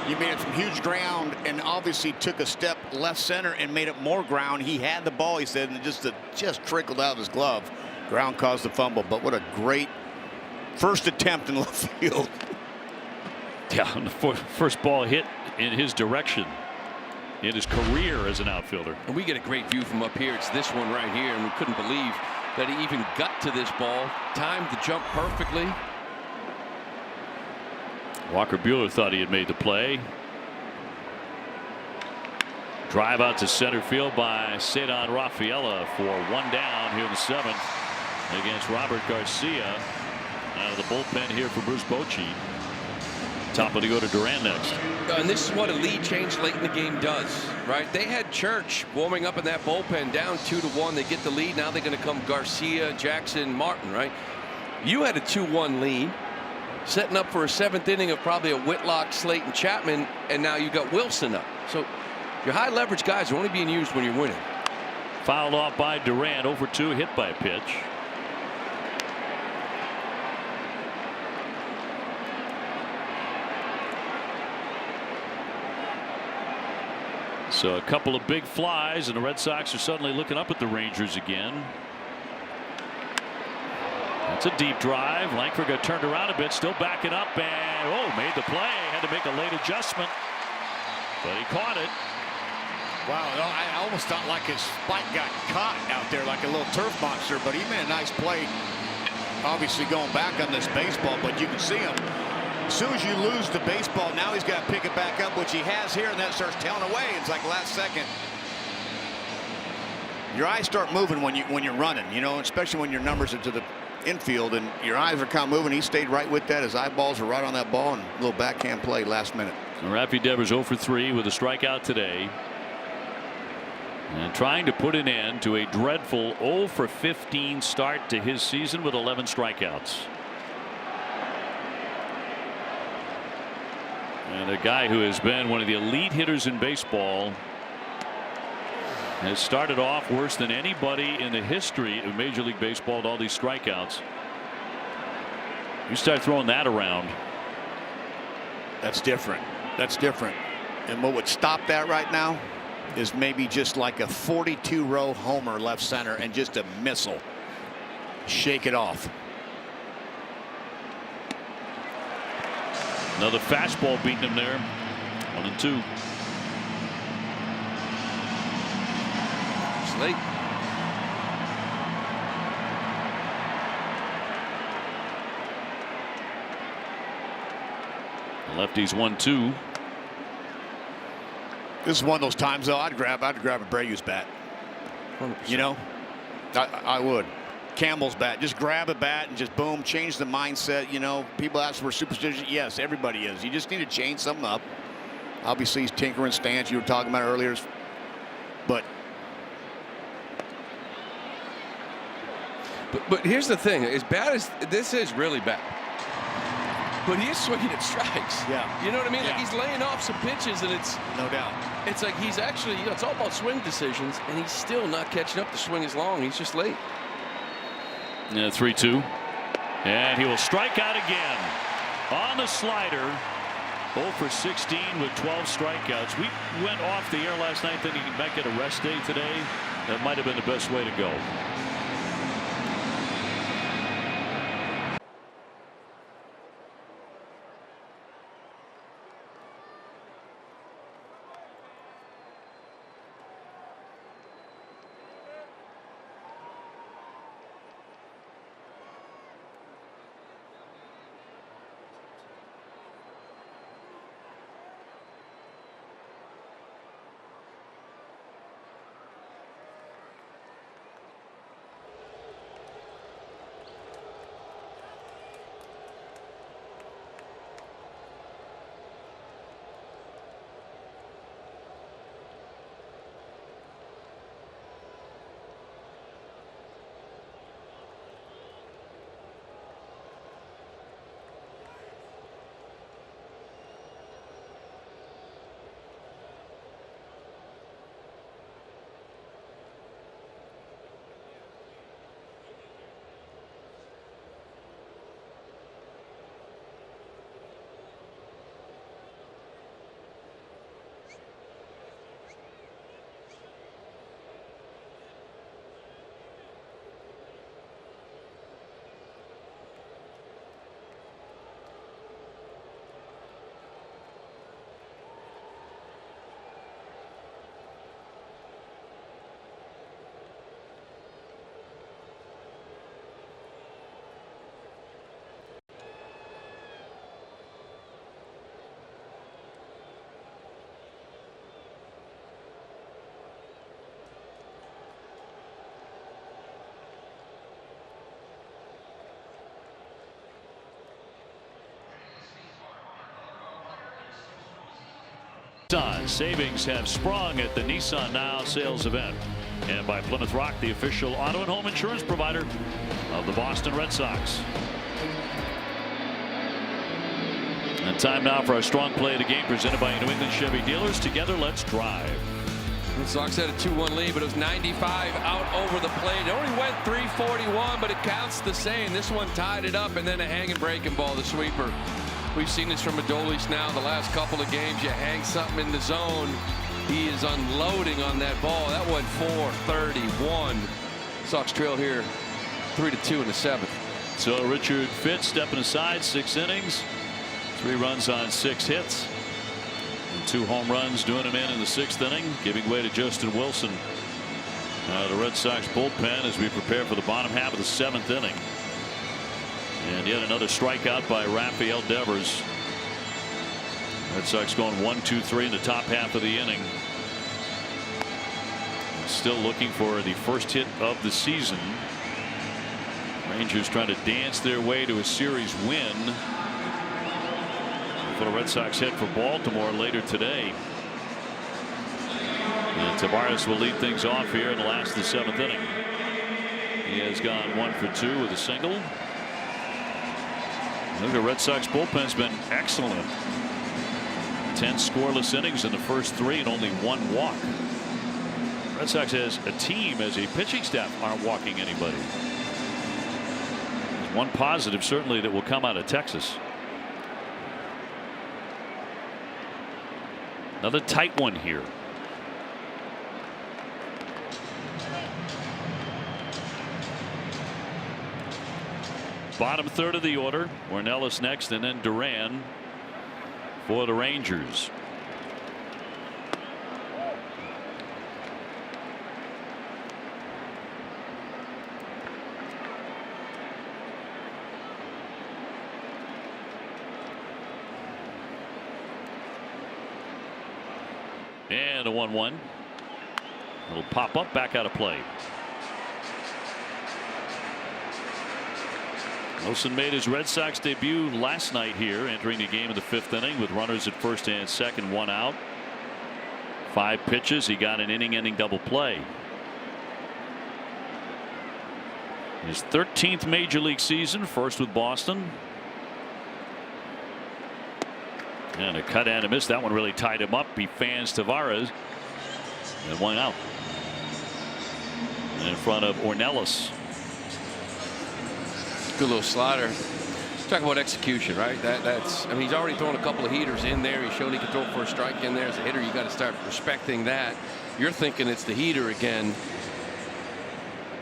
You made it from huge ground and obviously took a step left center and made it more ground. He had the ball, he said, and it just trickled out of his glove. Ground caused the fumble, but what a great first attempt in left field. Yeah, the first ball hit in his direction in his career as an outfielder. And we get a great view from up here. It's this one right here, and we couldn't believe that he even got to this ball. Timed the jump perfectly. Walker Buehler thought he had made the play. Drive out to center field by Cedon Rafaela for 1 down here in the 7th against Robert Garcia. Out of the bullpen here for Bruce Bochy. Top of to go to Duran next. And this is what a lead change late in the game does, right? They had Church warming up in that bullpen down 2-1. They get the lead. Now they're going to come Garcia, Jackson, Martin, right? You had a 2-1 lead, setting up for a 7th inning of probably a Whitlock, Slayton, Chapman, and now you got Wilson up. So your high leverage guys are only being used when you're winning. Fouled off by Duran, 0-for-2, hit by a pitch. So a couple of big flies, and the Red Sox are suddenly looking up at the Rangers again. That's a deep drive. Langford got turned around a bit, still backing up, and made the play. Had to make a late adjustment, but he caught it. Wow, I almost thought like his spike got caught out there like a little turf monster, but he made a nice play. Obviously going back on this baseball, but you can see him. As soon as you lose the baseball, now he's got to pick it back up, which he has here, and that starts tailing away. It's like last second. Your eyes start moving when you're running, you know, especially when your numbers are to the infield and your eyes are kind of moving. He stayed right with that. His eyeballs were right on that ball, and a little backhand play last minute. Rafi Devers 0 for 3 with a strikeout today. And trying to put an end to a dreadful 0 for 15 start to his season with 11 strikeouts. And a guy who has been one of the elite hitters in baseball has started off worse than anybody in the history of Major League Baseball with all these strikeouts. You start throwing that around. That's different. That's different. And what would stop that right now is maybe just like a 42-row homer left center and just a missile. Shake it off. Another fastball beating him there. 1-2. It's late. Lefties 1-2. This is one of those times, though, I'd grab Abreu's bat. 100%. You know, I would. Campbell's bat. Just grab a bat and just boom, change the mindset. You know, people ask for superstition. Yes, everybody is. You just need to change something up. Obviously, he's tinkering stance. You were talking about earlier, but here's the thing. As bad as this is, really bad. But he is swinging at strikes. Yeah. You know what I mean? Yeah. Like he's laying off some pitches, and it's no doubt. It's like he's actually, you know, it's all about swing decisions, and he's still not catching up. The swing is long. He's just late. Yeah, 3-2. And he will strike out again on the slider. 0 for 16 with 12 strikeouts. We went off the air last night thinking he might get a rest day today. That might have been the best way to go. Savings have sprung at the Nissan Now sales event, and by Plymouth Rock, the official auto and home insurance provider of the Boston Red Sox. And time now for our strong play of the game, presented by New England Chevy dealers. Together, let's drive. The Sox had a 2-1 lead, but it was 95 out over the plate. It only went 341, but it counts the same. This one tied it up, and then a hanging breaking ball, the sweeper. We've seen this from Adolis now the last couple of games. You hang something in the zone, he is unloading on that ball. That went 431. Sox trail here 3-2 in the 7th. So Richard Fitz stepping aside, 6 innings, 3 runs on 6 hits, and 2 home runs, doing him in the 6th inning, giving way to Justin Wilson. The Red Sox bullpen as we prepare for the bottom half of the 7th inning. And yet another strikeout by Rafael Devers. Red Sox going 1-2-3 in the top half of the inning. still looking for the first hit of the season. Rangers trying to dance their way to a series win. For the Red Sox head for Baltimore later today. And Tavares will lead things off here in the last of the 7th inning. He has gone 1 for 2 with a single. Look, the Red Sox bullpen's been excellent. 10 scoreless innings in the first 3 and only 1 walk. Red Sox as a team, as a pitching staff, aren't walking anybody. There's one positive certainly that will come out of Texas. Another tight one here. Bottom third of the order. Ornelas next, and then Duran for the Rangers. And a 1-1. It'll pop up, back out of play. Wilson made his Red Sox debut last night here, entering the game in the 5th inning with runners at first and second, 1 out. 5 pitches. He got an inning-ending double play. His 13th major league season, first with Boston. And a cut and a miss. That one really tied him up. He fans Tavares. And 1 out. And in front of Ornelas. Good little slider. Talk about execution, right? That's. I mean, he's already thrown a couple of heaters in there. He showed he could throw for a strike in there. As a hitter, you got to start respecting that. You're thinking it's the heater again.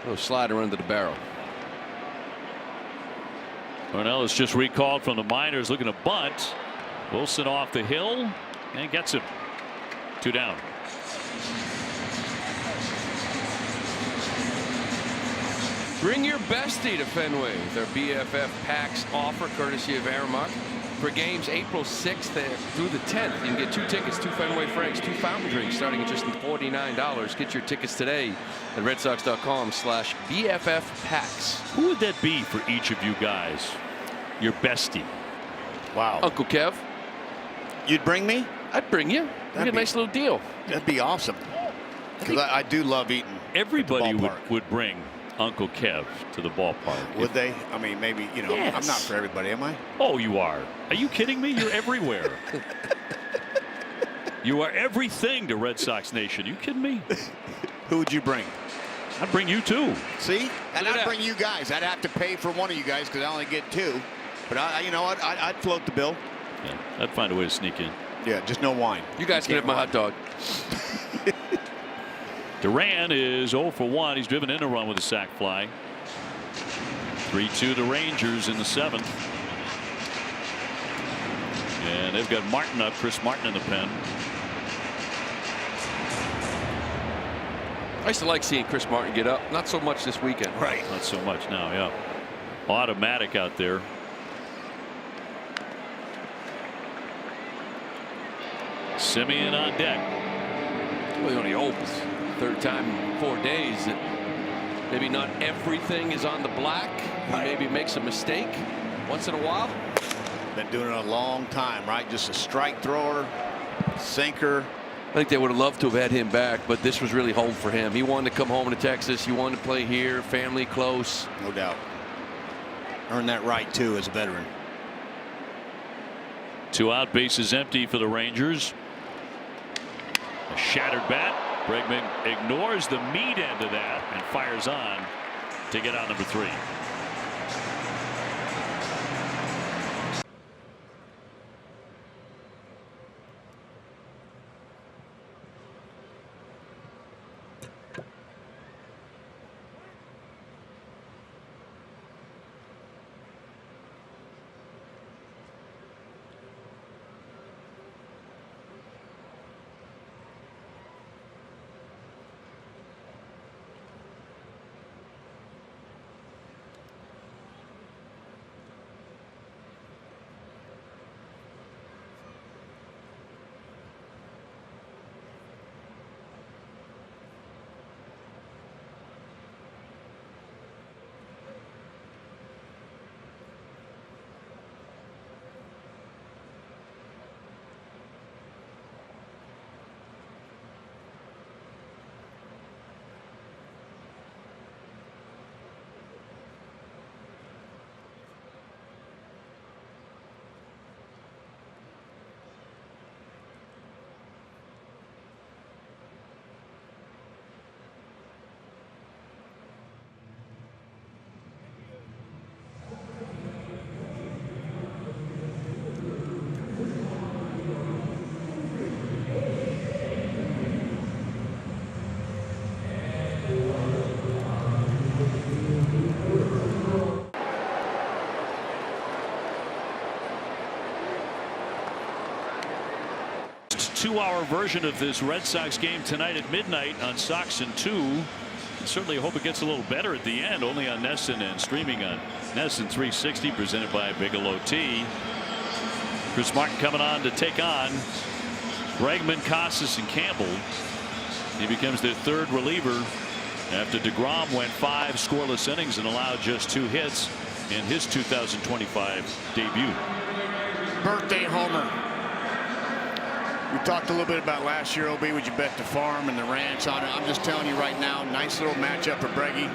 Little slider under the barrel. Ornelas just recalled from the minors, looking to bunt. Wilson off the hill and gets him. 2 down. Bring your bestie to Fenway with our BFF Packs offer, courtesy of Aramark. For games April 6th through the 10th, you can get 2 tickets, 2 Fenway Franks, 2 fountain drinks, starting at just $49. Get your tickets today at redsox.com/BFF Packs. Who would that be for each of you guys? Your bestie. Wow. Uncle Kev. You'd bring me? I'd bring you. We get a nice little deal. That'd be awesome. Because I do love eating. Everybody would bring Uncle Kev to the ballpark. Would they? I mean, maybe, you know, yes. I'm not for everybody, am I? Oh, you are. Are you kidding me? You're everywhere. You are everything to Red Sox Nation. You kidding me? Who would you bring? I'd bring you too. See? And I'd bring you guys. I'd have to pay for one of you guys because I only get 2. But, you know what? I'd float the bill. Yeah, I'd find a way to sneak in. Yeah, just no wine. You guys can have my hot dog. Duran is 0 for 1. He's driven in a run with a sac fly. 3-2 the Rangers in the 7th. And they've got Martin up, Chris Martin in the pen. I used to like seeing Chris Martin get up. Not so much this weekend. Right. Not so much now, yeah. Automatic out there. Simeon on deck. Well, he only hopes. 3rd time in 4 days that maybe not everything is on the black. He maybe makes a mistake once in a while. Been doing it a long time, right? Just a strike thrower, sinker. I think they would have loved to have had him back, but this was really home for him. He wanted to come home to Texas. He wanted to play here, family close. No doubt. Earned that right, too, as a veteran. 2 out, bases empty for the Rangers. A shattered bat. Bregman ignores the meat end of that and fires on to get out number 3. 2-hour version of this Red Sox game tonight at midnight on Soxen 2. Certainly hope it gets a little better at the end, only on NESN and streaming on NESN 360, presented by Bigelow Tea. Chris Martin coming on to take on Bregman, Casas, and Campbell. He becomes their third reliever after DeGrom went 5 scoreless innings and allowed just 2 hits in his 2025 debut. Birthday homer. We talked a little bit about last year, OB. Would you bet the farm and the ranch on it? I'm just telling you right now, nice little matchup for Breggy.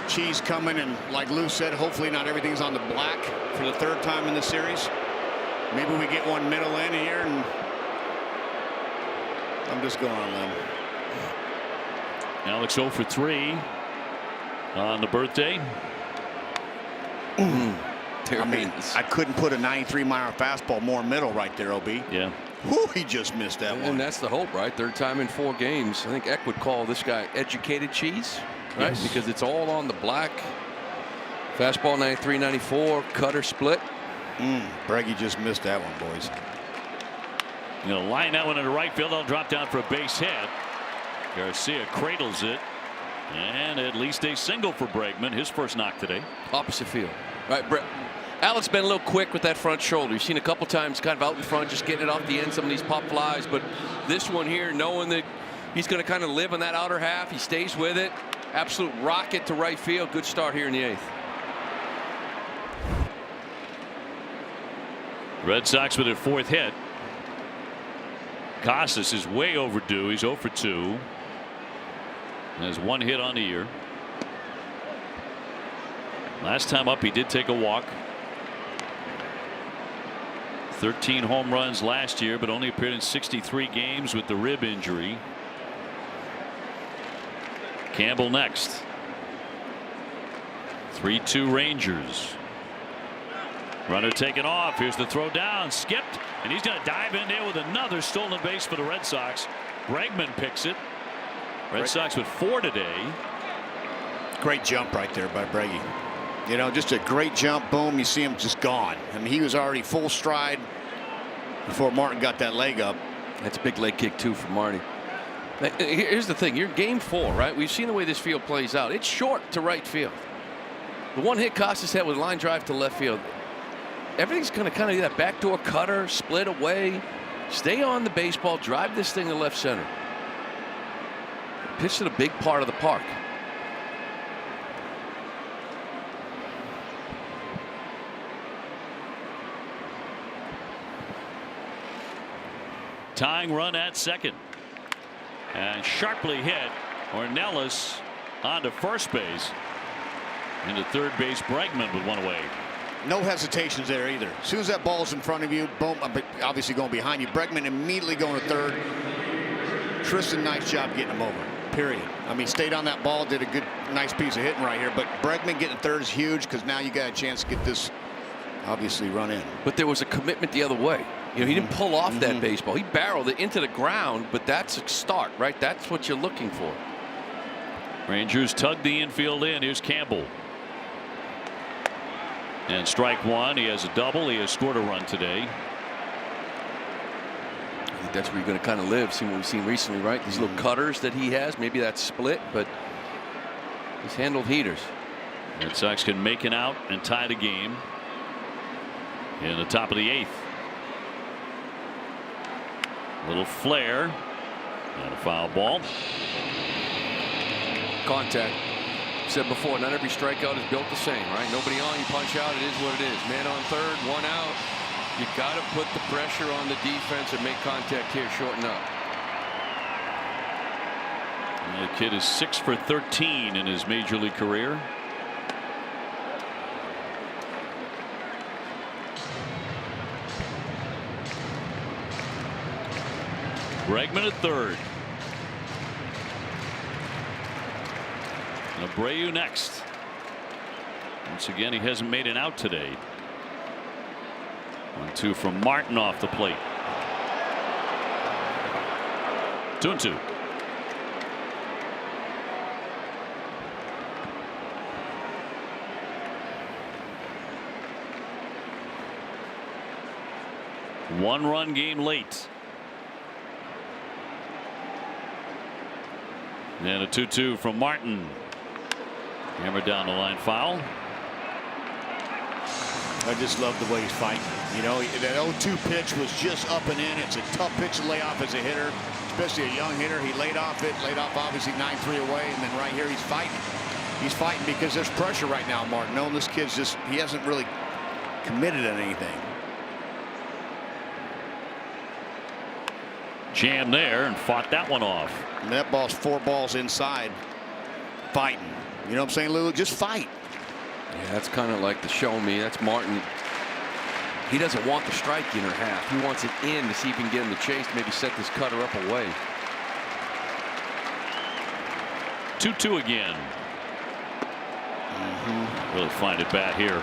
Cheese coming, and like Lou said, hopefully not everything's on the black for the 3rd time in the series. Maybe we get one middle in here, and I'm just going on them. Alex 0 for 3 on the birthday. I mean, I couldn't put a 93-mile fastball more middle right there, OB. Yeah. Whew, he just missed that one. And that's the hope, right? 3rd time in 4 games. I think Eck would call this guy educated cheese, right? Yes. Because it's all on the black. Fastball 93, 94, cutter split. Breggy just missed that one, boys. Going to line that one into right field. I'll drop down for a base hit. Garcia cradles it, and at least a single for Bregman, his first knock today. Opposite field, right? Alex been a little quick with that front shoulder. You've seen a couple times kind of out in front, just getting it off the end, some of these pop flies. But this one here, knowing that he's going to kind of live on that outer half, he stays with it. Absolute rocket to right field. Good start here in the 8th. Red Sox with their 4th hit. Casas is way overdue. He's 0 for 2. Has 1 hit on the year. Last time up, he did take a walk. 13 home runs last year, but only appeared in 63 games with the rib injury. Campbell next. 3-2 Rangers. Runner taken off. Here's the throw down. Skipped. And he's going to dive in there with another stolen base for the Red Sox. Bregman picks it. Red Sox with 4 today. Great jump right there by Breggy. You know, just a great jump. Boom. You see him just gone. I mean, he was already full stride before Martin got that leg up. That's a big leg kick, too, for Marty. Here's the thing. You're game 4, right? We've seen the way this field plays out. It's short to right field. The one hit Casas had was a line drive to left field. Everything's going to kind of do that backdoor cutter, split away, stay on the baseball, drive this thing to left center. Pitch to the big part of the park. Tying run at second. And sharply hit. Ornelas onto first base. Into third base, Bregman with one away. No hesitations there either. As soon as that ball's in front of you, boom, obviously going behind you. Bregman immediately going to third. Tristan, nice job getting him over. Period. I mean, stayed on that ball, did a good, nice piece of hitting right here. But Bregman getting third is huge because now you got a chance to get this, obviously, run in. But there was a commitment the other way. You know, he didn't pull off that baseball. He barreled it into the ground, but that's a start, right? That's what you're looking for. Rangers tug the infield in. Here's Campbell. And strike one. He has a double. He has scored a run today. I think that's where you're going to kind of live. See what we've seen recently, right? These little cutters that he has. Maybe that's split, but he's handled heaters. Red Sox can make an out and tie the game in the top of the 8th. Little flare and a foul ball. Contact. Said before, not every strikeout is built the same, right? Nobody on, you punch out, it is what it is. Man on third, 1 out. You got to put the pressure on the defense and make contact here, shorten up. And the kid is 6 for 13 in his major league career. Bregman at third. And Abreu next. Once again, he hasn't made an out today. 1-2 from Martin off the plate. 2-2. One-run game late. And a 2-2 from Martin. Hammered down the line foul. I just love the way he's fighting. You know, that 0-2 pitch was just up and in. It's a tough pitch to lay off as a hitter, especially a young hitter. He laid off obviously 9-3 away, and then right here he's fighting. He's fighting because there's pressure right now, Martin. Knowing this kid's he hasn't really committed on anything. Jammed there and fought that one off. And that ball's 4 balls inside. Fighting. You know what I'm saying, Lulu? Just fight. Yeah, that's kind of like the show me. That's Martin. He doesn't want the strike in or half. He wants it in to see if he can get him to chase, maybe set this cutter up away. 2-2 again. Really find it bat here.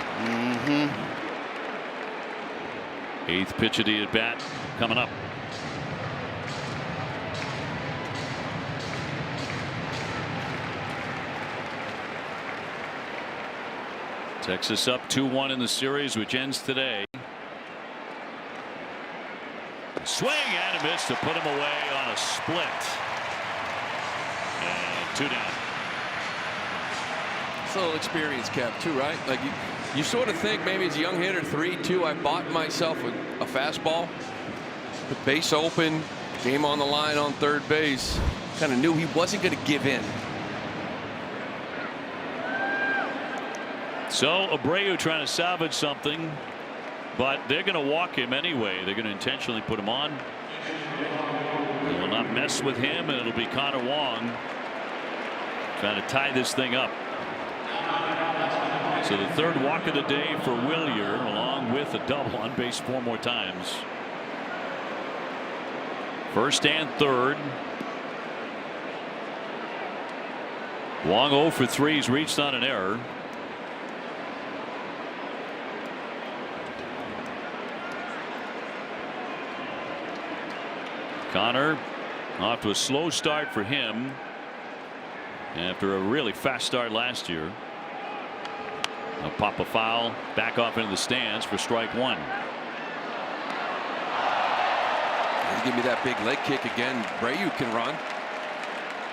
8th pitch of the at bat coming up. Texas up 2-1 in the series, which ends today. Swing and a miss to put him away on a split. And 2 down. It's a little experience, Kev, too, right? Like you sort of think maybe as a young hitter, 3-2, I bought myself a fastball. The base open, game on the line on third base. Kind of knew he wasn't going to give in. So Abreu trying to salvage something, but they're going to walk him anyway. They're going to intentionally put him on. They will not mess with him, and it'll be Connor Wong trying to tie this thing up. So the 3rd walk of the day for Willier, along with a double on base 4 more times. 1st and 3rd. Wong 0 for 3. He's reached on an error. Connor off to a slow start for him after a really fast start last year. He'll pop a foul back off into the stands for strike 1. Give me that big leg kick again. Abreu can run.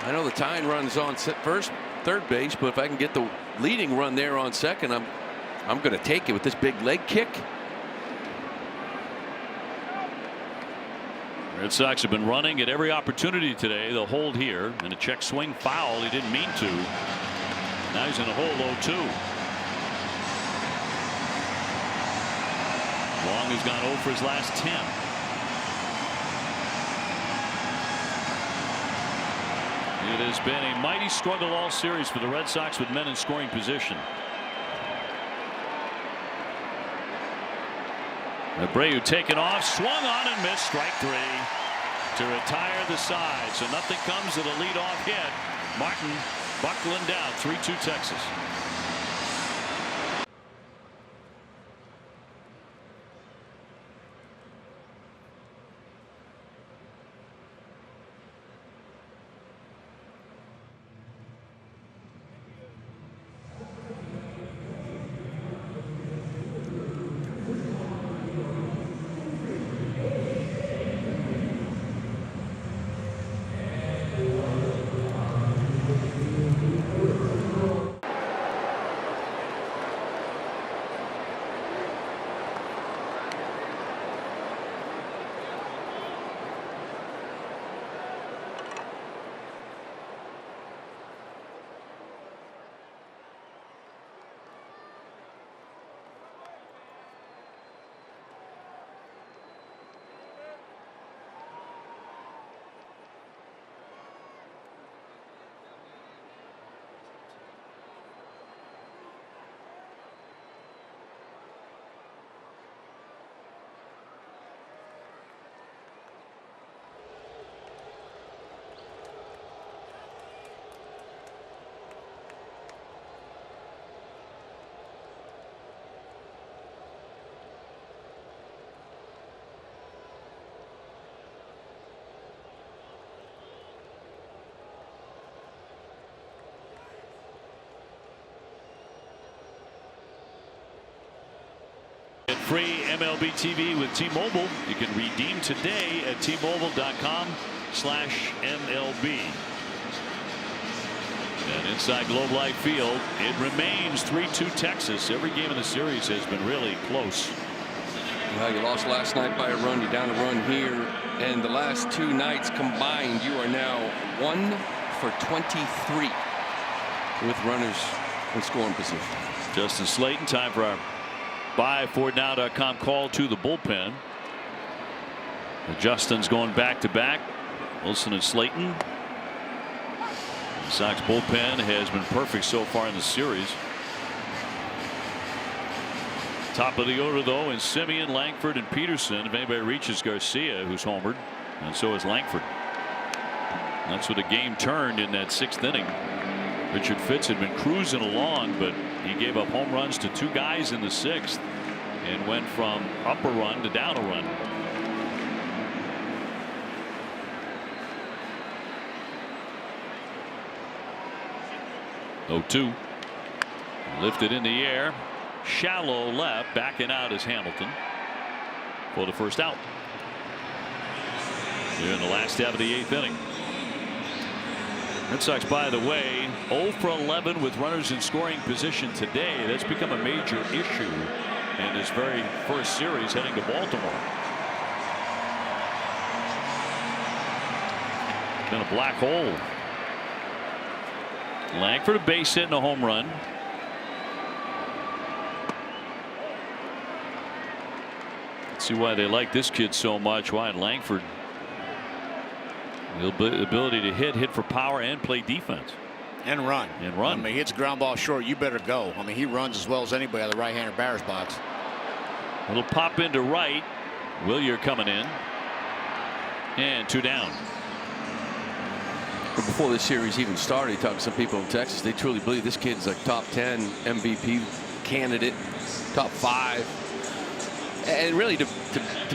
I know the tying runs on third base, but if I can get the leading run there on second, I'm going to take it with this big leg kick. Red Sox have been running at every opportunity today. They'll hold here, and a check swing foul. He didn't mean to. Now he's in a hole 0-2. Wong has gone 0 for his last 10. It has been a mighty struggle all series for the Red Sox with men in scoring position. Abreu taken off, swung on and missed, strike 3 to retire the side. So nothing comes of the leadoff hit. Martin buckling down, 3-2 Texas. Free MLB TV with T-Mobile. You can redeem today at T-Mobile.com/MLB. And inside Globe Life Field, it remains 3-2 Texas. Every game in the series has been really close. Well, you lost last night by a run. You're down a run here. And the last 2 nights combined, you are now 1 for 23 with runners in scoring position. Justin Slayton, time for our BuyFordNow.com call to the bullpen. Justin's going back to back. Wilson and Slayton. The Sox bullpen has been perfect so far in the series. Top of the order though in Simeon, Langford, and Peterson. If anybody reaches Garcia, who's homered, and so is Langford. That's what the game turned in that 6th inning. Richard Fitz had been cruising along, but he gave up home runs to 2 guys in the 6th and went from up a run to down a run. Oh, 2 lifted in the air, shallow left, backing out is Hamilton for the first out. Here in the last half of the 8th inning. Red Sox, by the way, 0 for 11 with runners in scoring position today. That's become a major issue in this very first series heading to Baltimore. Been a black hole. Langford a base hit and a home run. Let's see why they like this kid so much. Why Langford. The ability to hit for power, and play defense. And run. I mean, he hits ground ball short, you better go. I mean, he runs as well as anybody out of the right-handed batter's box. Little pop into right. Willier coming in. And 2 down. But before this series even started, he talked to some people in Texas. They truly believe this kid's like top 10 MVP candidate, top 5. And really, to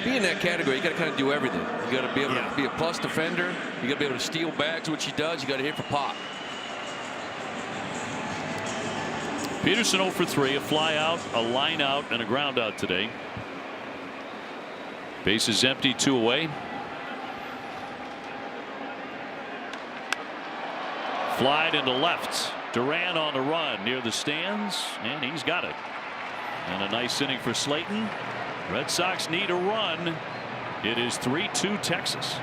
be in that category, you got to kind of do everything. You got to be able to be a plus defender. You got to be able to steal bags, which he does. You got to hit for pop. Peterson 0 for 3, a fly out, a line out, and a ground out today. Bases empty, 2 away. Flied into left. Duran on the run near the stands, and he's got it. And a nice inning for Slayton. Red Sox need a run. It is 3-2 Texas.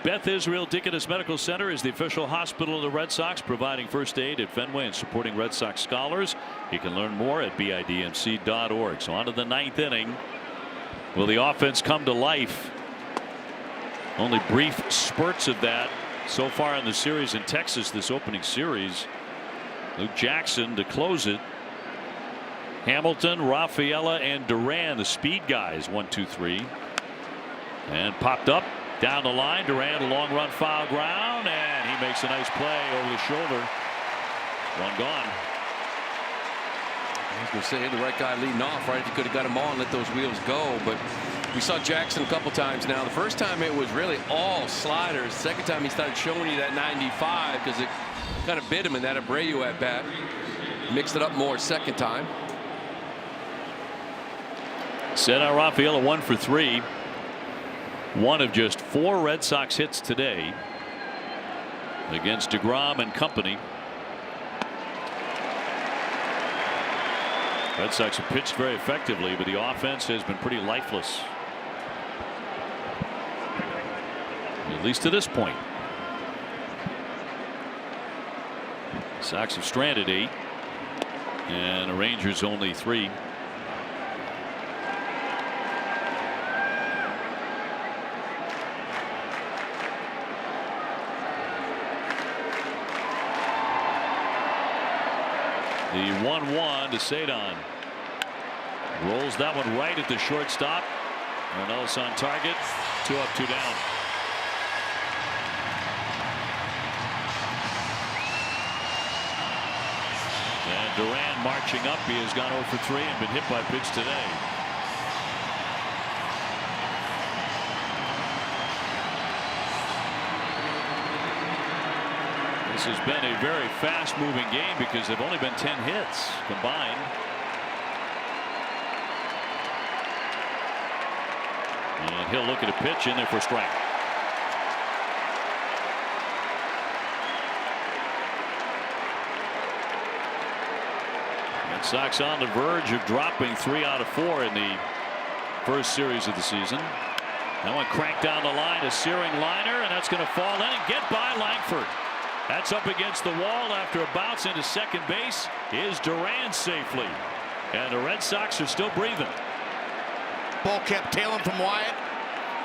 Beth Israel Deaconess Medical Center is the official hospital of the Red Sox, providing first aid at Fenway and supporting Red Sox scholars. You can learn more at bidmc.org. So on to the 9th inning. Will the offense come to life? Only brief spurts of that so far in the series in Texas, this opening series. Luke Jackson to close it. Hamilton, Rafaela, and Duran, the speed guys. 1, 2, 3. And popped up down the line. Duran, a long run, foul ground, and he makes a nice play over the shoulder. One gone. I was going to say, the right guy leading off, right? If you could have got him on, let those wheels go. But we saw Jackson a couple times now. The first time it was really all sliders. The second time he started showing you that 95 because it kind of bit him in that Abreu at bat. Mixed it up more second time. Set on Rafaela 1 for 3. One of just 4 Red Sox hits today against DeGrom and company. Red Sox have pitched very effectively, but the offense has been pretty lifeless, at least to this point. Sox have stranded 8, and the Rangers only 3. The 1-1 to Cedon. Rolls that one right at the shortstop. Ornelas on target. 2 up, 2 down. And Duran marching up. He has gone 0 for 3 and been hit by pitch today. This has been a very fast-moving game because they've only been 10 hits combined. And he'll look at a pitch in there for a strike. Red Sox on the verge of dropping 3 out of 4 in the first series of the season. That one cranked down the line, a searing liner, and that's going to fall in and get by Langford. That's up against the wall after a bounce into second base. Is Duran safely, and the Red Sox are still breathing. Ball kept tailing from Wyatt.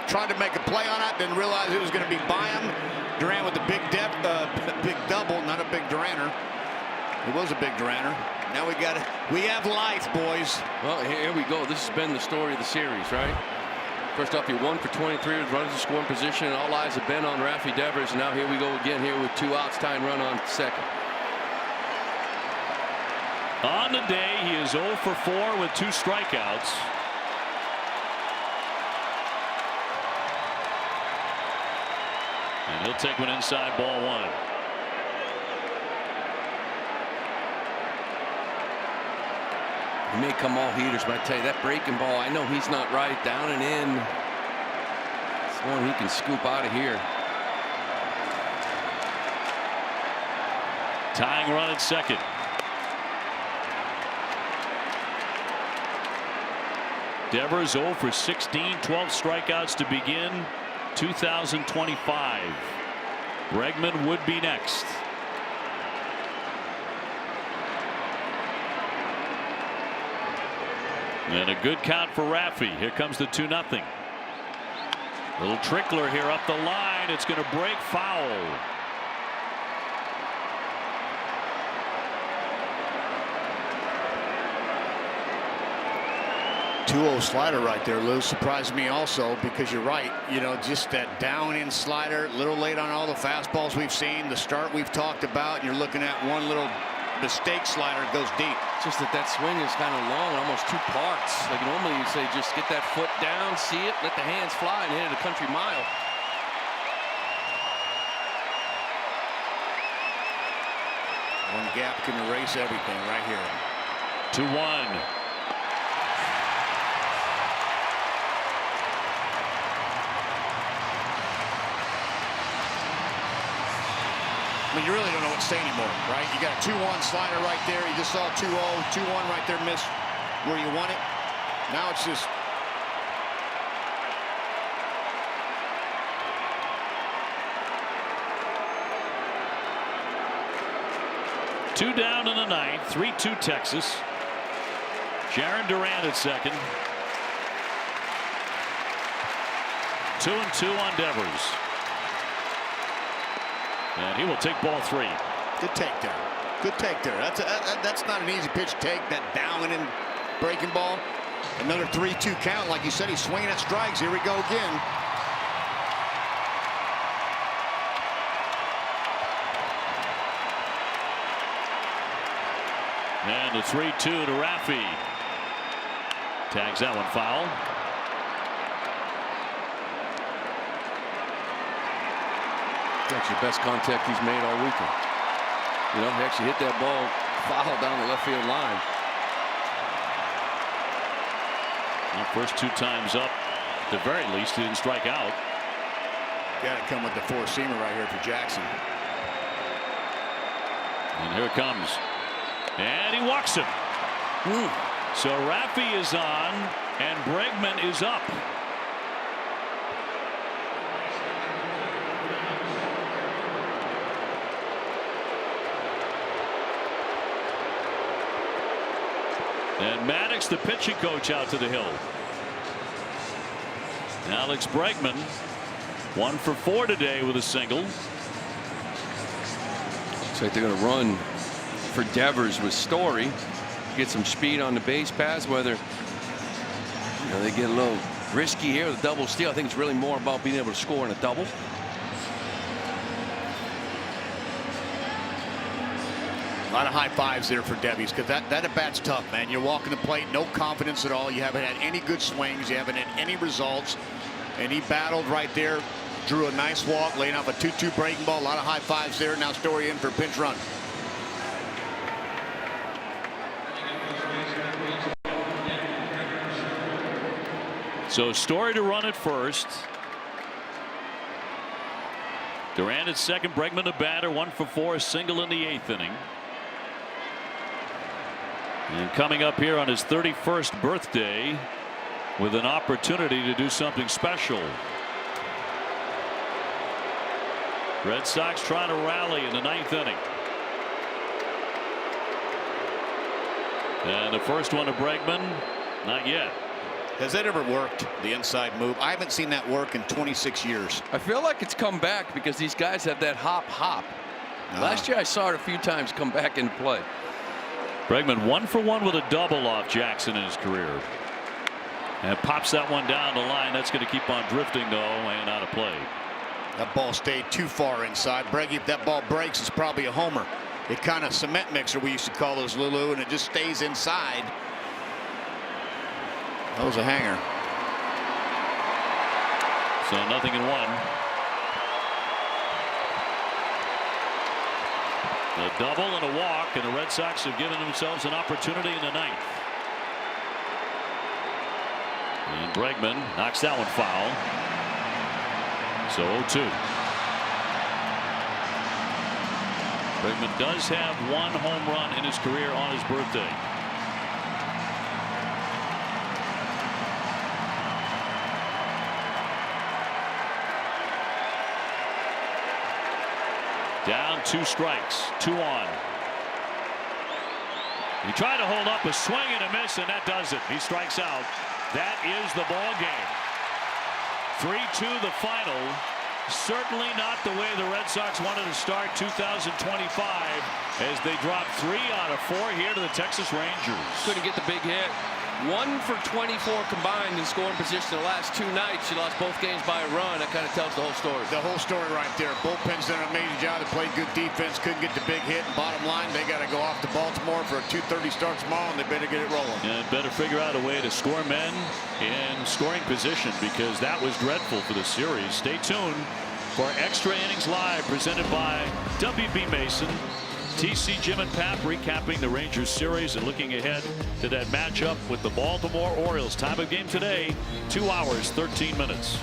Tried to make a play on it, didn't realize it was going to be by him. Duran with the big double, not a big Duraner. It was a big Duraner. Now we have life, boys. Well, here we go. This has been the story of the series, right? First off, he 1 for 23 with runners in scoring position, and all eyes have been on Rafi Devers. And now here we go again here with 2 outs, tying run on second. On the day, he is 0 for 4 with 2 strikeouts. And he'll take one inside, ball 1. He may come all heaters, but I tell you, that breaking ball, I know he's not right. Down and in. It's one he can scoop out of here. Tying run at second. Devers 0 for 16, 12 strikeouts to begin 2025. Bregman would be next. And a good count for Rafi. Here comes the 2-0. Little trickler here up the line. It's going to break foul. 2-0 slider right there, Lou. Surprised me also because you're right. You know, just that down in slider, a little late on all the fastballs we've seen. The start we've talked about, and you're looking at one little mistake slider goes deep. Just that swing is kind of long, almost 2 parts. Like normally you say, just get that foot down, see it, let the hands fly, and hit it a country mile. One gap can erase everything right here. 2-1. I mean, you really don't know what to say anymore, right? You got a 2-1 slider right there. You just saw 2-0, 2-1 right there, missed where you want it. Now it's just. Two down in the 9th, 3-2 Texas. Jaron Duran at second. 2-2 on Devers. And he will take ball 3. Good take there. Good take there. That's not an easy pitch to take, that down and breaking ball. Another 3-2 count. Like you said, he's swinging at strikes. Here we go again. And the 3-2 to Raffy. Tags that one foul. That's the best contact he's made all weekend. You know, he actually hit that ball foul down the left field line. Well, first 2 times up, at the very least, he didn't strike out. Got to come with the 4-seamer right here for Jackson. And here it comes. And he walks him. So Raffy is on, and Bregman is up. And Maddox, the pitching coach, out to the hill. Alex Bregman, 1 for 4 today with a single. Looks like they're going to run for Devers with Story. Get some speed on the base pass. Whether they get a little risky here with a double steal. I think it's really more about being able to score in a double. A lot of high fives there for Debbie's, because that at bat's tough, man. You're walking the plate, no confidence at all. You haven't had any good swings. You haven't had any results. And he battled right there, drew a nice walk, laying off a 2-2 breaking ball. A lot of high fives there. Now Story in for a pinch run. So Story to run at first. Durant at second, Bregman the batter, 1 for 4, a single in the 8th inning. And coming up here on his 31st birthday with an opportunity to do something special. Red Sox trying to rally in the 9th inning. And the first one to Bregman, not yet. Has that ever worked, the inside move? I haven't seen that work in 26 years. I feel like it's come back because these guys have that hop. Last year I saw it a few times come back into play. Bregman 1 for 1 with a double off Jackson in his career. And pops that one down the line. That's going to keep on drifting, though, and out of play. That ball stayed too far inside. Breggy, if that ball breaks, it's probably a homer. It kind of cement mixer, we used to call those, Lulu, and it just stays inside. That was a hanger. So 0-1. A double and a walk, and the Red Sox have given themselves an opportunity in the 9th. And Bregman knocks that one foul. So 0-2. Bregman does have 1 home run in his career on his birthday. Down 2 strikes, 2 on. He tried to hold up a swing and a miss, and that does it. He strikes out. That is the ball game. 3-2 the final. Certainly not the way the Red Sox wanted to start 2025 as they drop 3 out of 4 here to the Texas Rangers. Couldn't get the big hit. 1 for 24 combined in scoring position the last 2 nights. You lost both games by a run. That kind of tells the whole story. The whole story right there. Bullpen's done an amazing job. They played good defense. Couldn't get the big hit. And bottom line, they got to go off to Baltimore for a 2:30 start tomorrow, and they better get it rolling. And better figure out a way to score men in scoring position, because that was dreadful for the series. Stay tuned for Extra Innings Live, presented by WB Mason. TC, Jim, and Pap recapping the Rangers series and looking ahead to that matchup with the Baltimore Orioles. Time of game today, 2 hours, 13 minutes.